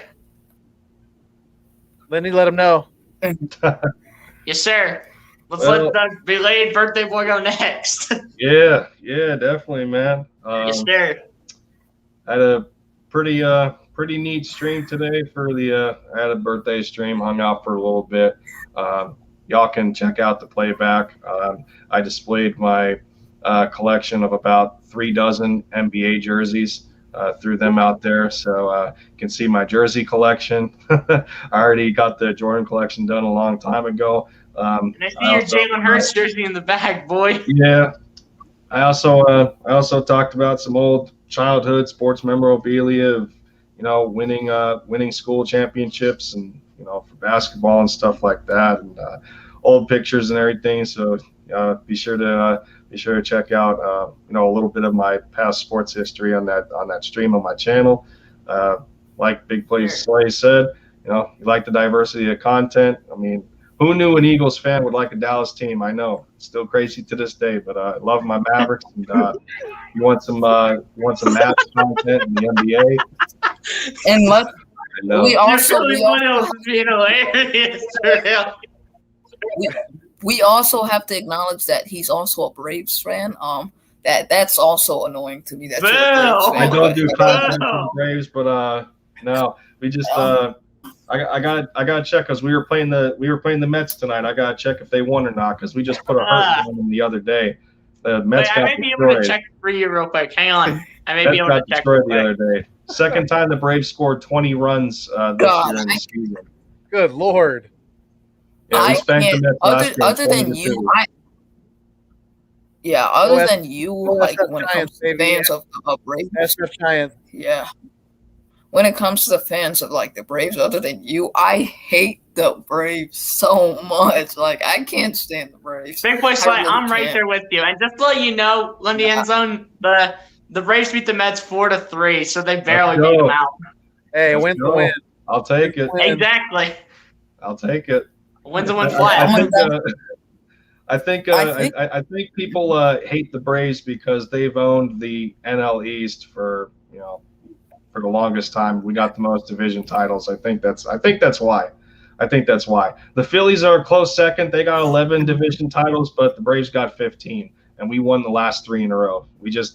Lindy, let them know.
Yes, sir. Let's let the belated birthday boy go next.
Yeah, definitely, man.
Yes, sir.
I had a pretty neat stream today for the I had a birthday stream, hung out for a little bit. Y'all can check out the playback. I displayed my collection of about 3 dozen NBA jerseys, threw them out there, so you can see my jersey collection. I already got the Jordan collection done a long time ago.
And I see your Jalen Hurts jersey in the bag, boy.
Yeah. I also talked about some old childhood sports memorabilia of, winning school championships and, for basketball and stuff like that, and old pictures and everything. So be sure to check out a little bit of my past sports history on that stream on my channel. Like Big Play Slay said, you like the diversity of content. I mean, who knew an Eagles fan would like a Dallas team? I know, it's still crazy to this day, but I love my Mavericks. And you want some match content in the NBA?
And we also have to acknowledge that he's also a Braves fan. That's also annoying to me. That
I don't do content for the Braves, but no, we just I got to check because we were playing the Mets tonight. I got to check if they won or not because we just put a hurt on them the other day. The Mets got
I may be able to check for you real quick. Hang on. I may be able to check
the other day. Second time the Braves scored 20 runs this year in the season.
Good Lord.
Yeah, we spanked the Mets
other than you, other than you, like when it comes to fans of Braves.
That's the Giants.
Yeah. When it comes to the fans of like the Braves, other than you, I hate the Braves so much. Like I can't stand the Braves.
Big Play Sly, I'm right there with you. And just to let you know, Lindy End Zone, the Braves beat the Mets 4-3, so they barely beat them out.
Hey, win the win.
I'll take it.
Exactly.
I'll take it.
Wins and one
I
flat.
think people hate the Braves because they've owned the NL East for the longest time. We got the most division titles. I think that's why. The Phillies are a close second. They got 11 division titles, but the Braves got 15, and we won the last 3 in a row. We just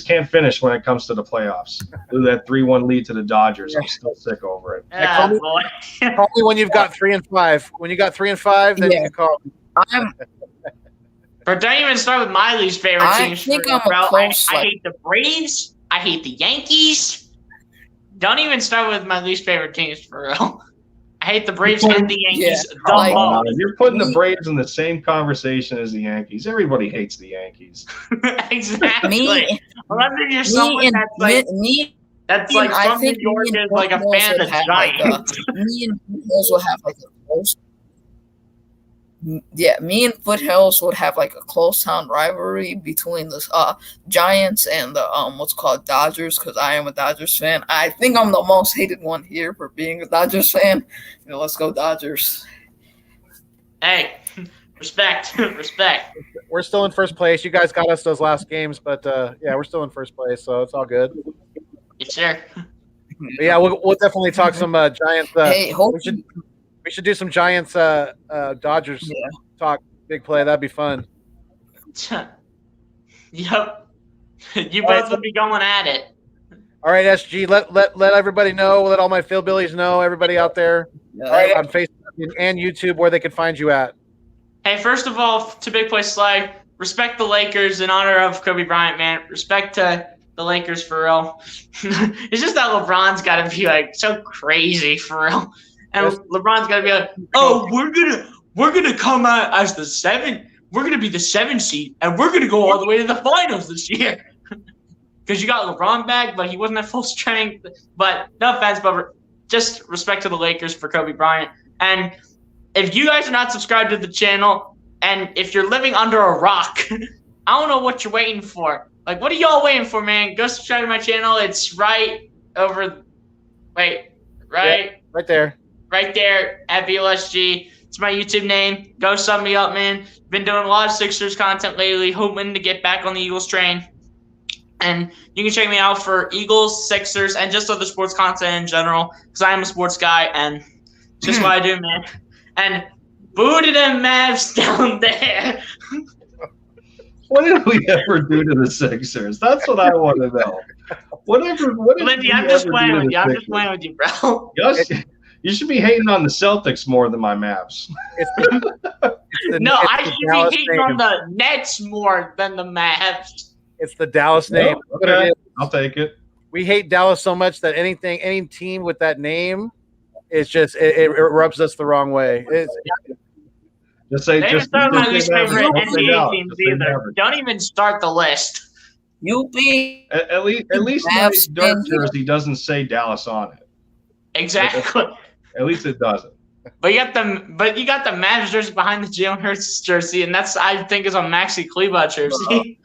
can't finish when it comes to the playoffs. That 3-1 lead to the Dodgers. I'm still sick over it.
Yeah, boy.
Call me when you've got 3 and 5. When you got 3 and 5, then you can call me.
But don't even start with my least favorite
I
teams.
think
for
I'm a
bro.
close,
I
like-
hate the Braves. I hate the Yankees. Don't even start with my least favorite teams for real. I hate the Braves and the Yankees.
Yeah,
the
like-
most.
You're putting the Braves in the same conversation as the Yankees. Everybody hates the Yankees.
Exactly.
Me,
Unless you're someone
and
that's like
I
from New
think
York
me and
is like a
Foot
fan
Hills
of
would have like
Giants.
me and Foot Hills will have like a close. Yeah, me and Foothills would have like a close town rivalry between the Giants and the what's called Dodgers, because I am a Dodgers fan. I think I'm the most hated one here for being a Dodgers fan. Let's go Dodgers.
Hey, respect. Respect.
We're still in first place. You guys got us those last games, but yeah, we're still in first place, so it's all good.
Yes, sir.
But yeah, we'll definitely talk some Giants.
Hey, hope
We should do some Giants Dodgers talk. Big play. That'd be fun.
Yep. You both would be going at it.
All right, SG. Let everybody know. Let all my Philbillies know. Everybody out there, on Facebook and YouTube, where they can find you at.
Hey, first of all, to Big Play Slag, respect the Lakers in honor of Kobe Bryant, man. Respect to the Lakers for real. It's just that LeBron's got to be like so crazy for real. And LeBron's got to be like, oh, we're gonna come out as the 7. We're gonna be the 7 seed, and we're gonna go all the way to the finals this year. Because you got LeBron back, but he wasn't at full strength. But no offense, but just respect to the Lakers for Kobe Bryant. And if you guys are not subscribed to the channel, and if you're living under a rock, I don't know what you're waiting for. Like, what are y'all waiting for, man? Go subscribe to my channel. It's right over. Wait, right?
Yeah, right there.
Right there at VLSG. It's my YouTube name. Go sub me up, man. Been doing a lot of Sixers content lately, hoping to get back on the Eagles train. And you can check me out for Eagles, Sixers, and just other sports content in general, because I am a sports guy, and it's just what I do, man. And boo to them Mavs down there.
What did we ever do to the Sixers? That's what I want to know.
Lindsay, I'm just playing with you. I'm just playing with you, bro.
Yes, you should be hating on the Celtics more than my Mavs.
No, I should be hating on the Nets more than the Mavs.
It's the Dallas name.
Oh, okay. I'll take it.
We hate Dallas so much that any team with that name is just it rubs us the wrong way.
Just say,
they
just
start my
say
least
Mavericks.
favorite
Don't say
NBA
Dallas.
teams
Just say
either.
Mavericks.
Don't even start the list.
You be
At least my
Mavs
dark
fans.
jersey doesn't say Dallas on it.
Exactly.
At least it doesn't.
But you got the Mavs jersey behind the Jalen Hurts jersey, and that's I think is a Maxi Kleba jersey.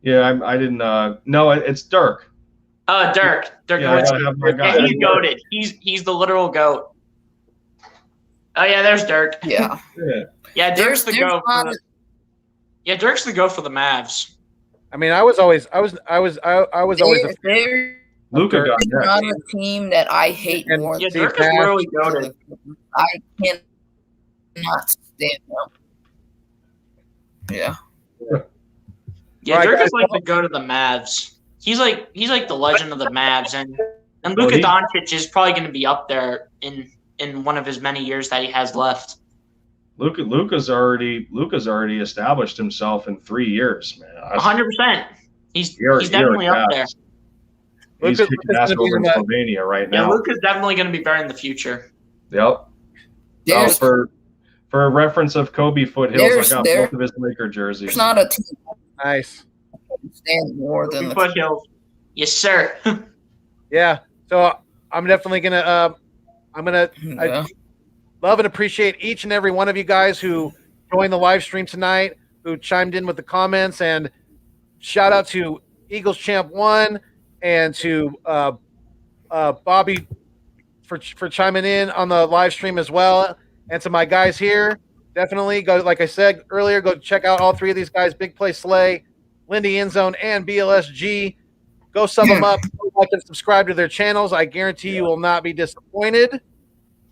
Yeah, I didn't. No, it's Dirk.
Oh, Dirk. Dirk
Yeah, I
Nowitzki.
gotta have my guy.
Yeah, he's goated. He's the literal goat. Oh yeah, there's Dirk.
yeah.
Yeah, Dirk's the
There's
goat.
not
Yeah, Dirk's the goat for the Mavs.
I mean, I was always always a
Luka got
There's
next.
not a team that I hate
And-
more
Yeah,
than
Dirk is really goated.
I cannot stand them. Yeah.
Yeah,
All right,
Dirk
guys,
is like the goat of the Mavs. He's like the legend of the Mavs, and
Well,
Luka
he-
Doncic is probably going to be up there in one of his many years that he has left.
Luka's already established himself in 3 years, man.
100%. He's
You're
definitely up there.
He's
Luka's
kicking ass
gonna be
over in
in that-
Slovenia right
Yeah,
now.
Luka's definitely going to be better in the future.
Yep.
There's,
For a reference of Kobe Foothills,
There's-
I got
there-
both of his Laker jerseys.
there's not a team
nice.
that I stand more than the
Foothills. Yes, sir.
Yeah. So I'm definitely gonna
yeah.
love and appreciate each and every one of you guys who joined the live stream tonight, who chimed in with the comments, and shout out to Eagles Champ 1 and to Bobby for chiming in on the live stream as well. And to my guys here, definitely go, like I said earlier, go check out all three of these guys, Big Play Slay, Lindy Endzone, and BLSG. Go sub them up, like and subscribe to their channels. I guarantee you will not be disappointed.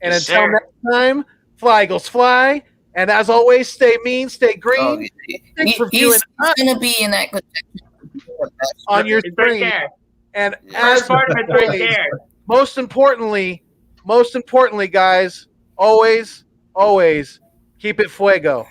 And
Yes,
until
sir.
next time, fly, Eagles, fly. And as always, stay mean, stay green.
Oh,
Thanks for
he's
viewing us
going to be in that contention.
on your
It's right
screen.
there.
And
First
as
part of it's right
always,
there.
most importantly, guys, always keep it fuego.